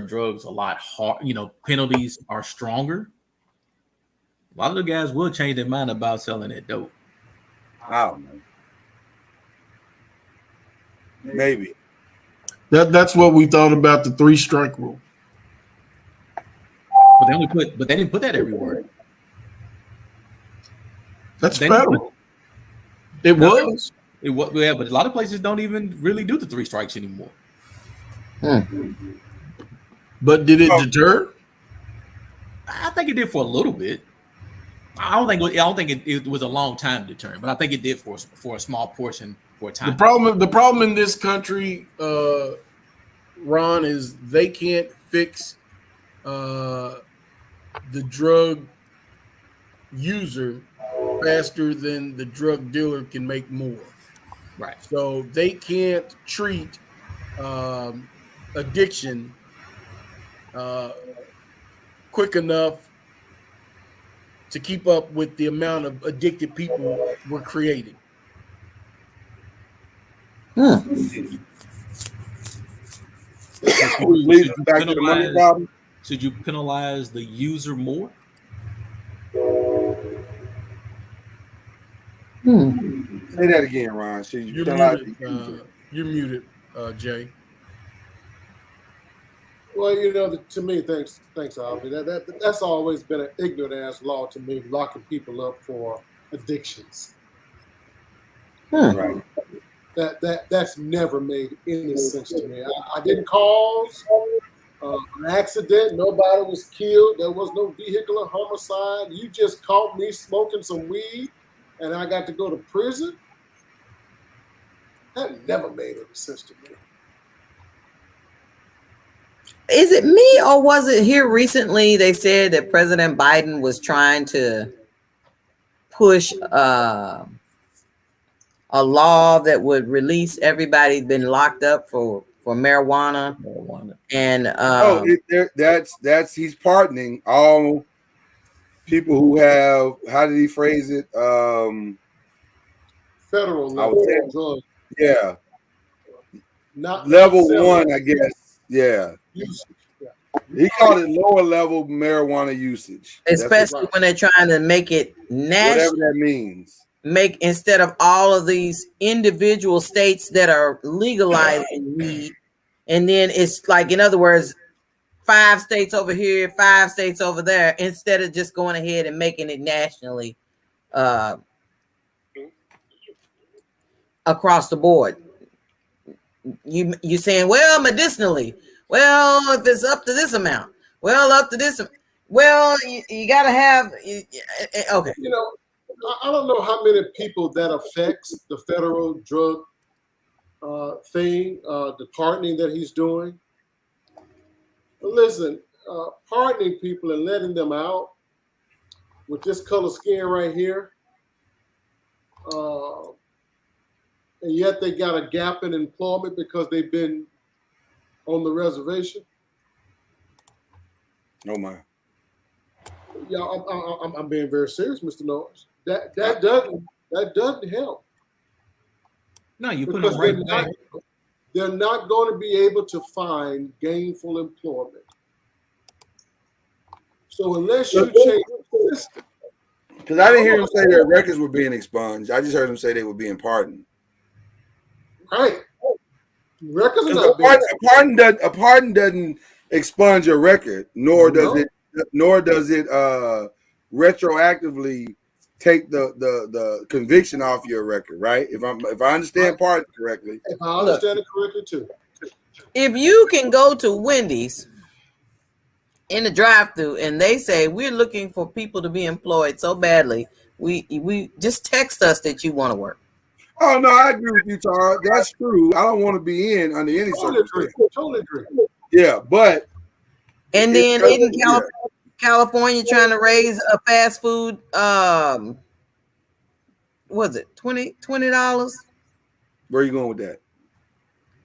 Speaker 10: drugs a lot hard, penalties are stronger, a lot of the guys will change their mind about selling that dope.
Speaker 3: I don't know. Maybe.
Speaker 6: That's what we thought about the 3-strike rule.
Speaker 10: But they didn't put that everywhere.
Speaker 6: That's federal. It was.
Speaker 10: Yeah, but a lot of places don't even really do the 3 strikes anymore.
Speaker 6: But did it deter?
Speaker 10: I think it did for a little bit. I don't think it was a long time deterrent, but I think it did for a small portion for a time.
Speaker 6: The problem in this country, Ron, is they can't fix the drug user faster than the drug dealer can make more.
Speaker 10: Right.
Speaker 6: So they can't treat addiction quick enough to keep up with the amount of addicted people we're creating.
Speaker 10: Should you penalize the user more?
Speaker 3: Say that again, Ron. Should you penalize the user?
Speaker 6: You're muted, Jay.
Speaker 15: Well, to me, thanks, Albie. That's always been an ignorant ass law to me, locking people up for addictions.
Speaker 3: Right.
Speaker 15: That's never made any sense to me. I didn't cause an accident. Nobody was killed. There was no vehicular homicide. You just caught me smoking some weed, and I got to go to prison. That never made any sense to me.
Speaker 5: Is it me, or was it here recently they said that President Biden was trying to push a law that would release everybody been locked up for marijuana? And
Speaker 3: that's he's pardoning all people who have, how did he phrase it?
Speaker 15: Federal level drug.
Speaker 3: Yeah.
Speaker 15: Not
Speaker 3: level one, I guess. Yeah. He called it lower level marijuana usage.
Speaker 5: Especially when they're trying to make it national.
Speaker 3: Whatever that means.
Speaker 5: Make, instead of all of these individual states that are legalizing weed, and then it's like, in other words, 5 states over here, 5 states over there, instead of just going ahead and making it nationally across the board. You saying, well, medicinally, well, if it's up to this amount, well, up to this, well, you got to have, okay.
Speaker 15: I don't know how many people that affects the federal drug thing, the pardoning that he's doing. But listen, pardoning people and letting them out with this color skin right here, and yet they got a gap in employment because they've been on the reservation.
Speaker 3: Oh my!
Speaker 15: Yeah, I'm being very serious, Mr. Noise. That doesn't help.
Speaker 10: No, you put them right back.
Speaker 15: They're not going to be able to find gainful employment. So unless you change the system.
Speaker 3: Because I didn't hear him say their records were being expunged. I just heard him say they were being pardoned.
Speaker 15: Right. Records are not being
Speaker 3: a pardon doesn't expunge your record, nor does it retroactively take the conviction off your record, right? If I understand pardon correctly.
Speaker 15: If I understand it correctly too.
Speaker 5: If you can go to Wendy's in the drive-thru and they say we're looking for people to be employed so badly, we just text us that you want to work.
Speaker 3: Oh no, I agree with you, Tar. That's true. I don't want to be in under any circumstance.
Speaker 15: Totally agree.
Speaker 3: Yeah, but
Speaker 5: and then in California trying to raise a fast food, was it $20?
Speaker 3: Where are you going with that?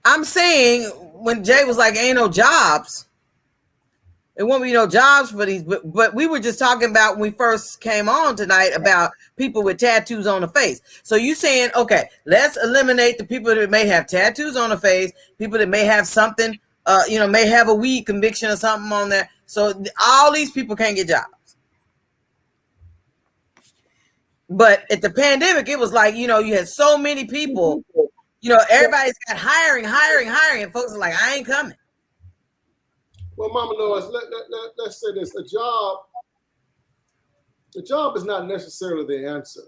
Speaker 5: I'm saying when Jay was like, ain't no jobs. It won't be no jobs for these, but we were just talking about when we first came on tonight about people with tattoos on the face. So you saying, okay, let's eliminate the people that may have tattoos on the face, people that may have something, may have a weed conviction or something on there. So all these people can't get jobs. But at the pandemic, it was like, you had so many people, everybody's got hiring, and folks are like, I ain't coming.
Speaker 15: Well, Mama Noise, let's say this: the job is not necessarily the answer.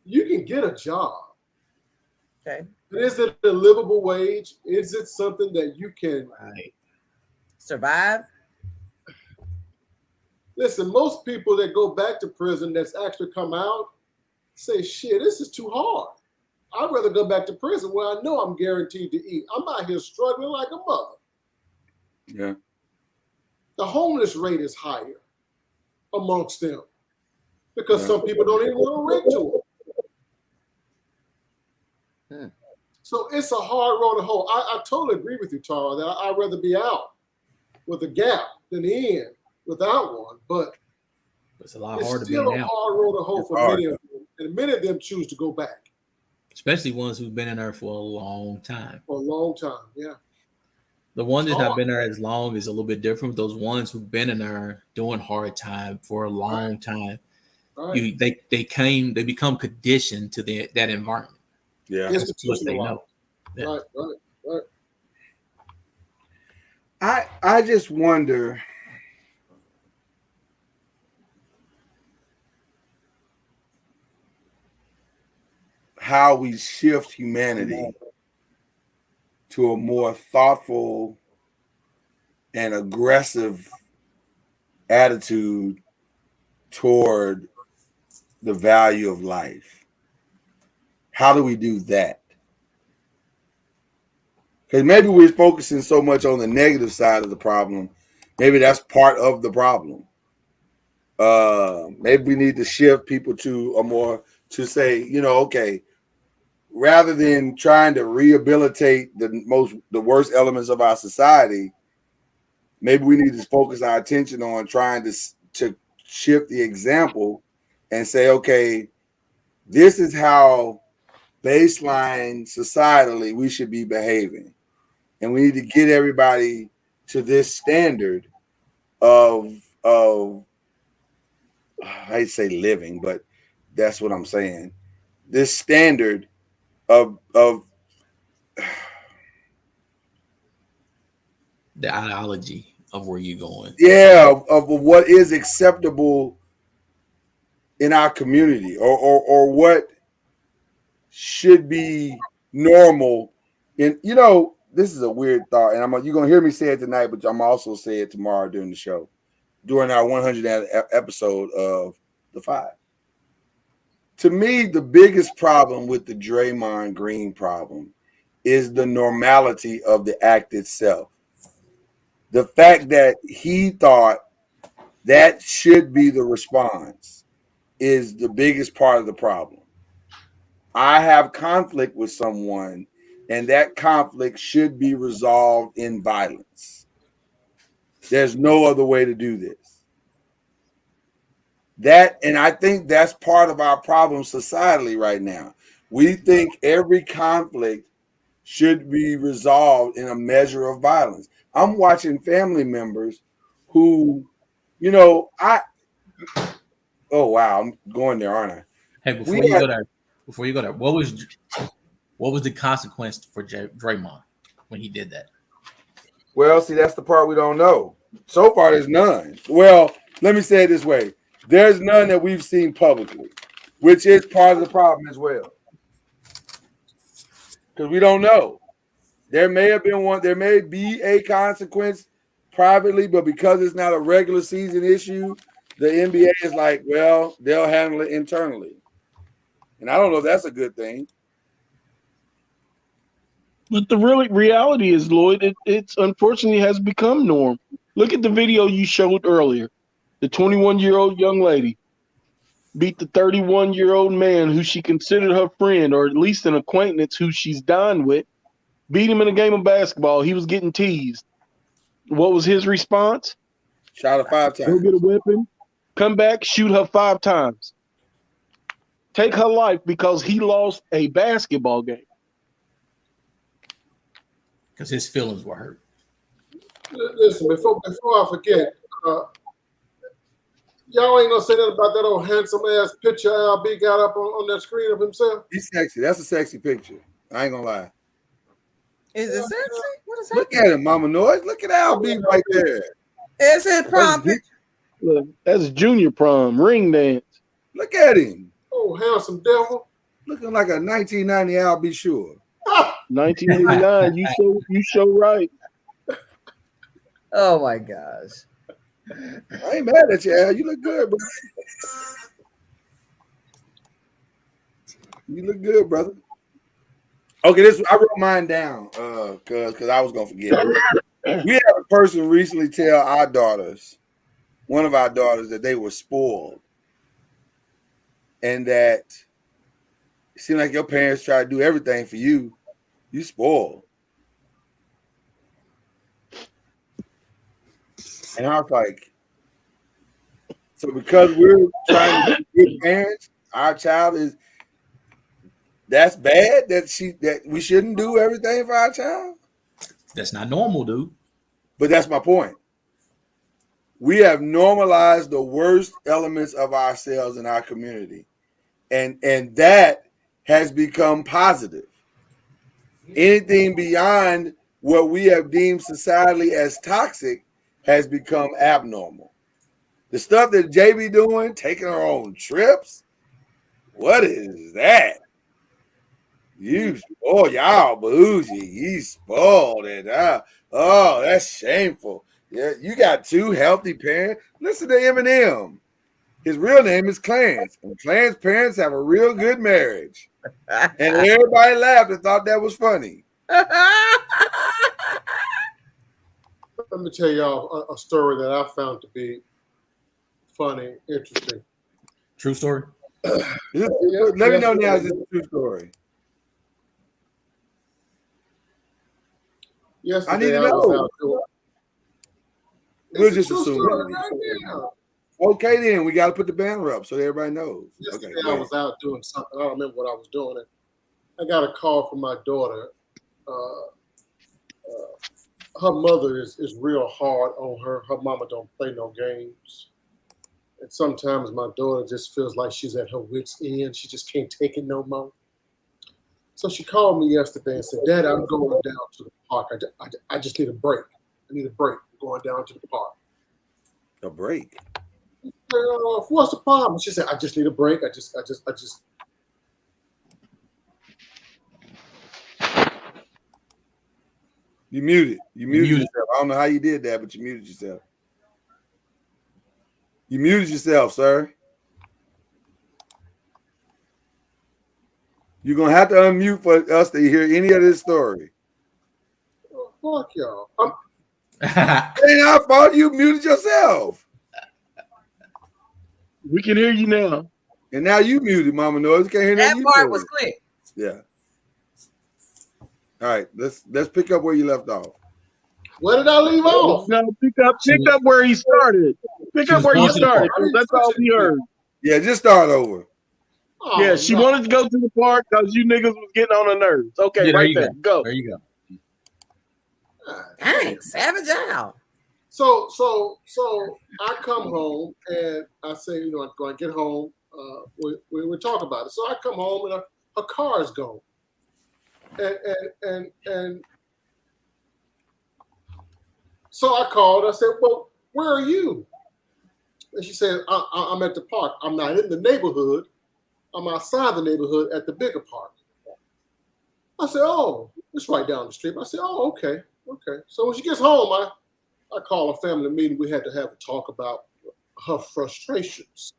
Speaker 15: You can get a job.
Speaker 5: Okay.
Speaker 15: But is it a livable wage? Is it something that you can
Speaker 5: survive?
Speaker 15: Listen, most people that go back to prison that's actually come out say, shit, this is too hard. I'd rather go back to prison where I know I'm guaranteed to eat. I'm out here struggling like a mother.
Speaker 3: Yeah.
Speaker 15: The homeless rate is higher amongst them because some people don't even want to rent to them. So it's a hard road to hoe. I totally agree with you, Tara, that I'd rather be out with a gap than in without one. But
Speaker 10: it's a lot harder
Speaker 15: still
Speaker 10: being
Speaker 15: a
Speaker 10: out.
Speaker 15: hard road to hoe for many of them. And many of them choose to go back.
Speaker 10: Especially ones who've been in there for a long time.
Speaker 15: For a long time, yeah.
Speaker 10: The one that's not been there as long is a little bit different. Those ones who've been in there doing hard time for a long time, they become conditioned to that environment.
Speaker 3: Yeah,
Speaker 10: what they know. Yeah.
Speaker 15: Right.
Speaker 3: I just wonder. How we shift humanity to a more thoughtful and aggressive attitude toward the value of life. How do we do that? Because maybe we're focusing so much on the negative side of the problem. Maybe that's part of the problem. Maybe we need to shift people to say, okay, rather than trying to rehabilitate the worst elements of our society, maybe we need to focus our attention on trying to shift the example and say, okay, this is how baseline societally we should be behaving. And we need to get everybody to this standard of I say living, but that's what I'm saying. This standard of
Speaker 10: the ideology of where you're going.
Speaker 3: Yeah, of what is acceptable in our community, or what should be normal. And this is a weird thought, and you're gonna hear me say it tonight, but I'm also say it tomorrow during the show, during our 100th episode of The Five. To me, the biggest problem with the Draymond Green problem is the normality of the act itself. The fact that he thought that should be the response is the biggest part of the problem. I have conflict with someone, and that conflict should be resolved in violence. There's no other way to do this. And I think that's part of our problem societally right now. We think every conflict should be resolved in a measure of violence. I'm watching family members who, oh wow, I'm going there, aren't I?
Speaker 10: Hey, before you go there, what was the consequence for Draymond when he did that?
Speaker 3: Well, see, that's the part we don't know. So far, there's none. Well, let me say it this way. There's none that we've seen publicly, which is part of the problem as well. Because we don't know. There may have been one, there may be a consequence privately, but because it's not a regular season issue, the NBA is like, well, they'll handle it internally. And I don't know if that's a good thing.
Speaker 12: But the reality is, Lloyd, it's unfortunately has become norm. Look at the video you showed earlier. The 21-year-old young lady beat the 31-year-old man who she considered her friend, or at least an acquaintance who she's dined with, beat him in a game of basketball. He was getting teased. What was his response?
Speaker 3: Shot her 5 times.
Speaker 12: Go get a weapon, come back, shoot her 5 times. Take her life because he lost a basketball game.
Speaker 10: Because his feelings were hurt.
Speaker 15: Listen, before I forget, y'all ain't gonna say nothing about that old handsome ass picture LB got up on that screen of himself.
Speaker 3: He's sexy. That's a sexy picture. I ain't gonna lie.
Speaker 5: Is it sexy? What is that?
Speaker 3: Look at him, Mama Noise. Look at LB right there.
Speaker 5: Is it prom picture?
Speaker 12: Look, that's junior prom, ring dance.
Speaker 3: Look at him.
Speaker 15: Oh, handsome devil.
Speaker 3: Looking like a 1990 LB sure.
Speaker 12: 1989, you so right.
Speaker 5: Oh my gosh.
Speaker 3: I ain't mad at you, Al. You look good, bro. You look good, brother. Okay, I wrote mine down because I was gonna forget. We had a person recently tell one of our daughters, that they were spoiled, and that it seemed like your parents try to do everything for you. You spoiled. And I was like, so because we're trying to be good parents, our child that's bad that we shouldn't do everything for our child?
Speaker 10: That's not normal, dude.
Speaker 3: But that's my point. We have normalized the worst elements of ourselves in our community. And that has become positive. Anything beyond what we have deemed societally as toxic has become abnormal. The stuff that JB doing, taking her on trips, what is that? Y'all bougie, you spoiled it. Oh, that's shameful. Yeah, you got two healthy parents. Listen to Eminem. His real name is Clarence, and Clarence's parents have a real good marriage. And everybody laughed and thought that was funny.
Speaker 15: Let me tell y'all a story that I found to be funny, interesting.
Speaker 10: True story?
Speaker 3: Let me know now, is this a true story?
Speaker 15: Yesterday,
Speaker 3: I need to know. We'll just assume.
Speaker 15: Right.
Speaker 3: Okay, then we got to put the banner up so everybody knows.
Speaker 15: Yesterday, I was out doing something. I don't remember what I was doing. I got a call from my daughter. Her mother is real hard on her. Her mama don't play no games. And sometimes my daughter just feels like she's at her wit's end. She just can't take it no more. So she called me yesterday and said, Dad, I'm going down to the park. I just need a break. I need a break. I'm going down to the park.
Speaker 3: A break?
Speaker 15: What's the problem? She said, I just need a break. I just.
Speaker 3: You muted. You muted yourself. I don't know how you did that, but you muted yourself. You muted yourself, sir. You're going to have to unmute for us to hear any of this story.
Speaker 15: Oh, fuck y'all.
Speaker 3: It ain't our fault. You muted yourself.
Speaker 6: We can hear you now.
Speaker 3: And now you muted, Mama Noise. Can't hear
Speaker 5: that part was quick.
Speaker 3: Yeah. All right, let's pick up where you left off.
Speaker 15: Where did I leave off?
Speaker 6: No, pick up where he started. Pick up where you started. That's all we heard.
Speaker 3: Yeah, just start over.
Speaker 6: Oh, yeah, she wanted to go to the park because you niggas was getting on her nerves. Okay, yeah, right there. Go.
Speaker 10: There you go.
Speaker 5: Dang, savage out.
Speaker 15: So I come home and I say, I'm going to get home. We talk about it. So I come home and her car is gone. And so I called. I said, well, where are you? And she said, I'm at the park. I'm not in the neighborhood. I'm outside the neighborhood at the bigger park. I said, oh, it's right down the street. I said, oh, okay. So when she gets home, I call a family meeting. We had to have a talk about her frustrations.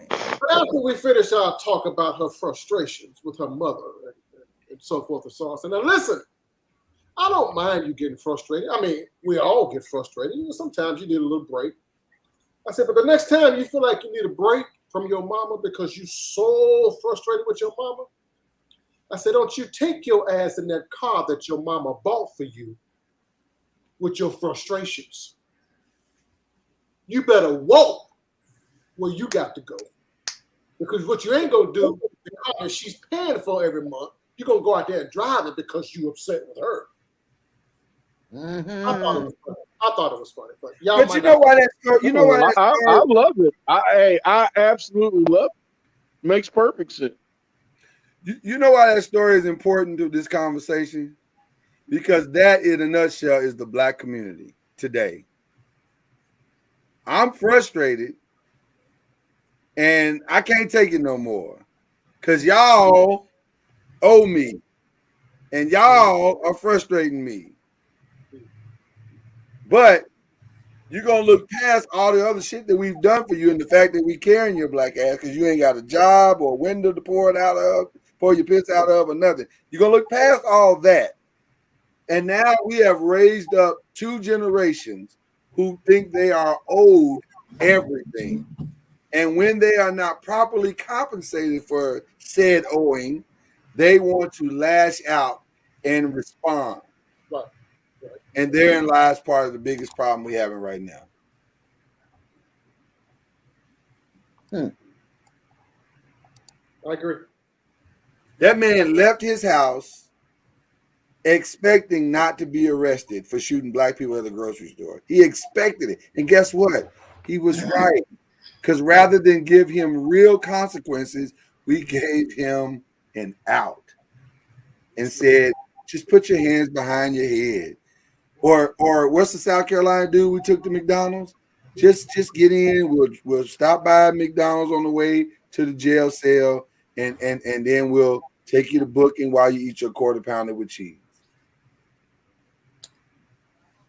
Speaker 15: But after we finished our talk about her frustrations with her mother and so forth and so on, I said, now listen, I don't mind you getting frustrated. I mean, we all get frustrated. Sometimes you need a little break. I said, but the next time you feel like you need a break from your mama because you're so frustrated with your mama, I said, don't you take your ass in that car that your mama bought for you with your frustrations. You better walk where you got to go. Because what you ain't going to do, the car that she's paying for every month, you're going to go out there and drive it because you upset with her. Mm-hmm. I thought it was funny. But
Speaker 3: you know why that
Speaker 6: I love it. I absolutely love it. Makes perfect sense.
Speaker 3: You know why that story is important to this conversation? Because that, in a nutshell, is the Black community today. I'm frustrated, and I can't take it no more. Because y'all owe me, and y'all are frustrating me. But You're gonna look past all the other shit that we've done for you, and the fact that we carrying your black ass because you ain't got a job or a window to pour it out of, pour your piss out of, or nothing. You're gonna look past all that. And now we have raised up 2 generations who think they are owed everything. And when they are not properly compensated for said owing, they want to lash out and respond.
Speaker 15: Right.
Speaker 3: And therein lies part of the biggest problem we having right now.
Speaker 15: I agree.
Speaker 3: That man left his house expecting not to be arrested for shooting black people at the grocery store. He expected it. And guess what? He was right. Because rather than give him real consequences, we gave him an out and said, just put your hands behind your head. Or what's the South Carolina dude we took to McDonald's? Just get in. We'll stop by McDonald's on the way to the jail cell, and then we'll take you to booking while you eat your quarter pounder with cheese.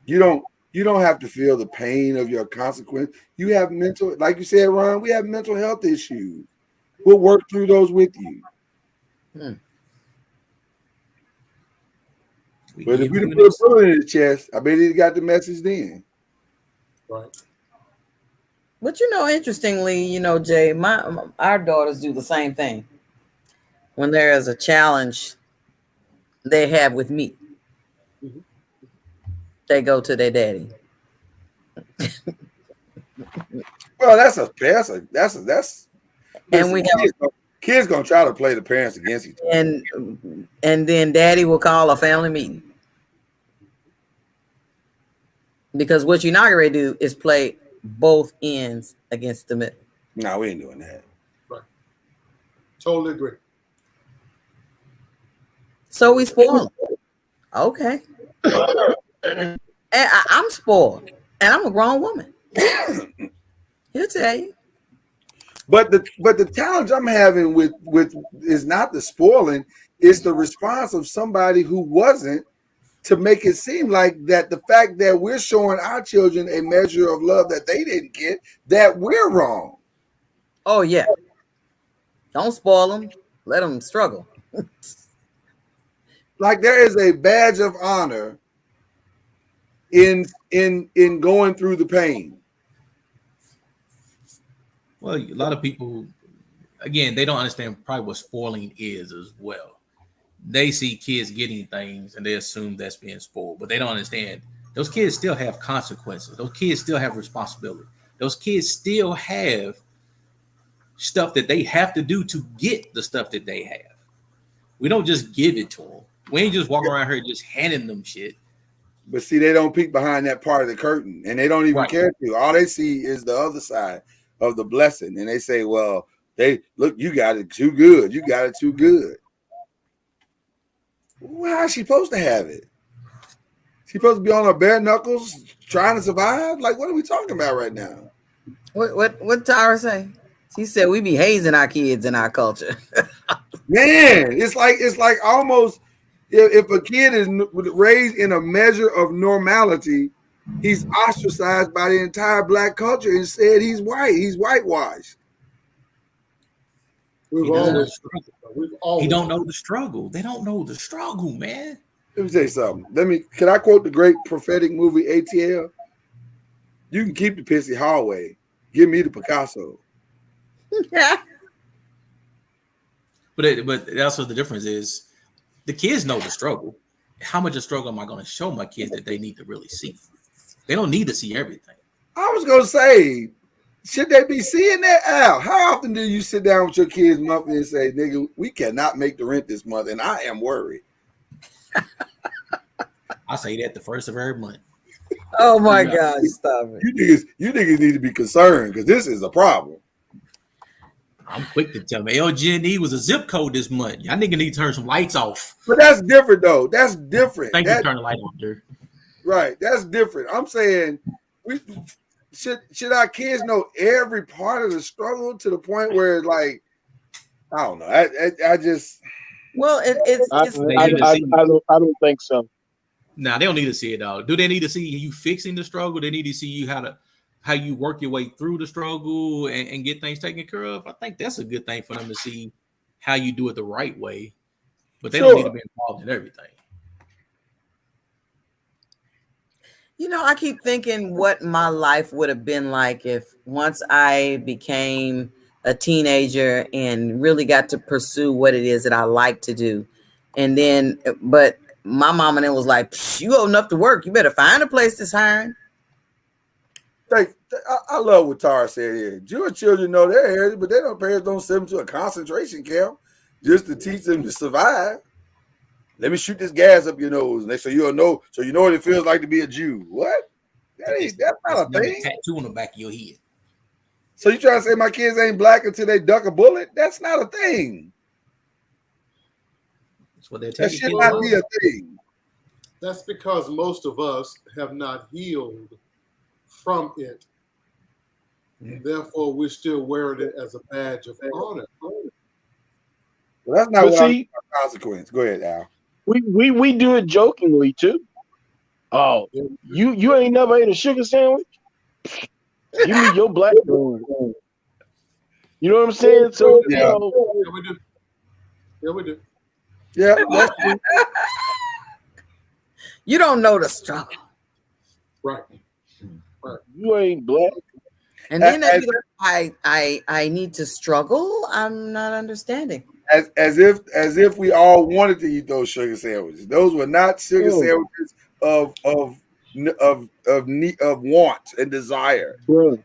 Speaker 3: You don't have to feel the pain of your consequence. You have mental, like you said, Ron, we have mental health issues. We'll work through those with you. But if you put a bullet in the chest, I bet he got the message then.
Speaker 15: Right.
Speaker 5: But interestingly, Jay, our daughters do the same thing. When there is a challenge they have with me, they go to their daddy.
Speaker 3: Well, that's
Speaker 5: and we have
Speaker 3: kids gonna try to play the parents against each other.
Speaker 5: And then daddy will call a family meeting. Because what you're not going to do is play both ends against the middle.
Speaker 3: No, we ain't doing that.
Speaker 15: Right. Totally agree.
Speaker 5: So we spoiled. Okay. And I'm spoiled. And I'm a grown woman. He'll tell you.
Speaker 3: But the challenge I'm having with is not the spoiling, it's the response of somebody who wasn't, to make it seem like that the fact that we're showing our children a measure of love that they didn't get, that we're wrong.
Speaker 5: Oh, yeah. Don't spoil them. Let them struggle.
Speaker 3: Like there is a badge of honor in going through the pain.
Speaker 10: Well, a lot of people, again, they don't understand probably what spoiling is as well. They see kids getting things and they assume that's being spoiled, but they don't understand those kids still have consequences. Those kids still have responsibility. Those kids still have stuff that they have to do to get the stuff that they have. We don't just give it to them. We ain't just walking around here just handing them shit.
Speaker 3: But see, they don't peek behind that part of the curtain, and they don't even care to. All they see is the other side of the blessing, and they say, well, you got it too good. You got it too good. Well, how's she supposed to have it? She supposed to be on her bare knuckles trying to survive? Like, what are we talking about right now?
Speaker 5: What Tyra say? She said we be hazing our kids in our culture.
Speaker 3: Man, it's like almost if a kid is raised in a measure of normality, he's ostracized by the entire black culture and said he's white. He's whitewashed.
Speaker 10: He don't know the struggle. They don't know the struggle, man.
Speaker 3: Let me tell you something. Can I quote the great prophetic movie ATL? You can keep the pissy hallway. Give me the Picasso.
Speaker 5: Yeah.
Speaker 10: But also the difference is the kids know the struggle. How much of struggle am I going to show my kids that they need to really see? They don't need to see everything.
Speaker 3: I was going to say, should they be seeing that? Al, how often do you sit down with your kids monthly and say, nigga, we cannot make the rent this month, and I am worried?
Speaker 10: I say that the first of every month.
Speaker 5: Oh my God, stop
Speaker 3: it. You niggas need to be concerned because this is a problem.
Speaker 10: I'm quick to tell them LG&E was a zip code this month. Y'all nigga need to turn some lights off.
Speaker 3: But that's different though. That's different.
Speaker 10: Thank you, turn the light off, dude.
Speaker 3: Right. That's different. I'm saying we should our kids know every part of the struggle to the point where like I don't know. I just
Speaker 5: well
Speaker 17: I don't think so.
Speaker 10: Nah, they don't need to see it all. Do they need to see you fixing the struggle? They need to see you how you work your way through the struggle and get things taken care of. I think that's a good thing for them to see how you do it the right way. But they don't need to be involved in everything.
Speaker 5: You know, I keep thinking what my life would have been like if once I became a teenager and really got to pursue what it is that I like to do. And then, but my mama then was like, you old enough to work. You better find a place that's hiring.
Speaker 3: I love what Tara said here. Jewish children know their heritage, but parents don't send them to a concentration camp just to teach them to survive. Let me shoot this gas up your nose, so you'll know. So you know what it feels like to be a Jew. What? That's not a thing.
Speaker 10: Tattoo on the back of your head.
Speaker 3: So you trying to say my kids ain't black until they duck a bullet? That's not a thing.
Speaker 10: That's what they're
Speaker 3: that should not be a thing.
Speaker 15: That's because most of us have not healed from it. And therefore, we're still wearing it as a badge of honor.
Speaker 3: Well, that's not what a consequence. Go ahead, Al.
Speaker 17: We do it jokingly too. Oh, you ain't never ate a sugar sandwich? Give me your black one. You know what I'm saying? So
Speaker 15: yeah, we do. Yeah, we do.
Speaker 3: Yeah.
Speaker 5: You don't know the struggle.
Speaker 15: Right.
Speaker 17: You ain't black.
Speaker 5: And then I need to struggle. I'm not understanding.
Speaker 3: As if we all wanted to eat those sugar sandwiches. Those were not sugar sandwiches of want and desire.
Speaker 17: Bruh.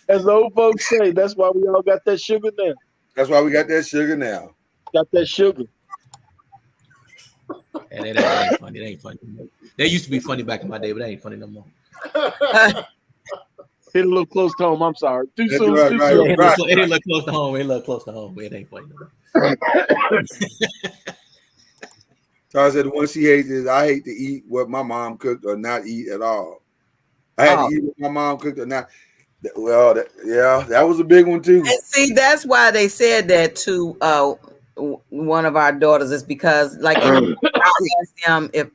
Speaker 17: As the old folks say, that's why we all got that sugar now.
Speaker 3: That's why we got that sugar now.
Speaker 17: Got that sugar.
Speaker 10: And it ain't funny. It ain't funny. They used to be funny back in my day, but it ain't funny no more.
Speaker 17: Hit a little close to home. I'm sorry. Too soon.
Speaker 10: It didn't look close to home. It looked close to home. It ain't funny no more.
Speaker 3: Tara said the one she hates is I hate to eat what my mom cooked or not eat at all. I had to eat what my mom cooked or not. Well, that was a big one too.
Speaker 5: And see, that's why they said that to one of our daughters, is because like I asked them if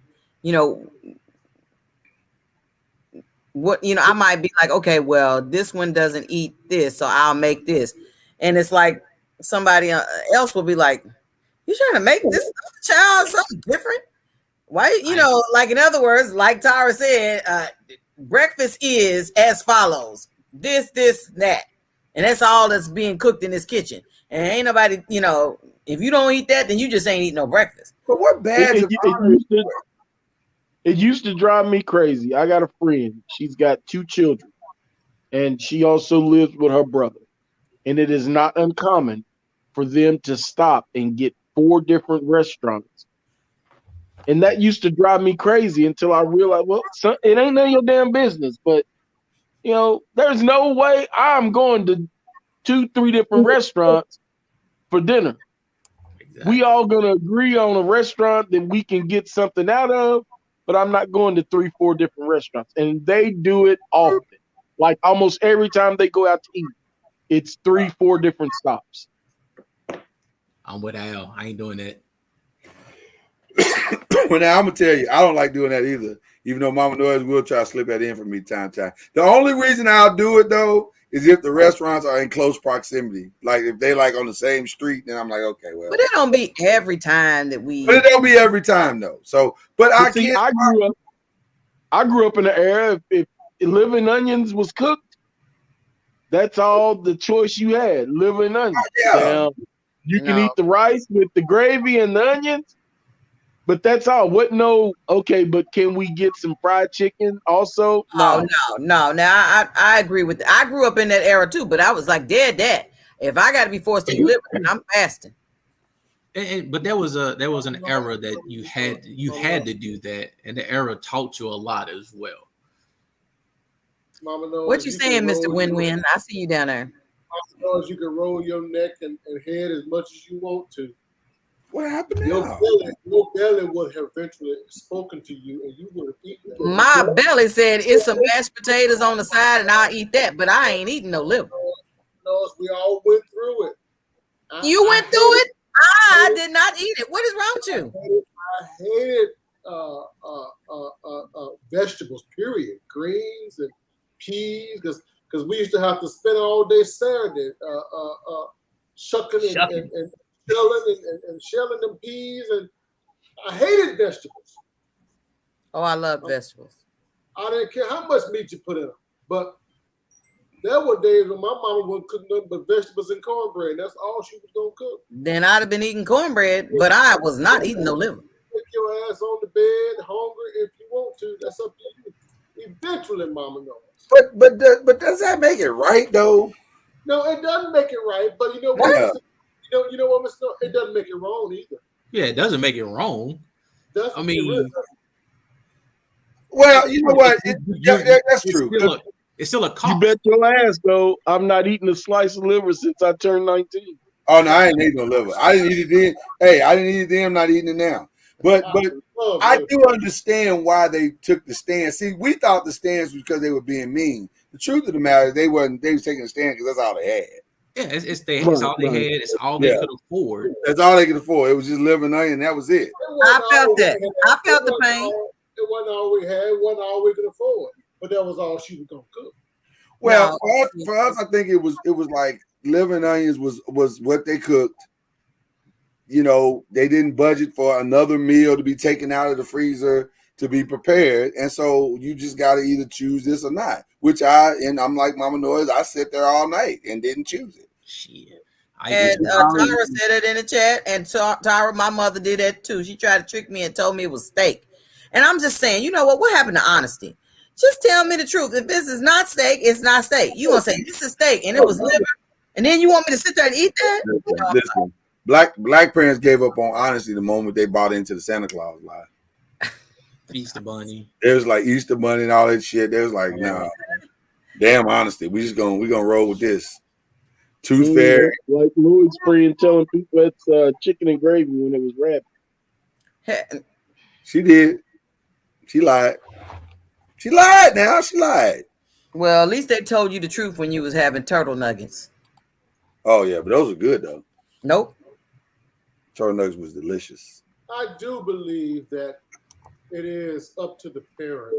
Speaker 5: I might be like, okay, well, this one doesn't eat this, so I'll make this. And it's like somebody else will be like, you trying to make this child something different? Why, like in other words, like Tara said, breakfast is as follows: this, that. And that's all that's being cooked in this kitchen. And ain't nobody, if you don't eat that, then you just ain't eating no breakfast.
Speaker 3: But what bad?
Speaker 17: It used to drive me crazy. I got a friend. She's got 2 children. And she also lives with her brother. And it is not uncommon for them to stop and get 4 different restaurants. And that used to drive me crazy until I realized, well, it ain't none of your damn business. But, there's no way I'm going to 2-3 different restaurants for dinner. Exactly. We all going to agree on a restaurant that we can get something out of, but I'm not going to 3-4 different restaurants. And they do it often. Like almost every time they go out to eat, it's 3-4 different stops.
Speaker 10: I'm with Al. I ain't doing that.
Speaker 3: Well, now I'm gonna tell you, I don't like doing that either. Even though Mama Noise will try to slip that in for me time to time. The only reason I'll do it though is if the restaurants are in close proximity. Like if they like on the same street, then I'm like, okay, well.
Speaker 5: But it don't be every time that we.
Speaker 3: But it don't be every time though. So, but I can't.
Speaker 17: I grew up in the era if living onions was cooked, that's all the choice you had. Living onions. Now, you can eat the rice with the gravy and the onions, but that's all. Okay, but can we get some fried chicken also?
Speaker 5: No. Now I agree with that. I grew up in that era too, but I was like dead. If I got to be forced to eat liver, I'm fasting.
Speaker 10: But there was an era that you had to do that, and the era taught you a lot as well.
Speaker 15: Mama knows
Speaker 5: what you saying, Mr. Win-Win? I see you down there.
Speaker 15: Mama knows you can roll your neck and head as much as you want to.
Speaker 3: What happened
Speaker 15: Your belly would have eventually spoken to you, and you would have eaten it.
Speaker 5: My belly said it's some mashed potatoes on the side, and I'll eat that, but I ain't eating no liver.
Speaker 15: No, we all went through it.
Speaker 5: You went through it? I did not eat it. What is wrong with you?
Speaker 15: hated vegetables. Period. Greens and peas, because we used to have to spend all day Saturday shucking and shelling them peas, and I hated vegetables.
Speaker 5: Oh, I love vegetables.
Speaker 15: I didn't care how much meat you put in them, but there were days when my mama wouldn't cook nothing but vegetables and cornbread. That's all she was gonna cook.
Speaker 5: Then I'd have been eating cornbread, but I was not eating no liver.
Speaker 15: Take your ass on the bed, hungry if you want to. That's up to you. Eventually, mama knows.
Speaker 3: But does that make it right though?
Speaker 15: No, it doesn't make it right. But you know what?
Speaker 3: Yeah.
Speaker 15: You know what, Mr. It doesn't make it wrong either.
Speaker 10: Yeah, it doesn't make it wrong. I mean,
Speaker 3: well, you know what? That's true.
Speaker 10: It's still a cost.
Speaker 17: You bet your ass, though. I'm not eating a slice of liver since I turned 19.
Speaker 3: Oh no, I ain't eating no liver. I didn't eat it then. Hey, I didn't eat it then. I'm not eating it now. But I do understand why they took the stand. See, we thought the stands was because they were being mean. The truth of the matter, they wasn't. They was taking a stand because that's all they had.
Speaker 10: Yeah, it's all they had. It's all they could afford.
Speaker 3: That's all they could afford. It was just liver and onion. That was it.
Speaker 5: I felt that. I felt the pain.
Speaker 15: It wasn't all we had. It wasn't all we could afford. But that was all she was gonna cook.
Speaker 3: Well, for us, I think it was like liver and onions was what they cooked. You know, they didn't budget for another meal to be taken out of the freezer to be prepared, and so you just got to either choose this or not. I'm like Mama Noiz. I sat there all night and didn't choose it.
Speaker 10: Shit.
Speaker 5: And Tara said it in the chat, and Tara, my mother, did that too. She tried to trick me and told me it was steak. And I'm just saying, you know what? What happened to honesty? Just tell me the truth. If this is not steak, it's not steak. You gonna say this is steak and it was liver, and then you want me to sit there and eat that?
Speaker 3: Listen, black parents gave up on honesty the moment they bought into the Santa Claus lie.
Speaker 10: Easter Bunny.
Speaker 3: It was like Easter Bunny and all that shit. They was like, nah, damn honesty. We gonna roll with this. Tooth Fairy.
Speaker 17: Like Louis Spree telling people it's chicken and gravy when it was rabbit.
Speaker 3: She did. She lied. She lied now. She lied.
Speaker 5: Well, at least they told you the truth when you was having turtle nuggets.
Speaker 3: Oh, yeah, but those are good, though.
Speaker 5: Nope.
Speaker 3: Turtle nuggets was delicious.
Speaker 15: I do believe that it is up to the parents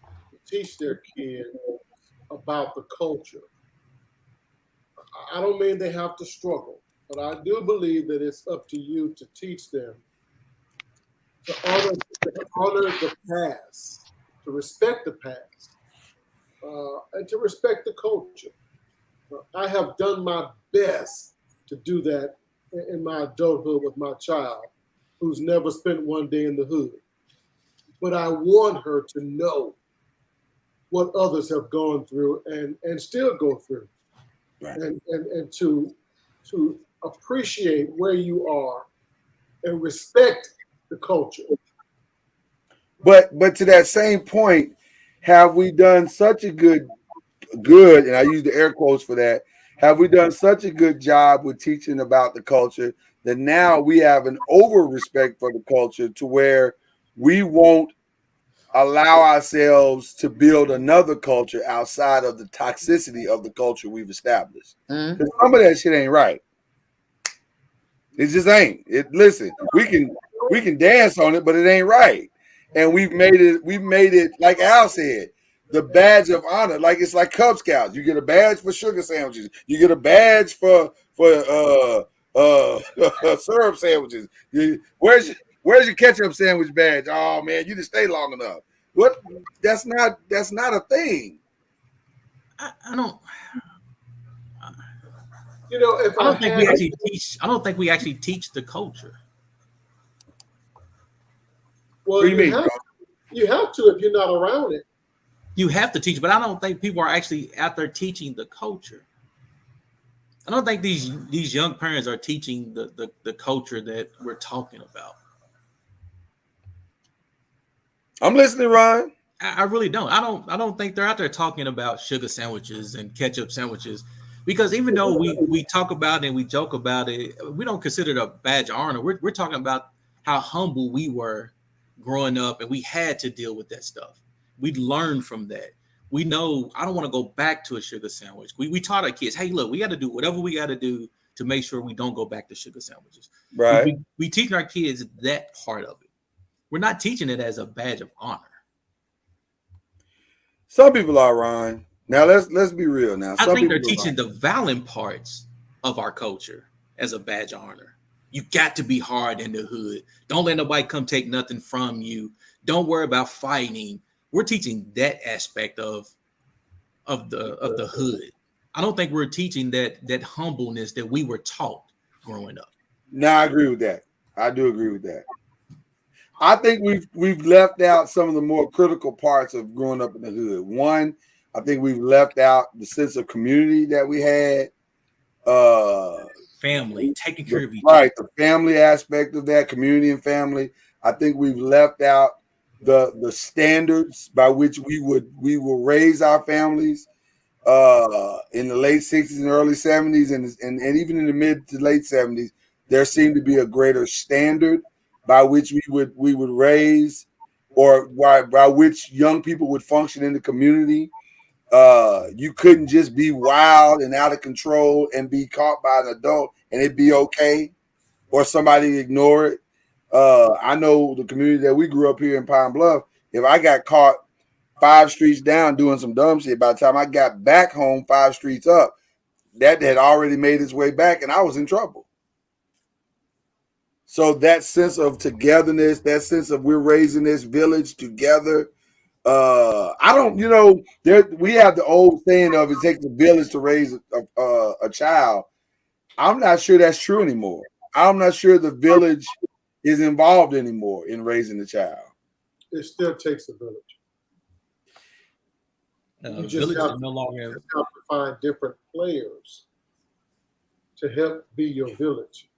Speaker 15: to teach their kids about the culture. I don't mean they have to struggle, but I do believe that it's up to you to teach them to honor the past, to respect the past, and to respect the culture. I have done my best to do that in my adulthood with my child, who's never spent one day in the hood. But I want her to know what others have gone through and still go through, right. and to appreciate where you are and respect the culture.
Speaker 3: But to that same point, have we done such a good, and I use the air quotes for that, have we done such a good job with teaching about the culture that now we have an over respect for the culture to where we won't allow ourselves to build another culture outside of the toxicity of the culture we've established? Mm-hmm. Some of that shit ain't right. It just ain't. Listen, we can dance on it, but it ain't right. And we've made it like Al said, the badge of honor. Like it's like Cub Scouts. You get a badge for sugar sandwiches. You get a badge for syrup sandwiches. Where's your ketchup sandwich badge? Oh man, you didn't stay long enough. What? That's not a thing.
Speaker 10: I don't.
Speaker 15: You know,
Speaker 10: I don't think we actually teach the culture.
Speaker 15: Well,
Speaker 3: what do you mean?
Speaker 15: You have to if you're not around it.
Speaker 10: You have to teach, but I don't think people are actually out there teaching the culture. I don't think these young parents are teaching the culture that we're talking about.
Speaker 3: I'm listening, Ryan.
Speaker 10: I really don't. I don't think they're out there talking about sugar sandwiches and ketchup sandwiches, because even though we talk about it and we joke about it, we don't consider it a badge of honor. We're talking about how humble we were growing up, and we had to deal with that stuff. We learned from that. We know I don't want to go back to a sugar sandwich. We taught our kids, hey, look, we got to do whatever we got to do to make sure we don't go back to sugar sandwiches.
Speaker 3: Right.
Speaker 10: We teach our kids that part of it. We're not teaching it as a badge of honor.
Speaker 3: Some people are, Ron. Now let's be real. Now
Speaker 10: I think they're teaching the violent parts of our culture as a badge of honor. You got to be hard in the hood. Don't let nobody come take nothing from you. Don't worry about fighting. We're teaching that aspect of the hood. I don't think we're teaching that humbleness that we were taught growing up.
Speaker 3: No, I agree with that. I do agree with that. I think we've left out some of the more critical parts of growing up in the hood. One, I think we've left out the sense of community that we had.
Speaker 10: Family, taking care of each other.
Speaker 3: Right, the family aspect of that, community and family. I think we've left out the standards by which we will raise our families in the late 60s and early 70s and even in the mid to late 70s. There seemed to be a greater standard by which we would raise, or by which young people would function in the community. You couldn't just be wild and out of control and be caught by an adult and it'd be okay, or somebody ignore it. I know the community that we grew up here in Pine Bluff. If I got caught 5 streets down doing some dumb shit, by the time I got back home 5 streets up, that had already made its way back and I was in trouble. So that sense of togetherness, that sense of we're raising this village together. I don't, we have the old saying of it takes a village to raise a child. I'm not sure that's true anymore. I'm not sure the village is involved anymore in raising the child.
Speaker 15: It still takes a village. You just have to find different players to help be your village.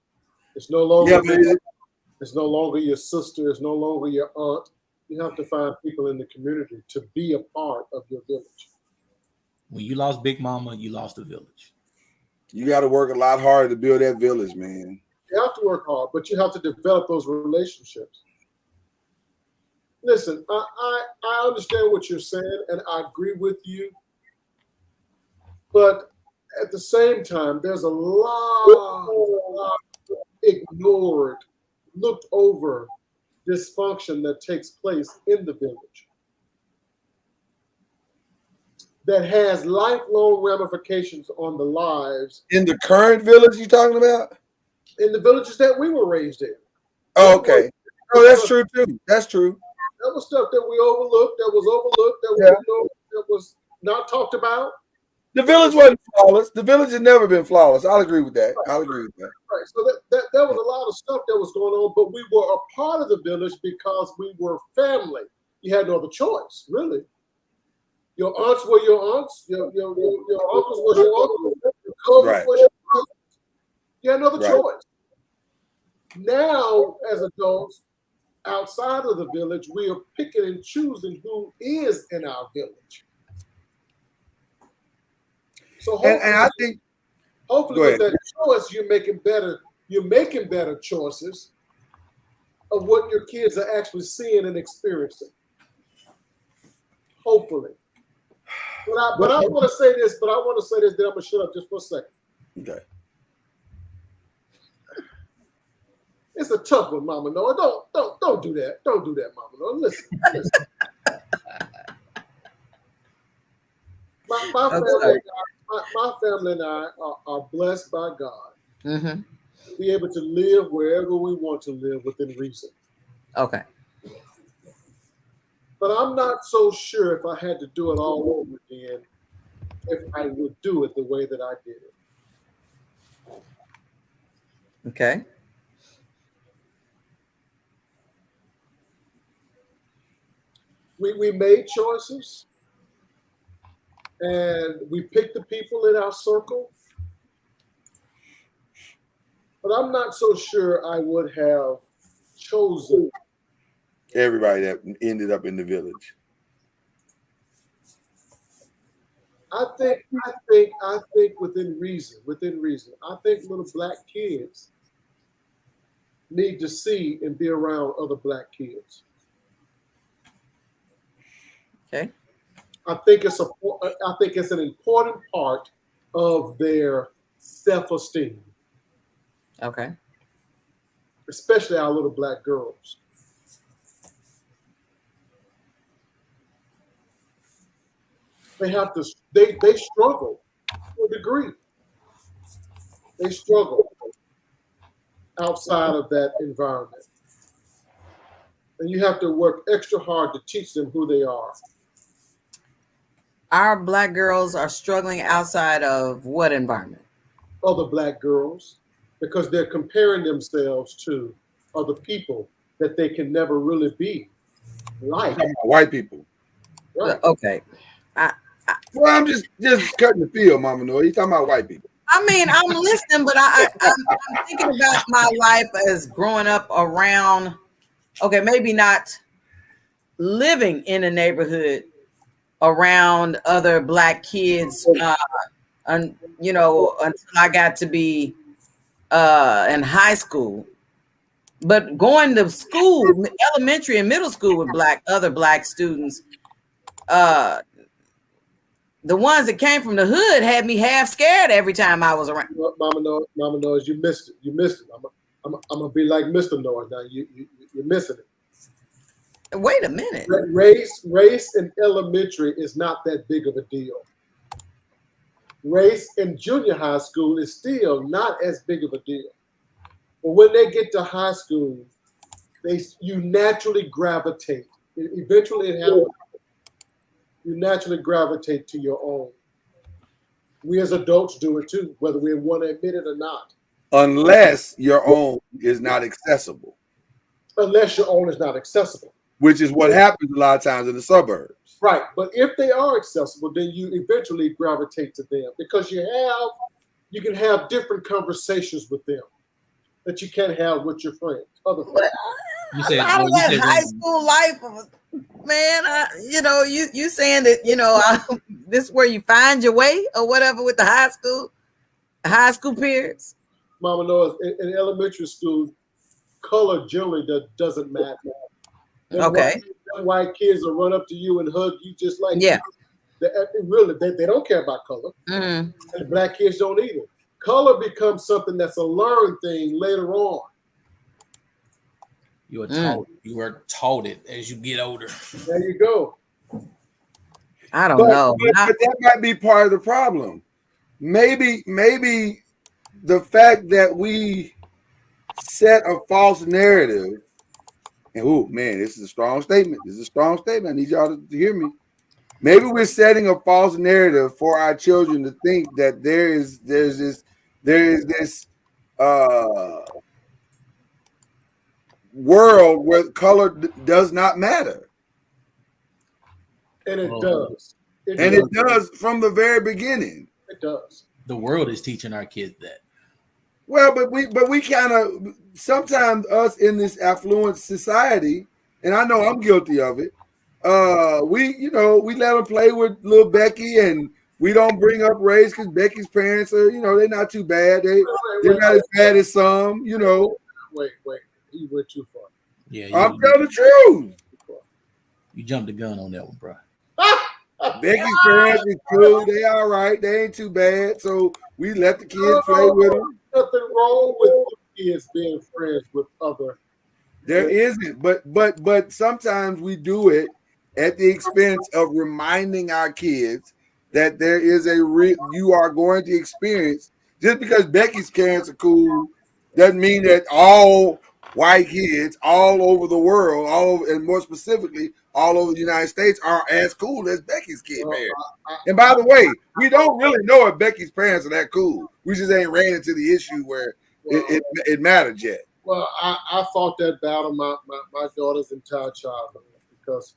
Speaker 15: It's no longer it's no longer your sister. It's no longer your aunt. You have to find people in the community to be a part of your village.
Speaker 10: When you lost Big Mama, you lost the village.
Speaker 3: You got to work a lot harder to build that village, man.
Speaker 15: You have to work hard, but you have to develop those relationships. Listen, I understand what you're saying, and I agree with you. But at the same time, there's a lot ignored, looked over dysfunction that takes place in the village that has lifelong ramifications on the lives.
Speaker 3: In the current village you're talking about?
Speaker 15: In the villages that we were raised in.
Speaker 3: Oh, okay. Oh, that's true too. That's true.
Speaker 15: That was stuff that we overlooked, that was not talked about.
Speaker 3: The village wasn't flawless. The village has never been flawless. I'll agree with that. I'll agree with that.
Speaker 15: Right. So that was a lot of stuff that was going on, but we were a part of the village because we were family. You had no other choice, really. Your aunts were your aunts. Your uncles were your uncles. Your cousins were your cousins. You had no other choice. Now, as adults, outside of the village, we are picking and choosing who is in our village. So hopefully with that choice, you're making better choices of what your kids are actually seeing and experiencing. Hopefully. But I want to say this, then I'm gonna shut up just for a second.
Speaker 3: Okay.
Speaker 15: It's a tough one, Mama Noah. Don't do that. Don't do that, Mama Noah. Listen. My family and I are blessed by God to be able to live wherever we want to live within reason.
Speaker 5: Okay.
Speaker 15: But I'm not so sure if I had to do it all over again, if I would do it the way that I did it.
Speaker 5: Okay.
Speaker 15: We made choices. And we pick the people in our circle. But I'm not so sure I would have chosen
Speaker 3: everybody that ended up in the village.
Speaker 15: I think within reason. I think little black kids need to see and be around other black kids.
Speaker 5: Okay.
Speaker 15: I think it's an important part of their self-esteem.
Speaker 5: Okay.
Speaker 15: Especially our little black girls. They have to. They struggle to a degree. They struggle outside of that environment, and you have to work extra hard to teach them who they are.
Speaker 5: Our black girls are struggling outside of what environment?
Speaker 15: Other black girls, because they're comparing themselves to other people that they can never really be like.
Speaker 3: White people.
Speaker 15: Right.
Speaker 5: Okay.
Speaker 3: Well, I'm just cutting the field, Mama Noah. You talking about white people?
Speaker 5: I mean, I'm listening, but I'm thinking about my life as growing up around. Okay, maybe not living in a neighborhood around other black kids, you know, until I got to be in high school. But going to school, elementary and middle school with other black students, the ones that came from the hood had me half scared every time I was around.
Speaker 15: Mama Noise, you missed it. You missed it. I'm gonna be like Mr. Noise now. You're missing it.
Speaker 5: Wait a minute.
Speaker 15: Race in elementary is not that big of a deal. Race in junior high school is still not as big of a deal. But when they get to high school, you naturally gravitate. Eventually, it happens. You naturally gravitate to your own. We as adults do it too, whether we want to admit it or not.
Speaker 3: Unless your own is not accessible.
Speaker 15: Unless your own is not accessible.
Speaker 3: Which is what happens a lot of times in the suburbs.
Speaker 15: Right. But if they are accessible, then you eventually gravitate to them because you can have different conversations with them that you can't have with your friends. Other friends.
Speaker 5: You said high school life, man. You saying that this is where you find your way or whatever with the high school peers.
Speaker 15: Mama knows in elementary school, color generally doesn't matter.
Speaker 5: Okay.
Speaker 15: White kids will run up to you and hug you just like they don't care about color.
Speaker 5: Mm.
Speaker 15: And black kids don't either. Color becomes something that's a learned thing later on.
Speaker 10: You are taught it as you get older.
Speaker 15: There you go.
Speaker 5: I don't know.
Speaker 3: But that might be part of the problem. Maybe the fact that we set a false narrative. And oh man, this is a strong statement. I need y'all to hear me. Maybe we're setting a false narrative for our children to think that there is this world where color does not matter.
Speaker 15: And it does.
Speaker 3: It does from the very beginning.
Speaker 15: It does.
Speaker 10: The world is teaching our kids that.
Speaker 3: Well, but we kind of sometimes us in this affluent society, and I know I'm guilty of it. We let them play with little Becky, and we don't bring up race because Becky's parents are they're not too bad. They're not as bad as some.
Speaker 15: Wait, you went too far.
Speaker 10: Yeah,
Speaker 3: I'm telling the truth.
Speaker 10: You jumped the gun on that one, bro.
Speaker 3: Becky's parents is cool. They all right. They ain't too bad. So we let the kids play with them.
Speaker 15: Nothing wrong with kids being friends with other.
Speaker 3: There isn't, but sometimes we do it at the expense of reminding our kids that there is you are going to experience. Just because Becky's parents are cool doesn't mean that all white kids all over the world, and more specifically, all over the United States are as cool as Becky's kid parents. And by the way, we don't really know if Becky's parents are that cool. We just ain't ran into the issue where it mattered yet.
Speaker 15: Well, I fought that battle my daughter's entire childhood because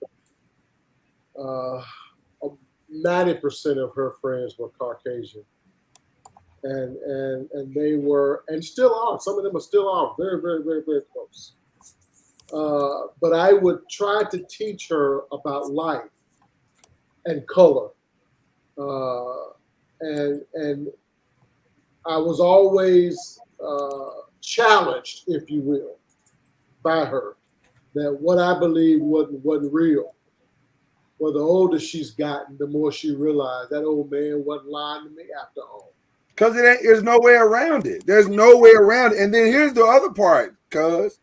Speaker 15: 90% of her friends were Caucasian. And they were, and still are, some of them are still very, very, very, very close. But I would try to teach her about life and color. And I was always challenged, if you will, by her, that what I believed wasn't real. Well, the older she's gotten, the more she realized that old man wasn't lying to me after all.
Speaker 3: Because there's no way around it. There's no way around it. And then here's the other part, cuz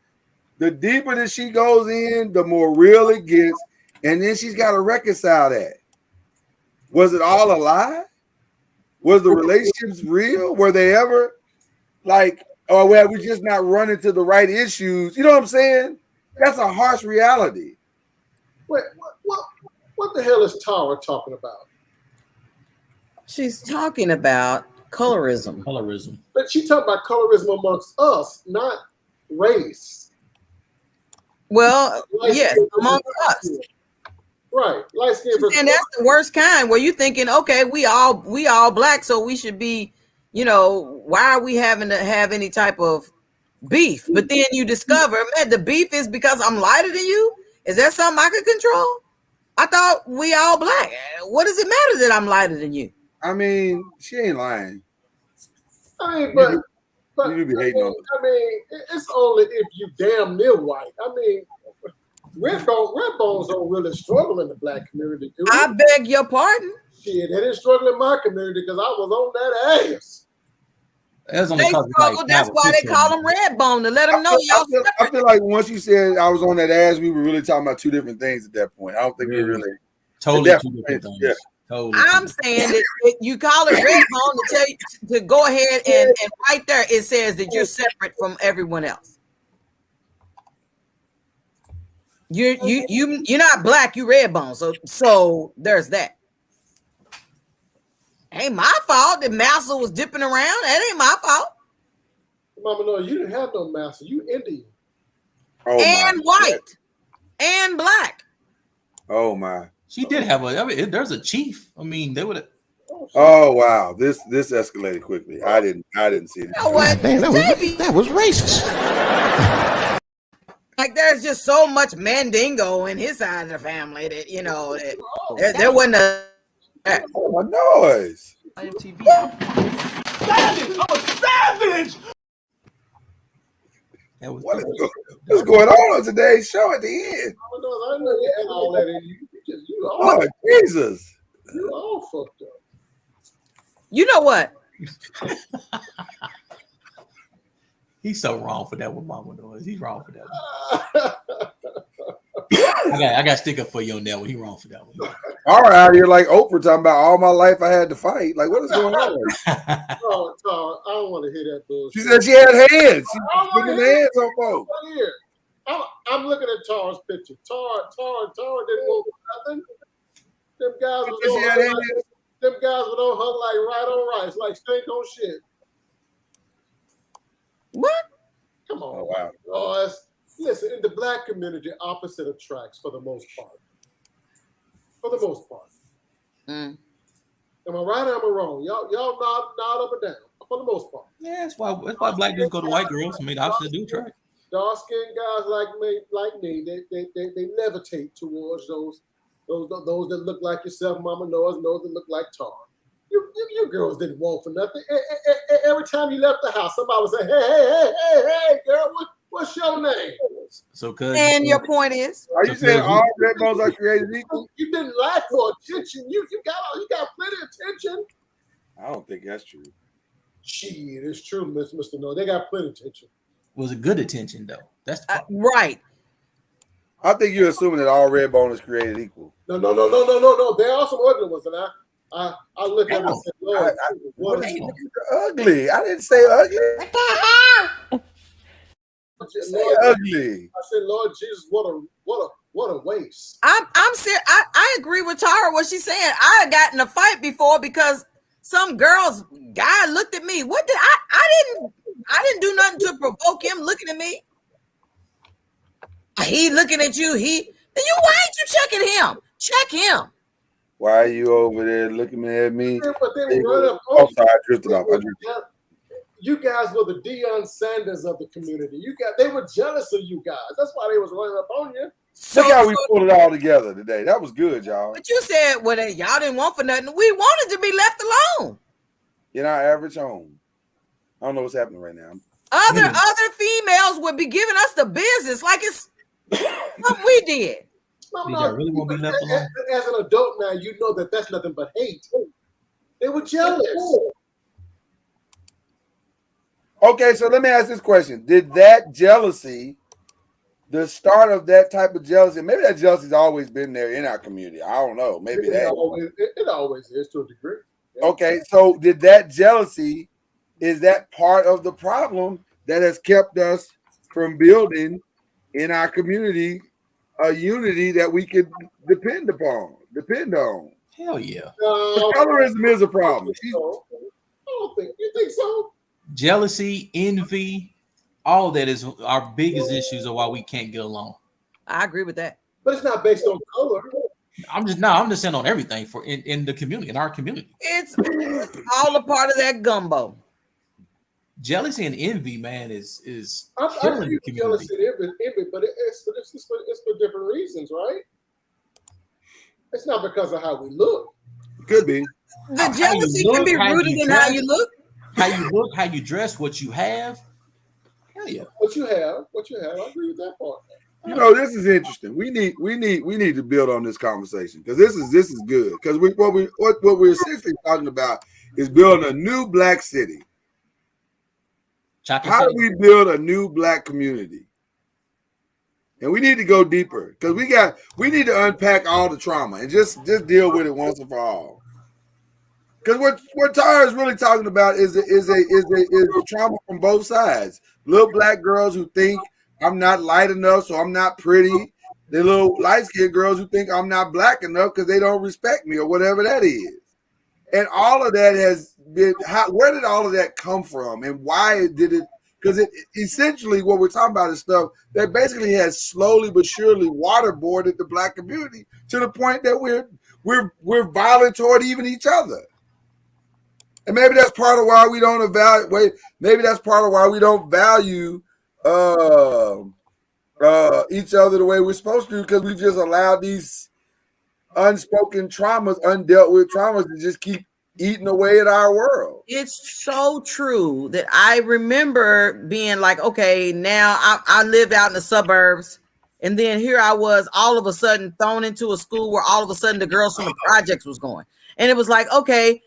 Speaker 3: the deeper that she goes in, the more real it gets. And then she's got to reconcile that. Was it all a lie? Was the relationships real? Were they ever like, oh, well, we're just not running to the right issues? You know what I'm saying? That's a harsh reality.
Speaker 15: Wait, what the hell is Tara talking about?
Speaker 5: She's talking about colorism.
Speaker 10: Colorism.
Speaker 15: But she talking about colorism amongst us, not race.
Speaker 5: Well, yes, amongst us.
Speaker 15: Right. Light skin versus
Speaker 5: and that's the worst kind where you thinking, okay, we all black, so we should be, why are we having to have any type of beef? But then you discover, man, the beef is because I'm lighter than you. Is that something I could control? I thought we all black. What does it matter that I'm lighter than you?
Speaker 3: I mean, she ain't lying.
Speaker 15: I mean, but
Speaker 3: you be hating on
Speaker 15: I mean, it's only if you damn near white. I mean, red bones don't really struggle in the black community.
Speaker 5: I beg your pardon.
Speaker 15: Shit, they didn't struggle in my community because I was on that ass.
Speaker 5: They struggle. That's why they call them red bone, to let them know y'all.
Speaker 3: I feel like once you said I was on that ass, we were really talking about two different things at that point. I don't think we really
Speaker 10: totally two different things. Yeah. Totally.
Speaker 5: I'm saying that you call it red bone to tell you to go ahead and right there it says that you're separate from everyone else. You're not black, you red bone. So there's that. Ain't my fault that Massa was dipping around. That ain't my fault.
Speaker 15: Mama, no, you didn't have no Massa. You Indian.
Speaker 3: Oh,
Speaker 5: and white and black.
Speaker 3: Oh my.
Speaker 10: She did have there's a chief. I mean, they would have.
Speaker 3: Oh wow. This escalated quickly. I didn't see it.
Speaker 5: You know what?
Speaker 14: Man, that was racist.
Speaker 5: Like there's just so much Mandingo in his side of the family that there wasn't a
Speaker 3: my noise.
Speaker 1: IMTV. Savage! I'm a savage!
Speaker 3: What's going on today's show at the end?
Speaker 15: I know you had all that in you.
Speaker 3: Oh, Jesus.
Speaker 15: You all fucked up.
Speaker 5: You know what?
Speaker 10: He's so wrong for that with Mama Noise. He's wrong for that one. I got to stick up for you on that one. He's wrong for that one.
Speaker 3: All right, out here like Oprah talking about all my life I had to fight. Like, what is going on?
Speaker 15: Oh, I don't want to hear that bullshit.
Speaker 3: She said she had hands. She was putting hands on folks.
Speaker 15: Here. I'm looking at Tara's picture. Tara didn't want nothing. Them guys would all hug like right on rice, like stink on shit.
Speaker 5: What?
Speaker 15: Come on.
Speaker 3: Oh, wow.
Speaker 15: Oh, listen, in the black community, opposite attracts for the most part. Am I right or am I wrong? Y'all nod up or down for the most part.
Speaker 10: Yeah, that's why black dudes go to white girls. I mean, opposite do attract.
Speaker 15: Dark-skinned guys like me, they levitate towards those that look like yourself, Mama Noise, those that look like Tar. You girls didn't want for nothing. Every time you left the house, somebody would say, hey, girl, what's your name?
Speaker 10: So,
Speaker 5: and your point is?
Speaker 3: Are you saying all red bones are created equal?
Speaker 15: You didn't lack for attention. You got plenty of attention.
Speaker 3: I don't think that's true.
Speaker 15: Shit, it's true, Mr. No. They got plenty of attention.
Speaker 10: Was it good attention though? That's
Speaker 5: right.
Speaker 3: I think you're assuming that all red bone is created equal.
Speaker 15: No. There are some ugly ones, and I look at them and say, Lord, what is
Speaker 3: ugly? I didn't say ugly.
Speaker 5: What the hell?
Speaker 3: Ugly.
Speaker 15: I said, Lord Jesus, what a waste.
Speaker 5: I'm serious. I agree with Tara what she's saying. I got in a fight before because some guy looked at me. What did I didn't do nothing to provoke him looking at me. He looking at you. Why ain't you checking him? Check him.
Speaker 3: Why are you over there looking at me?
Speaker 15: But they were
Speaker 3: I drifted off.
Speaker 15: You guys were the Deion Sanders of the community. They were jealous of you guys. That's why they was running up on you.
Speaker 3: Look how we pulled it all together today. That was good, y'all.
Speaker 5: But you said, well, y'all didn't want for nothing. We wanted to be left alone.
Speaker 3: In our average home. I don't know what's happening right now.
Speaker 5: Other females would be giving us the business like it's something we did.
Speaker 10: I really want to be left alone.
Speaker 15: As an adult now, you know that that's nothing but hate. They were jealous.
Speaker 3: Okay, so let me ask this question: did that jealousy, the start of that type of jealousy, maybe that jealousy's always been there in our community? I don't know. Maybe
Speaker 15: it always is to a degree.
Speaker 3: Yeah. Okay, so did that jealousy? Is that part of the problem that has kept us from building in our community a unity that we could depend on?
Speaker 10: Hell yeah.
Speaker 3: Colorism is a problem.
Speaker 15: I don't think you think so.
Speaker 10: Jealousy, envy, all that is our biggest issues of why we can't get along.
Speaker 5: I agree with that.
Speaker 15: But it's not based on color.
Speaker 10: I'm just saying on everything for in the community, in our community.
Speaker 5: It's all a part of that gumbo.
Speaker 10: Jealousy and envy, man, is
Speaker 15: I
Speaker 10: killing the community.
Speaker 15: Jealousy and envy, but it's for different reasons, right? It's not because of how we look.
Speaker 3: Could be.
Speaker 5: The jealousy can be rooted in how you look.
Speaker 10: How you look, how you dress, what you have. Hell yeah.
Speaker 15: What you have. I agree with that part.
Speaker 3: You know, this is interesting. We need to build on this conversation because this is good. Because what we're essentially talking about is building a new black city. How do we build a new black community? And we need to go deeper because we need to unpack all the trauma and just deal with it once and for all. Because what Tara is really talking about is a trauma from both sides. Little black girls who think I'm not light enough, so I'm not pretty. The little light-skinned girls who think I'm not black enough because they don't respect me or whatever that is. And all of that has been, where did all of that come from? And why did it? Because it essentially what we're talking about is stuff that basically has slowly but surely waterboarded the black community to the point that we're violent toward even each other. And maybe that's part of why we don't evaluate. Maybe that's part of why we don't value each other the way we're supposed to, because we just allowed these unspoken traumas, undealt with traumas to just keep eating away at our world.
Speaker 5: It's so true that I remember being like, okay, now I lived out in the suburbs, and then here I was all of a sudden thrown into a school where all of a sudden the girls from the projects was going. And it was like, okay,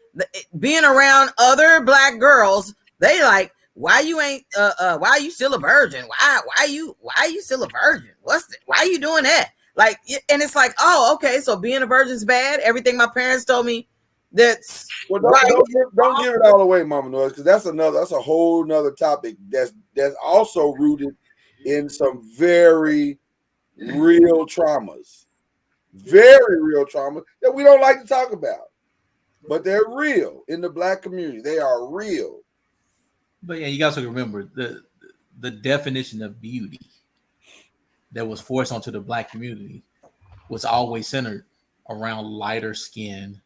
Speaker 5: being around other black girls, they like, why you ain't why are you still a virgin? Why are you still a virgin? Why are you doing that? Like, and it's like, oh, okay, so being a virgin's bad. Everything my parents told me that's
Speaker 3: don't give it all away, Mama Noise, because that's a whole nother topic that's also rooted in some very real traumas. Very real traumas that we don't like to talk about. But they're real in the black community. They are real.
Speaker 10: But yeah, you guys have to remember the definition of beauty that was forced onto the black community was always centered around lighter skinned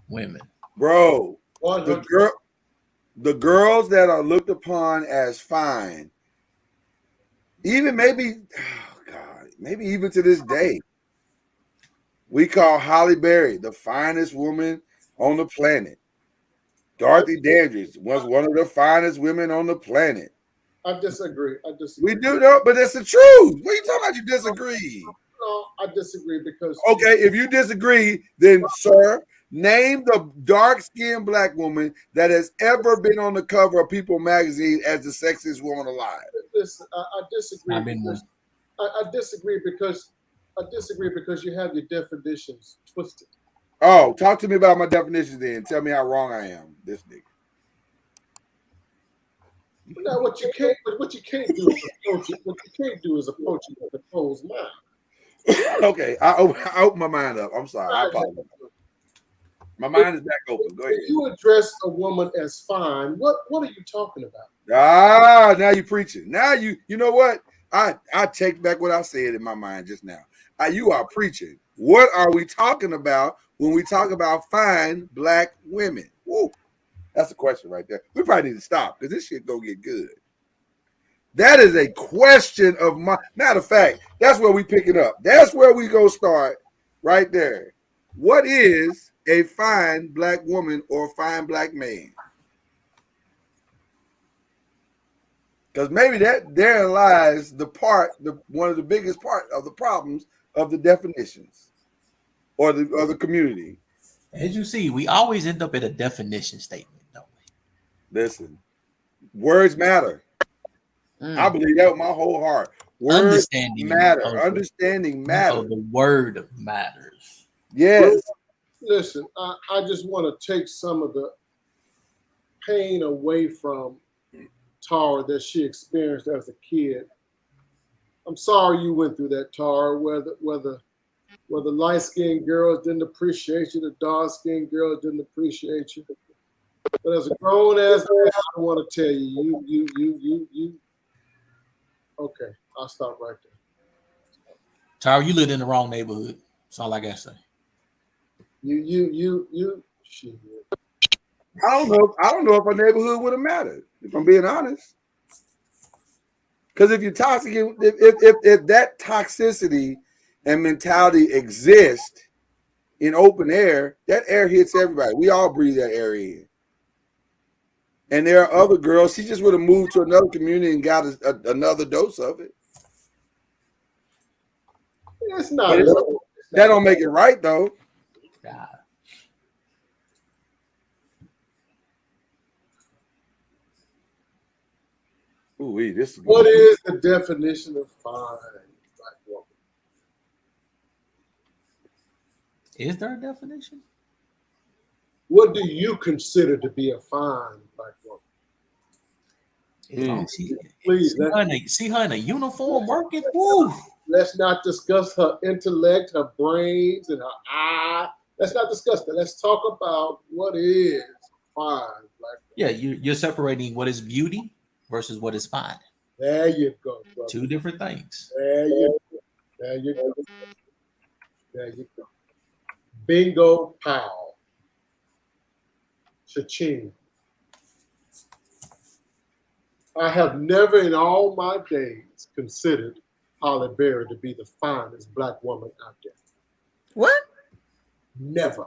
Speaker 10: women.
Speaker 3: Bro, the girls that are looked upon as fine, even maybe even to this day, we call Halle Berry the finest woman on the planet. Dorothy Dandridge was one of the finest women on the planet.
Speaker 15: I disagree.
Speaker 3: We do know, but that's the truth. What are you talking about? You disagree?
Speaker 15: No, I disagree because.
Speaker 3: Okay, if you disagree, then sir, name the dark-skinned black woman that has ever been on the cover of People magazine as the sexiest woman alive.
Speaker 15: Listen, I disagree. I disagree because you have your definitions twisted.
Speaker 3: Oh, talk to me about my definitions then. Tell me how wrong I am, this nigga.
Speaker 15: Now, what you can't do is approach it with a closed mind.
Speaker 3: Okay, I open my mind up. I'm sorry. I apologize. My mind is back open. Go ahead.
Speaker 15: If you address a woman as fine, what are you talking about?
Speaker 3: Now you're preaching. Now you know what? I take back what I said in my mind just now. You are preaching. What are we talking about when we talk about fine black women? Woo. That's a question right there. We probably need to stop because this shit gonna get good. That is a question of my matter of fact. That's where we pick it up. That's where we go start right there. What is a fine black woman or fine black man? Because maybe there lies one of the biggest part of the problems of the definitions or the community.
Speaker 10: As you see, we always end up at a definition statement, don't we?
Speaker 3: Listen, Words matter. I believe that with my whole heart. Words matter. Understanding matters.
Speaker 10: The word matters.
Speaker 3: Yes.
Speaker 15: Listen, I just want to take some of the pain away from Tara that she experienced as a kid. I'm sorry you went through that, Tara. Whether light-skinned girls didn't appreciate you, the dark-skinned girls didn't appreciate you. But as a grown-ass man, I want to tell you, you. Okay, I'll stop right there.
Speaker 10: Tara, you lived in the wrong neighborhood. That's all I gotta say.
Speaker 15: You. Shit.
Speaker 3: I don't know if our neighborhood would have mattered, if I'm being honest. Because if you're toxic, if that toxicity and mentality exists in open air, that air hits everybody. We all breathe that air in. And there are other girls. She just would have moved to another community and got another dose of it.
Speaker 15: It's not.
Speaker 3: That don't make it right, though.
Speaker 10: God.
Speaker 3: Ooh, this is
Speaker 15: what is the definition of fine black woman?
Speaker 10: Is there a definition?
Speaker 15: What do you consider to be a fine black woman?
Speaker 10: Please, see her in a uniform working. Woo.
Speaker 15: Let's not discuss her intellect, her brains, and her eye. Let's not discuss that. Let's talk about what is fine black woman.
Speaker 10: Yeah, you're separating what is beauty versus what is fine.
Speaker 15: There you go, brother.
Speaker 10: Two different things.
Speaker 15: There you go. Bingo, pow. Cha-ching. I have never in all my days considered Holly Berry to be the finest black woman out there.
Speaker 5: What?
Speaker 15: Never.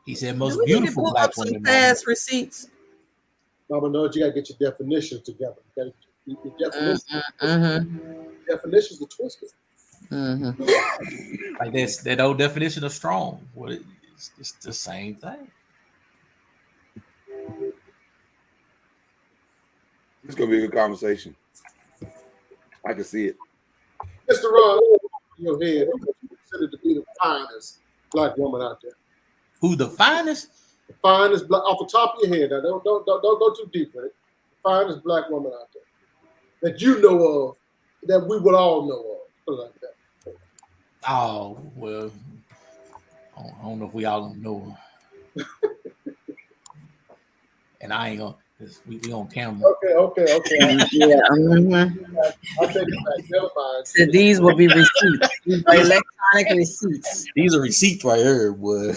Speaker 10: He said most beautiful black woman.
Speaker 5: Fast receipts.
Speaker 15: Mama knows you gotta get your definitions together. You gotta get your definitions. Definitions are twisted.
Speaker 10: Like that's that old definition of strong. What it's the same thing.
Speaker 3: It's gonna be a good conversation. I can see it.
Speaker 15: Mr. Ron, in your head, who you consider to be the finest black woman out there?
Speaker 10: Who the finest?
Speaker 15: The finest black off the top of your head. Now don't go too deep with it. The finest black woman out there that you know of, that we would all know of. Put it like that.
Speaker 10: Oh well, I don't know if we all know her. And I ain't gonna. We on camera.
Speaker 15: Okay.
Speaker 5: Yeah.
Speaker 15: I'll take it back. Never mind.
Speaker 5: So these will be receipts. These are electronic receipts.
Speaker 10: These are receipts right here, boy.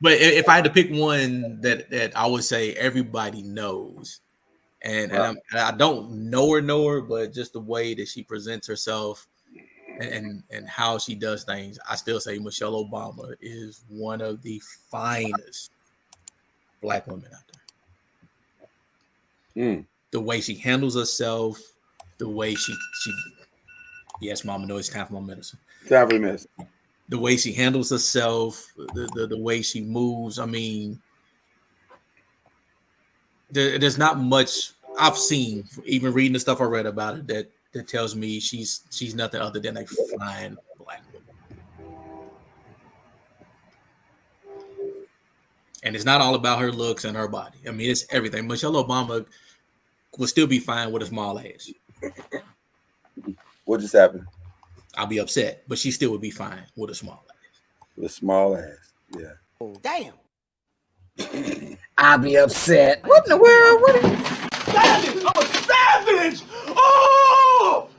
Speaker 10: But if I had to pick one that I would say everybody knows, and I don't know her, but just the way that she presents herself and how she does things, I still say Michelle Obama is one of the finest black women out there. The way she handles herself, the way she yes, Mama knows it's time for my medicine.
Speaker 3: Time for medicine.
Speaker 10: The way she handles herself, the way she moves. I mean, there's not much I've seen, even reading the stuff I read about it, that tells me she's nothing other than a fine black woman. And it's not all about her looks and her body. I mean, it's everything. Michelle Obama would still be fine with a small ass.
Speaker 3: What just happened?
Speaker 10: I'll be upset, but she still would be fine with a small ass.
Speaker 3: With a small ass, yeah.
Speaker 14: Oh, damn.
Speaker 5: I'll be upset. What in the world?
Speaker 14: Savage! I'm a savage! Oh!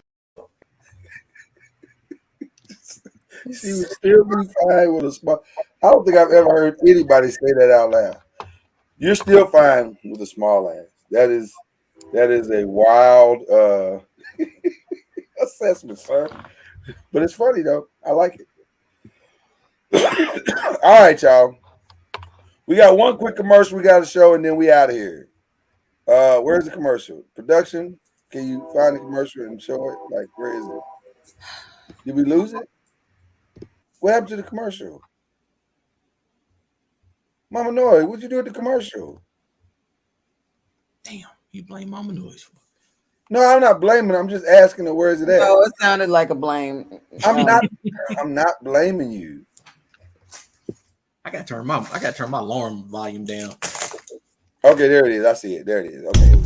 Speaker 3: She would still be fine with a small. I don't think I've ever heard anybody say that out loud. You're still fine with a small ass. That is a wild assessment, sir. But it's funny though. I like it. All right, y'all. We got one quick commercial we got to show, and then we out of here. Where's the commercial? Production? Can you find the commercial and show it? Like, where is it? Did we lose it? What happened to the commercial? Mama Noise, what'd you do at the commercial?
Speaker 10: Damn, you blame Mama Noise for it.
Speaker 3: No, I'm not blaming. I'm just asking her where's it at.
Speaker 5: No, it sounded like a blame.
Speaker 3: I'm not blaming you.
Speaker 10: I gotta turn my alarm volume down.
Speaker 3: Okay, there it is. I see it. There it is. Okay.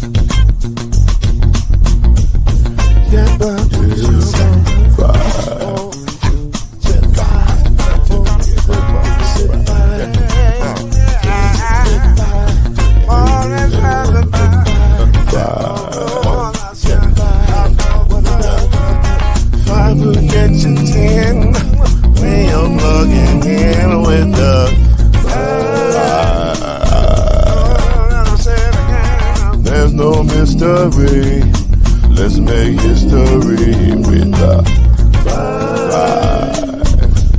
Speaker 4: Projection 10 when you're plugging in with the there's no mystery. Let's make history with the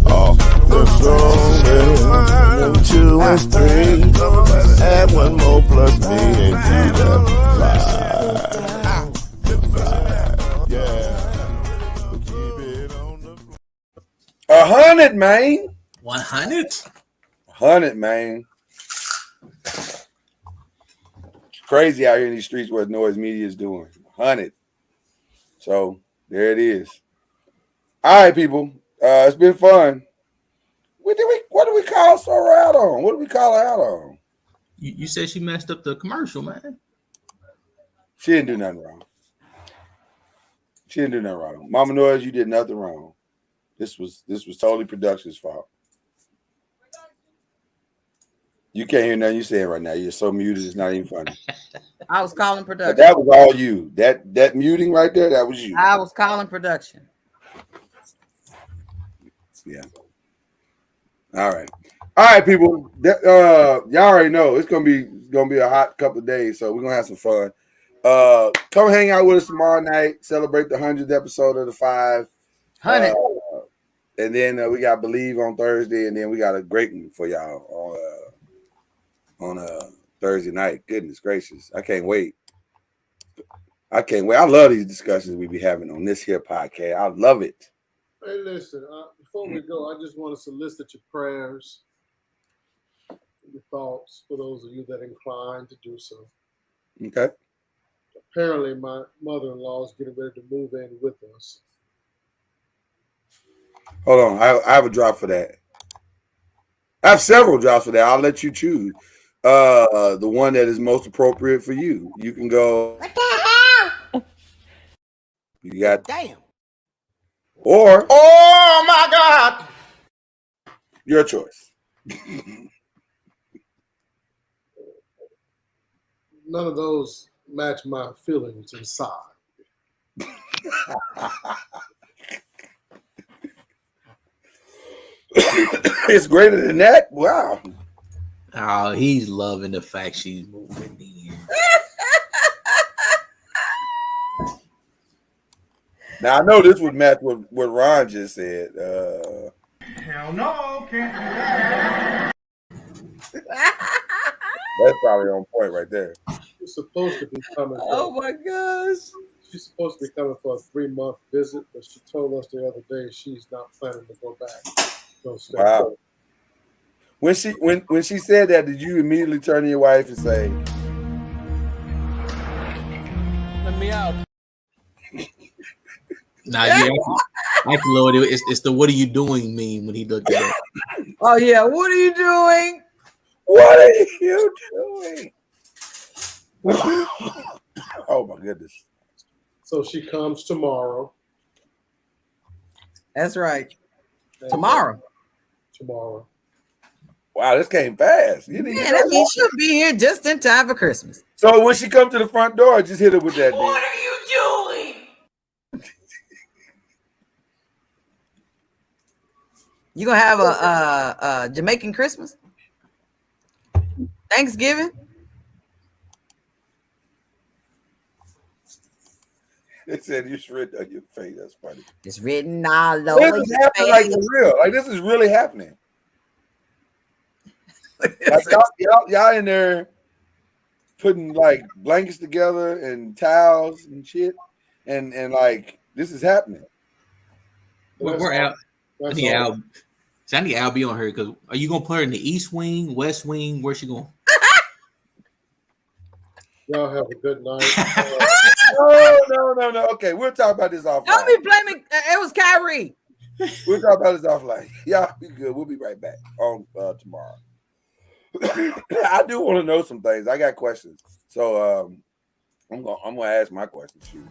Speaker 4: off the throne. 2 and 3. Add 1 more plus me and do the
Speaker 3: 100, man.
Speaker 10: 100?
Speaker 3: 100, man. Crazy out here in these streets what Noise Media is doing. 100. So there it is. All right, people. It's been fun. What do we call Sora out on? What do we call her out on?
Speaker 10: You said she messed up the commercial, man.
Speaker 3: She didn't do nothing wrong. She didn't do nothing wrong. Mama Noise, you did nothing wrong. This was totally production's fault. You can't hear nothing you're saying right now. You're so muted, it's not even funny.
Speaker 5: I was calling production.
Speaker 3: But that was all you. That muting right there, that was you.
Speaker 5: I was calling production.
Speaker 3: Yeah. All right, people. Y'all already know it's gonna be a hot couple of days, so we're gonna have some fun. Come hang out with us tomorrow night. Celebrate the 100th episode of the 5.
Speaker 5: 100.
Speaker 3: And then we got Believe on Thursday, and then we got a great one for y'all on Thursday night. Goodness gracious, I can't wait. I love these discussions we be having on this here podcast. I love it.
Speaker 15: Hey, listen, before we go, I just want to solicit your prayers, your thoughts for those of you that are inclined to do so.
Speaker 3: Okay.
Speaker 15: Apparently, my mother-in-law is getting ready to move in with us.
Speaker 3: Hold on. I have a drop for that. I have several drops for that. I'll let you choose. The one that is most appropriate for you. You can go. What the hell? You got.
Speaker 14: Damn.
Speaker 3: Or.
Speaker 14: Oh my God.
Speaker 3: Your choice.
Speaker 15: None of those match my feelings inside.
Speaker 3: It's greater than that. Wow.
Speaker 10: Oh, he's loving the fact she's moving in.
Speaker 3: Now I know this would match what Ron just said.
Speaker 14: Hell no, can't do that.
Speaker 3: That's probably on point right there.
Speaker 15: She's supposed to be coming.
Speaker 5: Oh my gosh.
Speaker 15: She's supposed to be coming for a 3-month visit, but she told us the other day she's not planning to go back.
Speaker 3: Wow. When she said that, did you immediately turn to your wife and say,
Speaker 14: Let me out.
Speaker 10: Nah, yeah, I can load it. It's the "What are you doing?" meme when he looked at it.
Speaker 5: Oh yeah, what are you doing?
Speaker 3: What are you doing? Oh my goodness.
Speaker 15: So she comes tomorrow.
Speaker 5: That's right. Tomorrow.
Speaker 3: Wow, this came fast.
Speaker 5: Yeah, that means she'll be here just in time for Christmas.
Speaker 3: So when she comes to the front door, just hit her with that.
Speaker 14: What are you doing?
Speaker 5: You gonna have a Jamaican Christmas? Thanksgiving?
Speaker 3: They said it's written on your face. That's funny.
Speaker 5: It's written all over
Speaker 3: This is happening like for real. Like this is really happening. Like y'all in there putting like blankets together and towels and shit, and like this is happening.
Speaker 10: We're out. So I need Al be on her because are you gonna put her in the East Wing, West Wing? Where's she going?
Speaker 15: Y'all have a good night.
Speaker 3: No. Okay, we'll talk about this offline.
Speaker 5: Don't be blaming. It was Kyrie.
Speaker 3: We'll talk about this offline. Y'all be good. We'll be right back on tomorrow. I do want to know some things. I got questions, so I'm gonna ask my questions. Shoot.